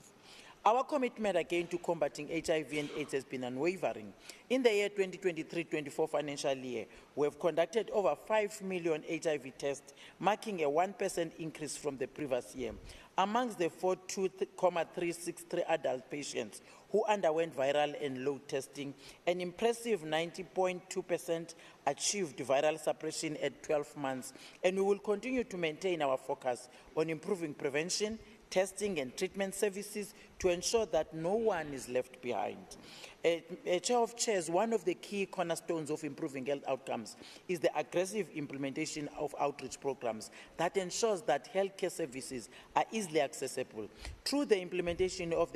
Our commitment again to combating HIV and AIDS has been unwavering. In the year 2023-24 financial year, we have conducted over 5 million HIV tests, marking a 1% increase from the previous year. Amongst the 42,363 adult patients who underwent viral and load testing, an impressive 90.2% achieved viral suppression at 12 months, and we will continue to maintain our focus on improving prevention, testing and treatment services to ensure that no one is left behind. Chair of Chairs, one of the key cornerstones of improving health outcomes is the aggressive implementation of outreach programs that ensures that healthcare services are easily accessible. Through the implementation of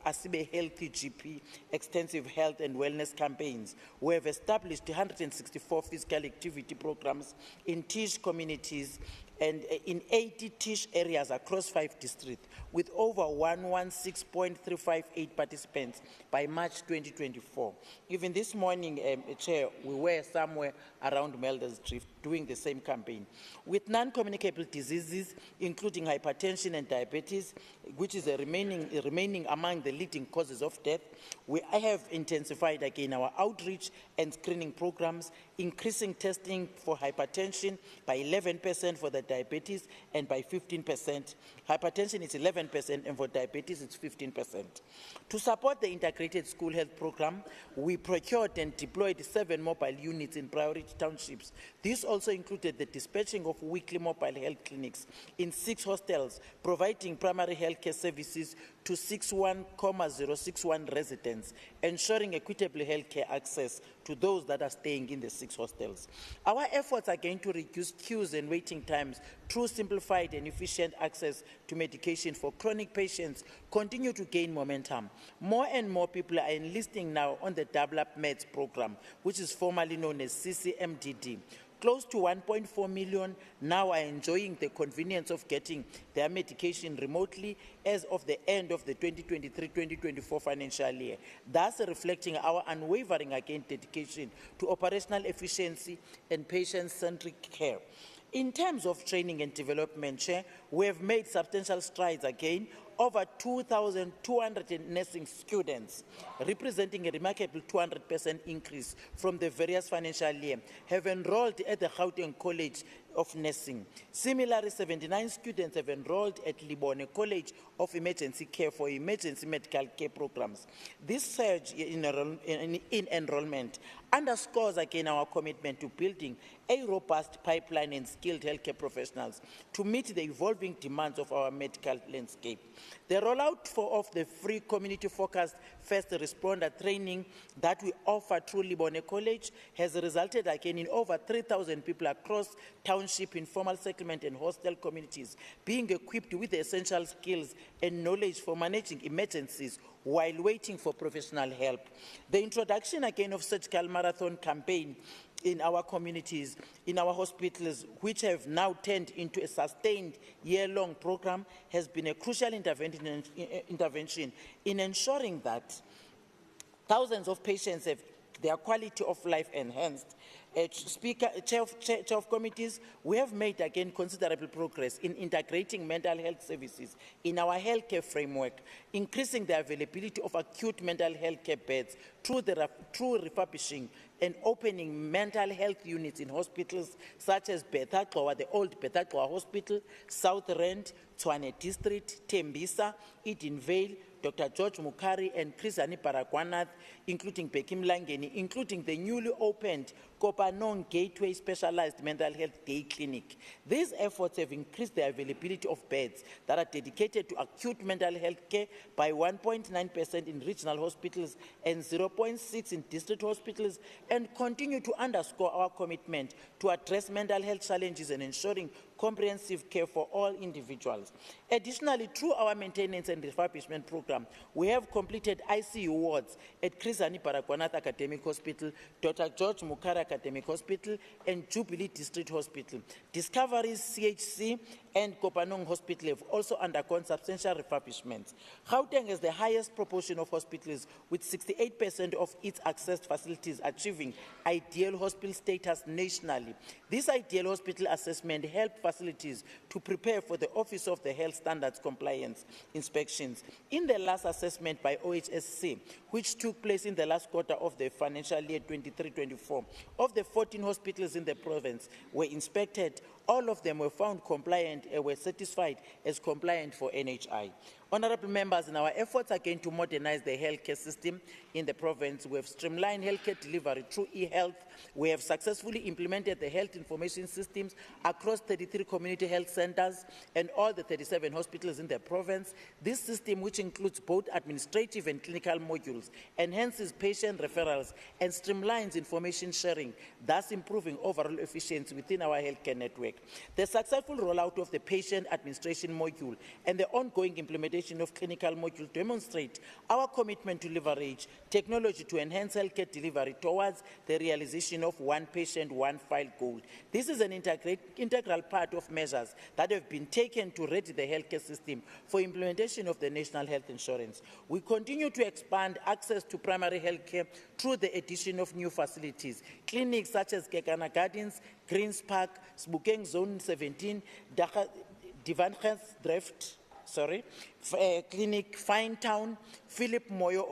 ASIBE Healthy GP extensive health and wellness campaigns, we have established 164 physical activity programs in Tish communities and in 80 Tish areas across 5 districts, with over 116.358 participants by March 2024. Even this morning, Chair, we were somewhere around Melder's Drift doing the same campaign. With non-communicable diseases, including hypertension and diabetes, which is remaining among the leading causes of death, we have intensified again our outreach and screening programs, increasing testing for hypertension by 11% for the diabetes and by 15%. Hypertension is 11% and for diabetes it's 15%. To support the integrated school health program, we procured and deployed 7 mobile units in priority townships. This also included the dispatching of weekly mobile health clinics in 6 hostels, providing primary health care services to 61,061 residents, ensuring equitable health care access to those that are staying in the 6 hostels. Our efforts are going to reduce queues and waiting times through simplified and efficient access to medication for chronic patients continue to gain momentum. More and more people are enlisting now on the Double Up Meds program, which is formerly known as CCMDD. Close to 1.4 million now are enjoying the convenience of getting their medication remotely as of the end of the 2023-2024 financial year, thus reflecting our unwavering dedication to operational efficiency and patient-centric care. In terms of training and development, Chair, we have made substantial strides again. Over 2,200 nursing students, representing a remarkable 200% increase from the various financial year, have enrolled at the Gauteng College of Nursing. Similarly, 79 students have enrolled at Libone College of Emergency Care for emergency medical care programs. This surge in enrollment underscores again our commitment to building a robust pipeline and skilled healthcare professionals to meet the evolving demands of our medical landscape. The rollout of the free community-focused first responder training that we offer through Libone College has resulted again in over 3,000 people across township, informal settlement and hostel communities being equipped with the essential skills and knowledge for managing emergencies while waiting for professional help. The introduction again of surgical marathon campaign in our communities, in our hospitals, which have now turned into a sustained year-long program, has been a crucial intervention in ensuring that thousands of patients have their quality of life enhanced. Chair of committees, we have made again considerable progress in integrating mental health services in our healthcare framework, increasing the availability of acute mental health care beds through refurbishing and opening mental health units in hospitals such as Bethaqwa, the old Bethaqwa Hospital, South Rand, Tshwane District, Tembisa, Edenvale, Dr. George Mukari and Chris Hani Baragwanath, including Bekim Langeni, including the newly opened Kopanong Gateway Specialized Mental Health Day Clinic. These efforts have increased the availability of beds that are dedicated to acute mental health care by 1.9% in regional hospitals and 0.6% in district hospitals, and continue to underscore our commitment to address mental health challenges and ensuring comprehensive care for all individuals. Additionally, through our maintenance and refurbishment program, we have completed ICU wards at Hani Academic Hospital, Dr. George Mukara Academic Hospital, and Jubilee District Hospital. Discoveries CHC and Kopanong Hospital have also undergone substantial refurbishments. Gauteng has the highest proportion of hospitals, with 68% of its accessed facilities achieving ideal hospital status nationally. This ideal hospital assessment helped facilities to prepare for the Office of the Health Standards Compliance inspections. In the last assessment by OHSC, which took place in the last quarter of the financial year 23-24, of the 14 hospitals in the province were inspected, all of them were found compliant and were certified as compliant for NHI. Honorable members, in our efforts again to modernize the healthcare system in the province, we have streamlined healthcare delivery through e-health. We have successfully implemented the health information systems across 33 community health centers and all the 37 hospitals in the province. This system, which includes both administrative and clinical modules, enhances patient referrals and streamlines information sharing, thus improving overall efficiency within our healthcare network. The successful rollout of the patient administration module and the ongoing implementation of clinical module demonstrate our commitment to leverage technology to enhance healthcare delivery towards the realization of one patient, one file goal. This is an integral part of measures that have been taken to ready the healthcare system for implementation of the National Health Insurance. We continue to expand access to primary healthcare through the addition of new facilities. Clinics such as Kekana Gardens, Greens Park, Spokane Zone 17, Divanches Drift, Clinic, Finetown, Philip Moyo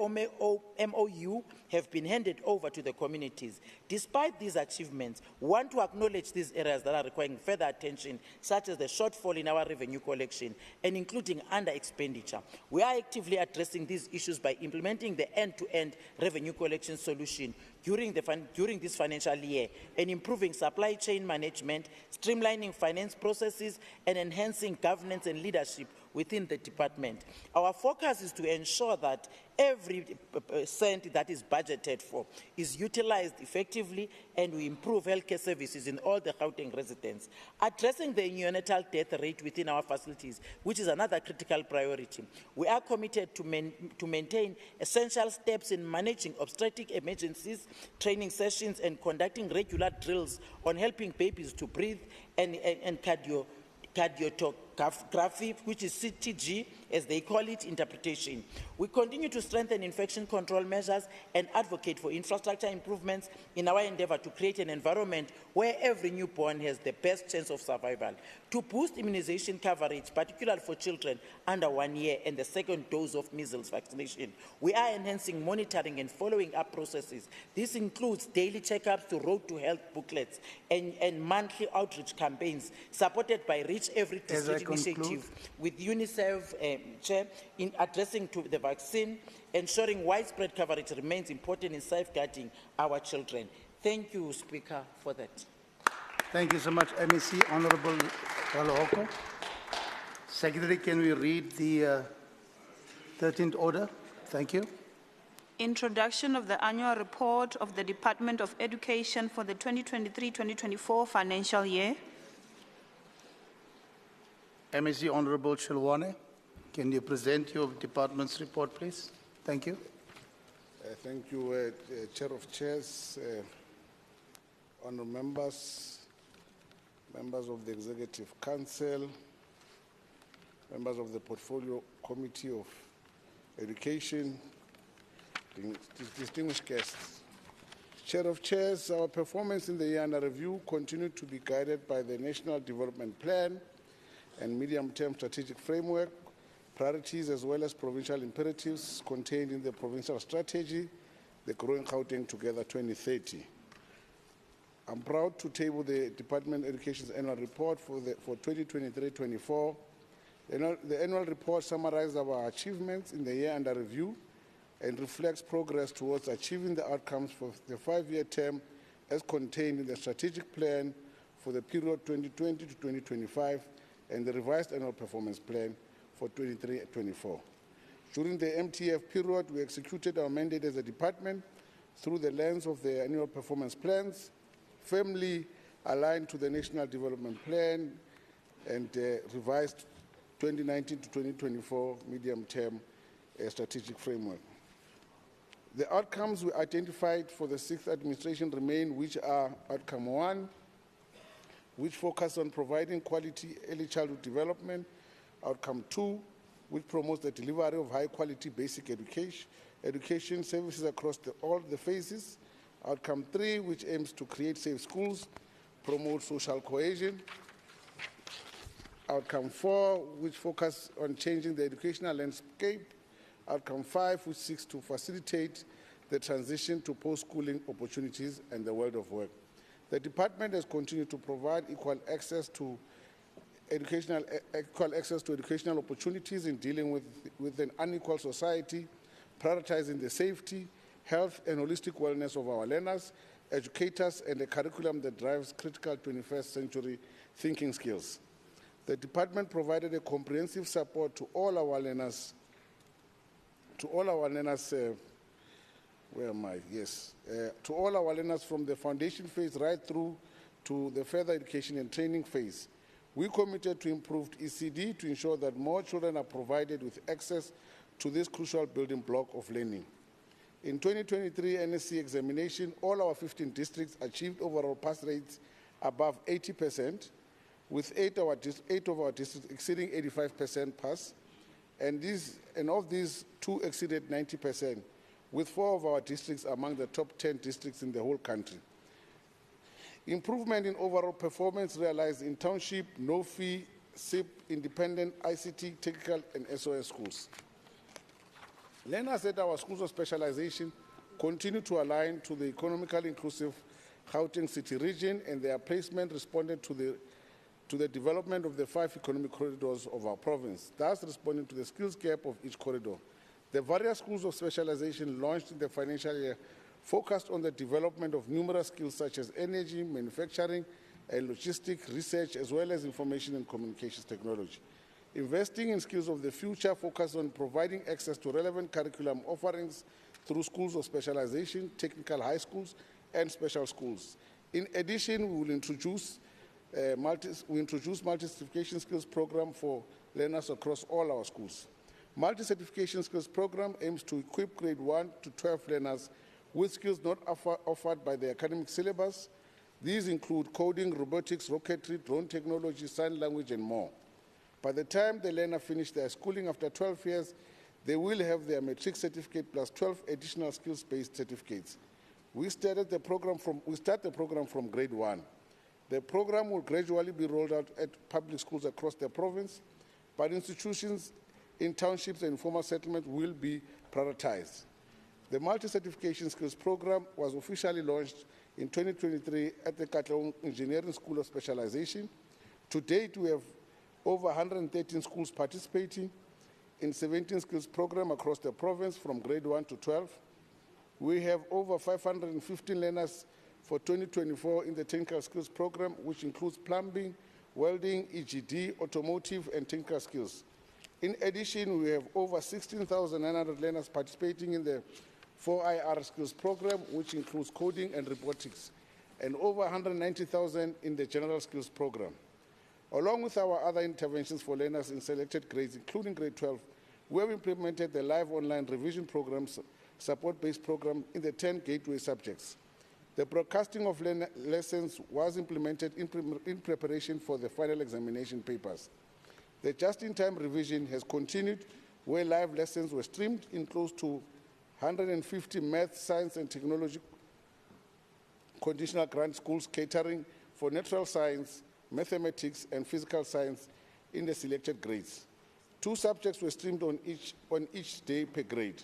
MOU have been handed over to the communities. Despite these achievements, we want to acknowledge these areas that are requiring further attention, such as the shortfall in our revenue collection and including under expenditure. We are actively addressing these issues by implementing the end-to-end revenue collection solution during this financial year and improving supply chain management, streamlining finance processes, and enhancing governance and leadership within the department. Our focus is to ensure that every cent that is budgeted for is utilized effectively, and we improve healthcare services in all the Gauteng residents. Addressing the neonatal death rate within our facilities, which is another critical priority. We are committed to maintain essential steps in managing obstetric emergencies, training sessions, and conducting regular drills on helping babies to breathe and cardiography, which is CTG, as they call it, interpretation. We continue to strengthen infection control measures and advocate for infrastructure improvements in our endeavor to create an environment where every newborn has the best chance of survival. To boost immunization coverage, particularly for children under 1 year and the second dose of measles vaccination, we are enhancing monitoring and following up processes. This includes daily checkups to Road to Health booklets and monthly outreach campaigns supported by Reach Every District initiative with UNICEF Chair in addressing to the vaccine, ensuring widespread coverage remains important in safeguarding our children. Thank you, Speaker, for that. Thank you so much, MEC. Honorable Kalohoko. Secretary, can we read the 13th order? Thank you. Introduction of the annual report of the Department of Education for the 2023-2024 financial year. MEC Honorable Shilwane, can you present your department's report, please? Thank you. Thank you, Chair of Chairs, honourable members, members of the Executive Council, members of the Portfolio Committee of Education, distinguished guests. Chair of Chairs, our performance in the year under review continued to be guided by the National Development Plan and medium-term strategic framework, priorities as well as provincial imperatives contained in the provincial strategy, the Growing Gauteng Together 2030. I'm proud to table the Department of Education's annual report for 2023-24. The annual report summarizes our achievements in the year under review and reflects progress towards achieving the outcomes for the 5-year term as contained in the strategic plan for the period 2020 to 2025 and the revised annual performance plan for 23-24. During the MTF period, we executed our mandate as a department through the lens of the annual performance plans, firmly aligned to the National Development Plan and revised 2019 to 2024 medium-term strategic framework. The outcomes we identified for the sixth administration remain, which are outcome 1, which focus on providing quality early childhood development, outcome 2, which promotes the delivery of high-quality basic education services across all the phases, outcome 3, which aims to create safe schools, promote social cohesion, outcome 4, which focus on changing the educational landscape, outcome 5, which seeks to facilitate the transition to post-schooling opportunities and the world of work. The department has continued to provide equal access to educational opportunities in dealing with an unequal society, prioritizing the safety, health, and holistic wellness of our learners, educators, and a curriculum that drives critical 21st century thinking skills. The department provided a comprehensive support to all our learners, to all our learners from the foundation phase right through to the further education and training phase. We committed to improved ECD to ensure that more children are provided with access to this crucial building block of learning. In 2023 NSC examination, all our 15 districts achieved overall pass rates above 80%, with 8 of our districts exceeding 85% pass, and of these, 2 exceeded 90%, with 4 of our districts among the top 10 districts in the whole country. Improvement in overall performance realized in township, no-fee, SIP, independent, ICT, technical, and SOS schools. Learners at our schools of specialization continue to align to the economically inclusive Gauteng City region, and their placement responded to the development of the 5 economic corridors of our province, thus responding to the skills gap of each corridor. The various schools of specialization launched in the financial year focused on the development of numerous skills such as energy, manufacturing, and logistics, research, as well as information and communications technology. Investing in skills of the future focused on providing access to relevant curriculum offerings through schools of specialization, technical high schools, and special schools. In addition, we will introduce multi-certification skills program for learners across all our schools. Multi-certification skills program aims to equip grade 1 to 12 learners with skills not offered by the academic syllabus. These include coding, robotics, rocketry, drone technology, sign language, and more. By the time the learner finish their schooling after 12 years, they will have their matric certificate plus 12 additional skills-based certificates. We start the program from grade 1. The program will gradually be rolled out at public schools across the province, but institutions in townships and informal settlements will be prioritized. The multi-certification skills program was officially launched in 2023 at the Katlehong Engineering School of Specialization. To date, we have over 113 schools participating in 17 skills programs across the province from grade 1 to 12. We have over 515 learners for 2024 in the technical skills program, which includes plumbing, welding, EGD, automotive, and technical skills. In addition, we have over 16,900 learners participating in the 4IR skills program, which includes coding and robotics, and over 190,000 in the general skills program. Along with our other interventions for learners in selected grades, including grade 12, we have implemented the live online revision programs, support-based program in the 10 gateway subjects. The broadcasting of lessons was implemented in preparation for the final examination papers. The just-in-time revision has continued, where live lessons were streamed in close to 150 math, science, and technology conditional grant schools catering for natural science, mathematics, and physical science in the selected grades. 2 subjects were streamed on each day per grade.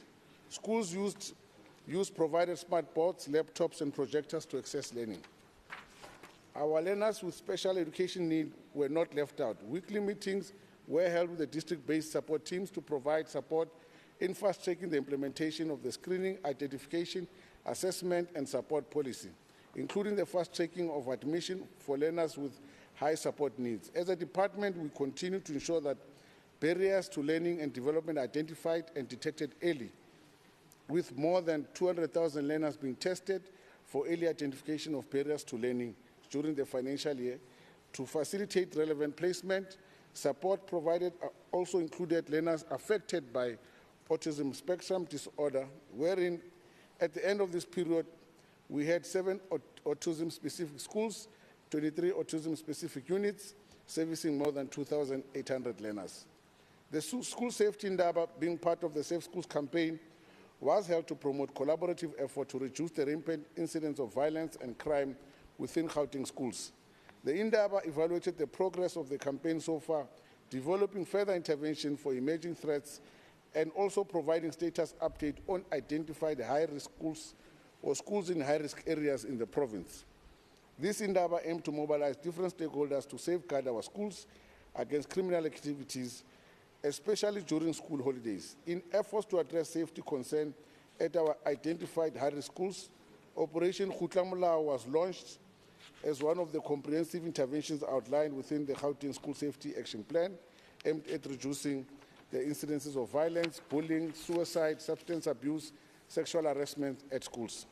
Schools provided smart boards, laptops, and projectors to access learning. Our learners with special education needs were not left out. Weekly meetings were held with the district-based support teams to provide support in fast-tracking the implementation of the screening, identification, assessment, and support policy. including the fast-tracking of admission for learners with high support needs. As a department, we continue to ensure that barriers to learning and development are identified and detected early, with more than 200,000 learners being tested for early identification of barriers to learning during the financial year. To facilitate relevant placement, support provided also included learners affected by autism spectrum disorder, wherein at the end of this period, we had 7 autism-specific schools, 23 autism-specific units, servicing more than 2,800 learners. The school safety indaba, being part of the Safe Schools campaign, was held to promote collaborative effort to reduce the rampant incidents of violence and crime within Gauteng schools. The indaba evaluated the progress of the campaign so far, developing further intervention for emerging threats, and also providing status update on identified high-risk schools or schools in high-risk areas in the province. This indaba aimed to mobilize different stakeholders to safeguard our schools against criminal activities, especially during school holidays. In efforts to address safety concern at our identified high-risk schools, Operation Khutlamolao was launched as one of the comprehensive interventions outlined within the Gauteng School Safety Action Plan, aimed at reducing the incidences of violence, bullying, suicide, substance abuse, sexual harassment at schools.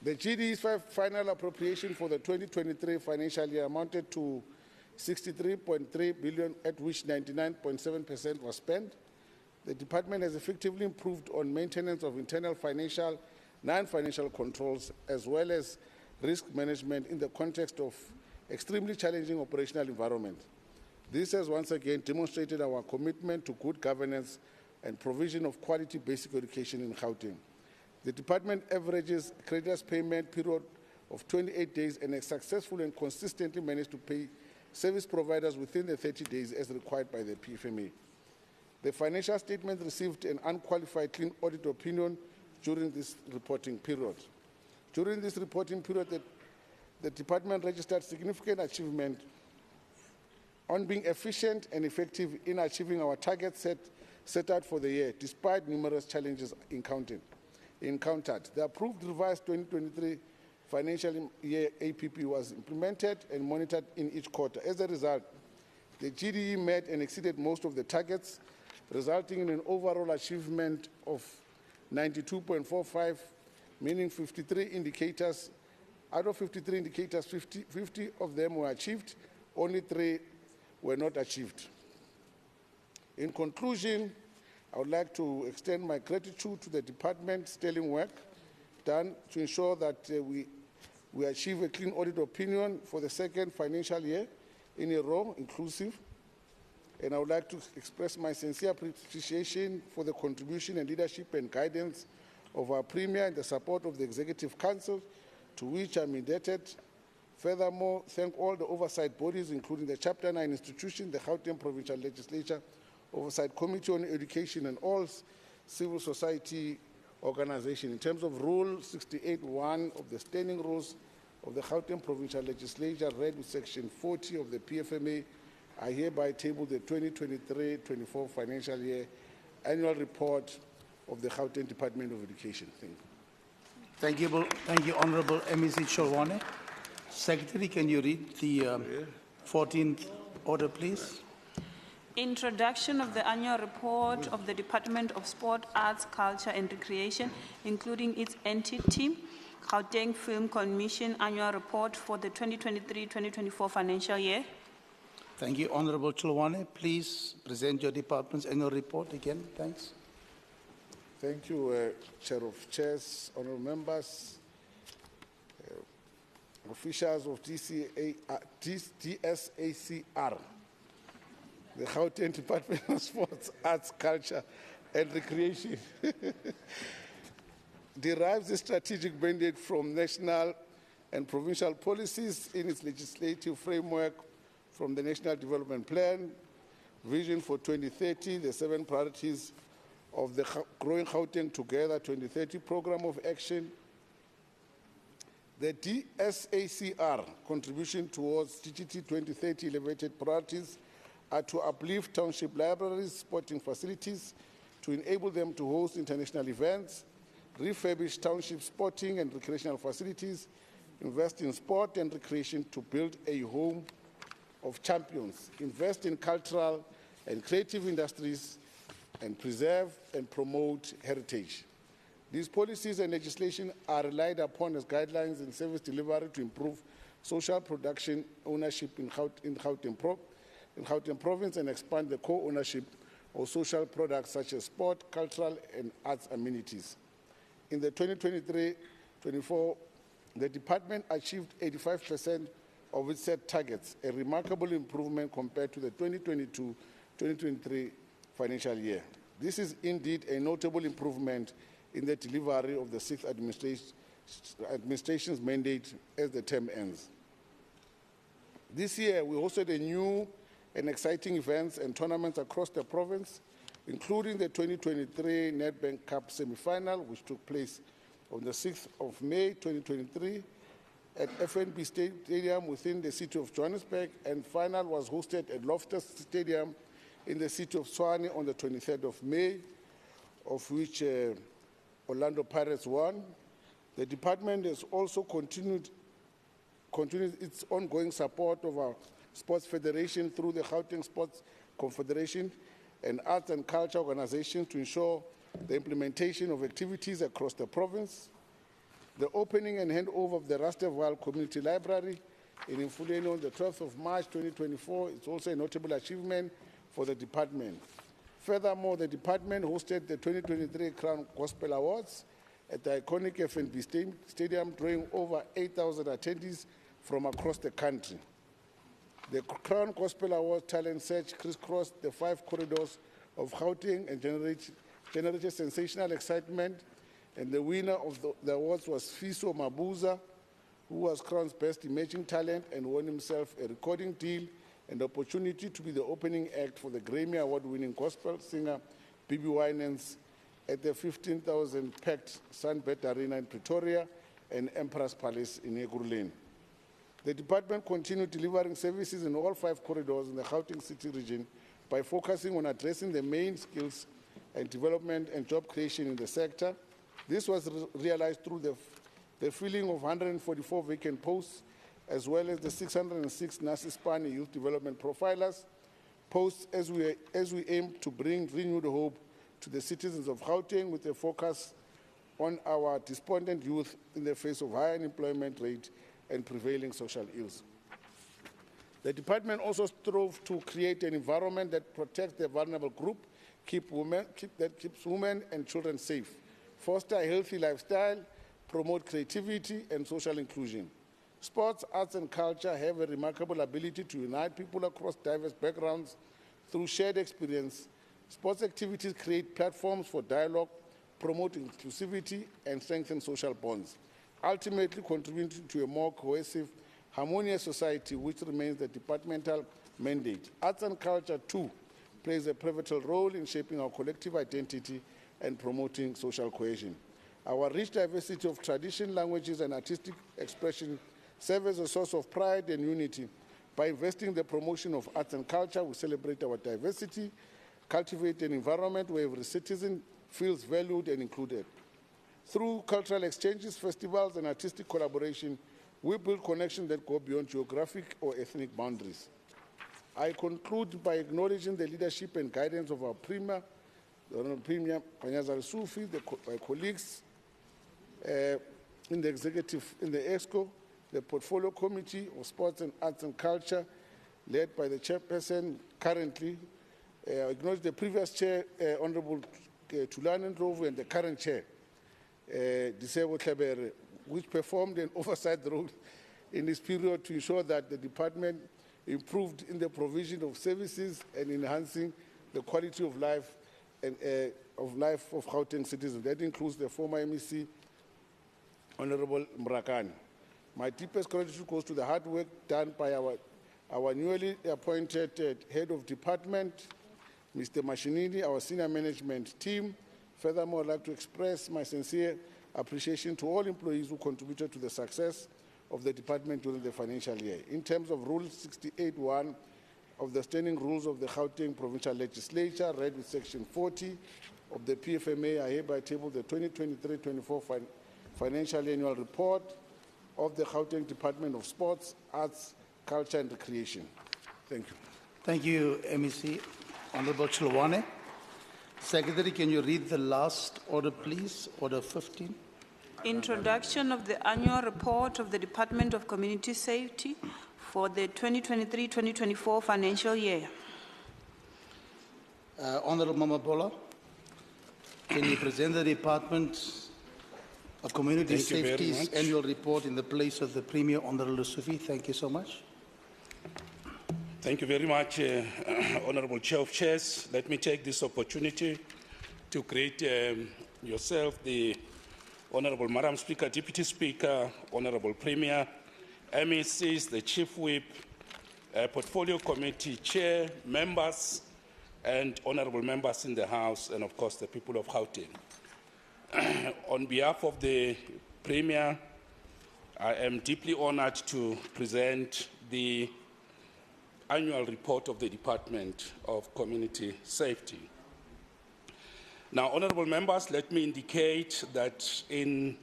The GDE's final appropriation for the 2023 financial year amounted to 63.3 billion, at which 99.7% was spent. The department has effectively improved on maintenance of internal financial, non-financial controls, as well as risk management in the context of extremely challenging operational environment. This has once again demonstrated our commitment to good governance and provision of quality basic education in Gauteng. The department averages a creditors payment period of 28 days and has successfully and consistently managed to pay service providers within the 30 days as required by the PFMA. The financial statement received an unqualified clean audit opinion during this reporting period. During this reporting period, the department registered significant achievement on being efficient and effective in achieving our targets set out for the year, despite numerous challenges encountered. The approved revised 2023 financial year APP was implemented and monitored in each quarter. As a result, the GDE met and exceeded most of the targets, resulting in an overall achievement of 92.45, meaning 53 indicators. Out of 53 indicators, 50 of them were achieved, only 3 were not achieved. In conclusion, I would like to extend my gratitude to the department's sterling work done to ensure that we achieve a clean audit opinion for the second financial year in a row, inclusive. And I would like to express my sincere appreciation for the contribution and leadership and guidance of our Premier and the support of the Executive Council, to which I'm indebted. Furthermore, thank all the oversight bodies, including the Chapter 9 institution, the Gauteng Provincial Legislature, Oversight Committee on Education, and all civil society organizations. In terms of Rule 68(1) of the Standing Rules of the Gauteng Provincial Legislature, read with Section 40 of the PFMA, I hereby table the 2023-24 financial year annual report of the Gauteng Department of Education. Thank you. Thank you, Honorable MEC Cholwane. Secretary, can you read the 14th order, please? Introduction of the annual report of the Department of Sport, Arts, Culture and Recreation, including its entity, Gauteng Film Commission annual report for the 2023-2024 financial year. Thank you, Honorable Cholwane. Please present your department's annual report again. Thanks. Thank you, Chair of Chairs, honorable members, officials of DSACR, the Gauteng Department of Sports, Arts, Culture and Recreation, derives a strategic mandate from national and provincial policies in its legislative framework, from the National Development Plan, Vision for 2030, the 7 priorities of the Growing Gauteng Together 2030 Program of Action. The DSACR contribution towards GGT 2030 elevated priorities are to uplift township libraries, sporting facilities, to enable them to host international events, refurbish township sporting and recreational facilities, invest in sport and recreation to build a home of champions, invest in cultural and creative industries, and preserve and promote heritage. These policies and legislation are relied upon as guidelines in service delivery to improve social production ownership in Gauteng province and expand the co-ownership of social products such as sport, cultural, and arts amenities. In the 2023-24, the department achieved 85% of its set targets, a remarkable improvement compared to the 2022-2023 financial year. This is indeed a notable improvement in the delivery of the 6th administration's mandate as the term ends. This year, we hosted a new and exciting events and tournaments across the province, including the 2023 Nedbank Cup semi-final, which took place on the 6th of May 2023 at FNB Stadium within the city of Johannesburg, and final was hosted at Loftus Stadium in the city of Tshwane on the 23rd of May, of which Orlando Pirates won. The department has also continued its ongoing support of our sports federation through the Gauteng Sports Confederation and arts and culture organizations to ensure the implementation of activities across the province. The opening and handover of the Rustenburg Community Library in Mfuleni on the 12th of March 2024 is also a notable achievement for the department. Furthermore, the department hosted the 2023 Crown Gospel Awards at the iconic FNB Stadium, drawing over 8,000 attendees from across the country. The Crown Gospel Awards talent search crisscrossed the 5 corridors of Gauteng and generated sensational excitement, and the winner of the awards was Fiso Mabuza, who was Crown's best emerging talent and won himself a recording deal and opportunity to be the opening act for the Grammy Award-winning gospel singer Bibi Winans at the 15,000-packed Sunbed Arena in Pretoria and Emperor's Palace in Ekurhuleni. The department continued delivering services in all 5 corridors in the Gauteng City region by focusing on addressing the main skills and development and job creation in the sector. This was realized through the filling of 144 vacant posts, as well as the 606 Nasispani youth development profilers posts, as we aim to bring renewed hope to the citizens of Gauteng with a focus on our despondent youth in the face of high unemployment rate and prevailing social ills. The department also strove to create an environment that protects the vulnerable group, keeps women and children safe, foster a healthy lifestyle, promote creativity and social inclusion. Sports, arts and culture have a remarkable ability to unite people across diverse backgrounds through shared experience. Sports activities create platforms for dialogue, promote inclusivity and strengthen social bonds, ultimately contributing to a more cohesive, harmonious society, which remains the departmental mandate. Arts and culture, too, plays a pivotal role in shaping our collective identity and promoting social cohesion. Our rich diversity of tradition, languages, and artistic expression serve as a source of pride and unity. By investing in the promotion of arts and culture, we celebrate our diversity, cultivate an environment where every citizen feels valued and included. Through cultural exchanges, festivals, and artistic collaboration, we build connections that go beyond geographic or ethnic boundaries. I conclude by acknowledging the leadership and guidance of our Premier, the Honourable Premier Panyaza Sufi, my colleagues in the executive, in the EXCO, the Portfolio Committee of Sports and Arts and Culture, led by the chairperson currently. I acknowledge the previous chair, Honourable Tulane Ndlovu, and the current chair, Disebo Tlhabere, which performed an oversight role in this period to ensure that the department improved in the provision of services and enhancing the quality of life of Gauteng citizens. That includes the former MEC, Honourable Mrakani. My deepest gratitude goes to the hard work done by our newly appointed head of department, Mr. Mashinini, our senior management team. Furthermore, I'd like to express my sincere appreciation to all employees who contributed to the success of the department during the financial year. In terms of Rule 68(1) of the Standing Rules of the Gauteng Provincial Legislature, read with Section 40, of the PFMA, I hereby table the 2023-24 financial annual report of the Gauteng Department of Sports, Arts, Culture and Recreation. Thank you. Thank you, MEC. Honorable Chilwane. Secretary, can you read the last order, please? Order 15. Introduction of the annual report of the Department of Community Safety for the 2023-2024 financial year. Honorable Mama Bola, can you present the Department of Community Thank you very Safety's much. annual report in the place of the Premier, Honorable Sufi? Thank you so much. Thank you very much, Honorable Chair of Chairs. Let me take this opportunity to greet yourself, the Honorable Madam Speaker, Deputy Speaker, Honorable Premier, MECs, the Chief Whip, Portfolio Committee Chair, members, and honorable members in the House, and of course the people of Gauteng. On behalf of the Premier, I am deeply honored to present the annual report of the Department of Community Safety. Now, honorable members, let me indicate that in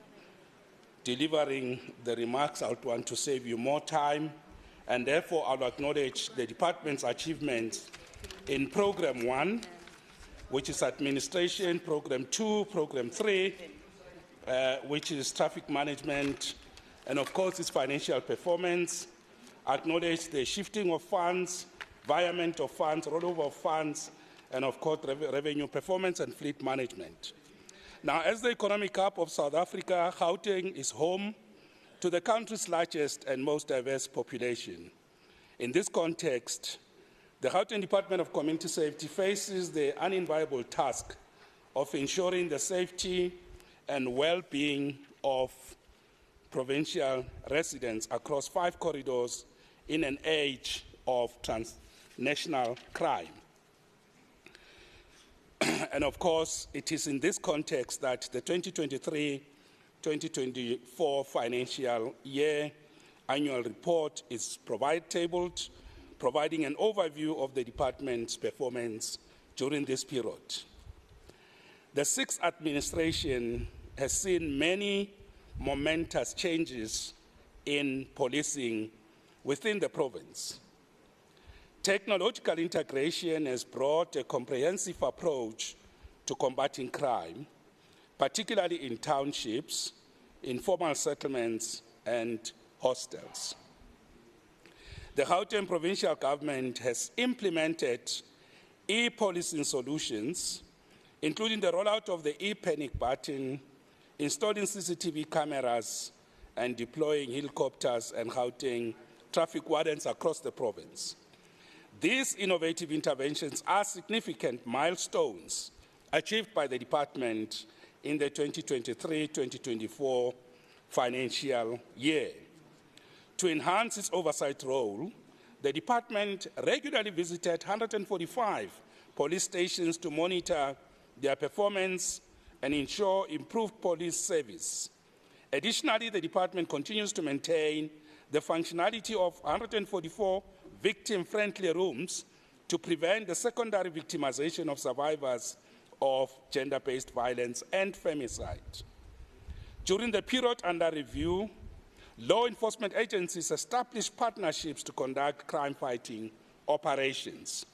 delivering the remarks, I would want to save you more time, and therefore I'll acknowledge the department's achievements in Program 1, which is administration, Program 2, Program 3, which is traffic management, and of course its financial performance. Acknowledge the shifting of funds, environment of funds, rollover of funds, and of course revenue performance and fleet management. Now, as the economic hub of South Africa, Gauteng is home to the country's largest and most diverse population. In this context, the Gauteng Department of Community Safety faces the unenviable task of ensuring the safety and well-being of provincial residents across 5 corridors in an age of transnational crime. And of course, it is in this context that the 2023-2024 financial year annual report is tabled, providing an overview of the department's performance during this period. The 6th administration has seen many momentous changes in policing within the province. Technological integration has brought a comprehensive approach to combating crime, particularly in townships, informal settlements, and hostels. The Gauteng provincial government has implemented e-policing solutions, including the rollout of the e-panic button, installing CCTV cameras, and deploying helicopters and Gauteng traffic wardens across the province. These innovative interventions are significant milestones achieved by the department in the 2023-2024 financial year. To enhance its oversight role, the department regularly visited 145 police stations to monitor their performance and ensure improved police service. Additionally, the department continues to maintain the functionality of 144 victim-friendly rooms to prevent the secondary victimization of survivors of gender-based violence and femicide. During the period under review, law enforcement agencies established partnerships to conduct crime-fighting operations.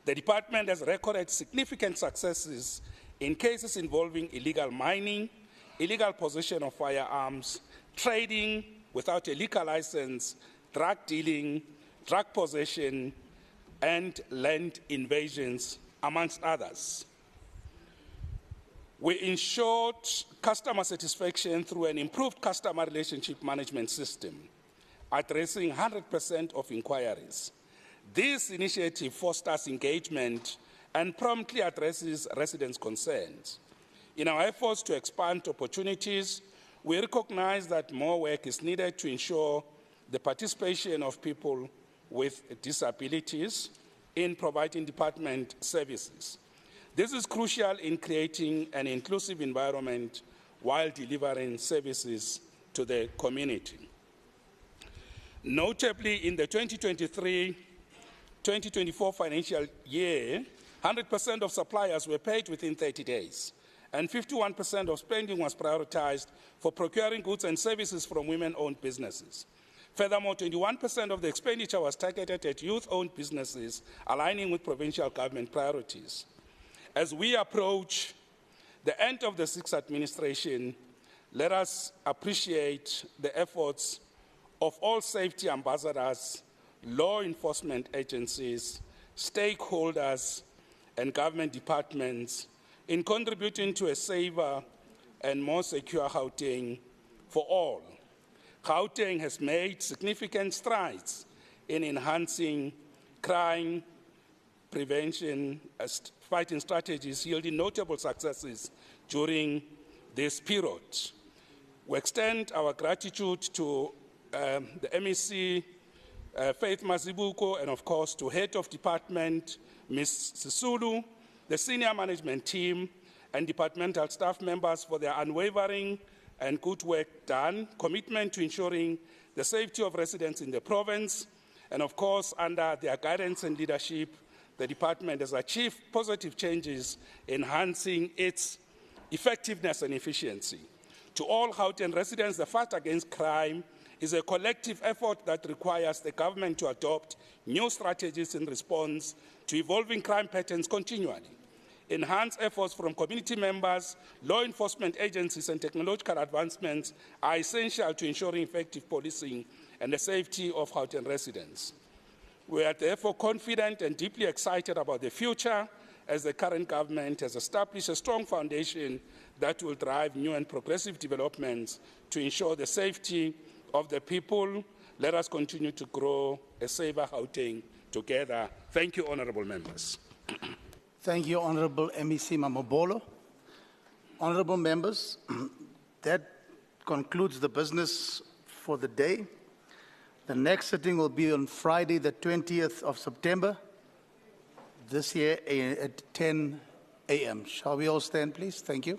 The department has recorded significant successes in cases involving illegal mining, illegal possession of firearms, trading without a liquor license, drug dealing, drug possession, and land invasions, amongst others. We ensured customer satisfaction through an improved customer relationship management system, addressing 100% of inquiries. This initiative fosters engagement and promptly addresses residents' concerns. In our efforts to expand opportunities, we recognize that more work is needed to ensure the participation of people with disabilities in providing department services. This is crucial in creating an inclusive environment while delivering services to the community. Notably, in the 2023-2024 financial year, 100% of suppliers were paid within 30 days, and 51% of spending was prioritized for procuring goods and services from women-owned businesses. Furthermore, 21% of the expenditure was targeted at youth-owned businesses, aligning with provincial government priorities. As we approach the end of the sixth administration, let us appreciate the efforts of all safety ambassadors, law enforcement agencies, stakeholders, and government departments in contributing to a safer and more secure Gauteng for all. Gauteng has made significant strides in enhancing crime prevention, fighting strategies, yielding notable successes during this period. We extend our gratitude to the MEC, Faith Mazibuko, and of course to Head of Department, Ms. Sisulu, the senior management team, and departmental staff members for their unwavering and good work done, commitment to ensuring the safety of residents in the province, and of course, under their guidance and leadership, the department has achieved positive changes, enhancing its effectiveness and efficiency. To all Gauteng residents, the fight against crime is a collective effort that requires the government to adopt new strategies in response to evolving crime patterns continually. Enhanced efforts from community members, law enforcement agencies, and technological advancements are essential to ensuring effective policing and the safety of Gauteng residents. We are therefore confident and deeply excited about the future, as the current government has established a strong foundation that will drive new and progressive developments to ensure the safety of the people. Let us continue to grow a safer Gauteng together. Thank you, honourable members. Thank you, Honourable MEC Mamabolo. Honourable members, that concludes the business for the day. The next sitting will be on Friday, the 20th of September, this year at 10 a.m. Shall we all stand, please? Thank you.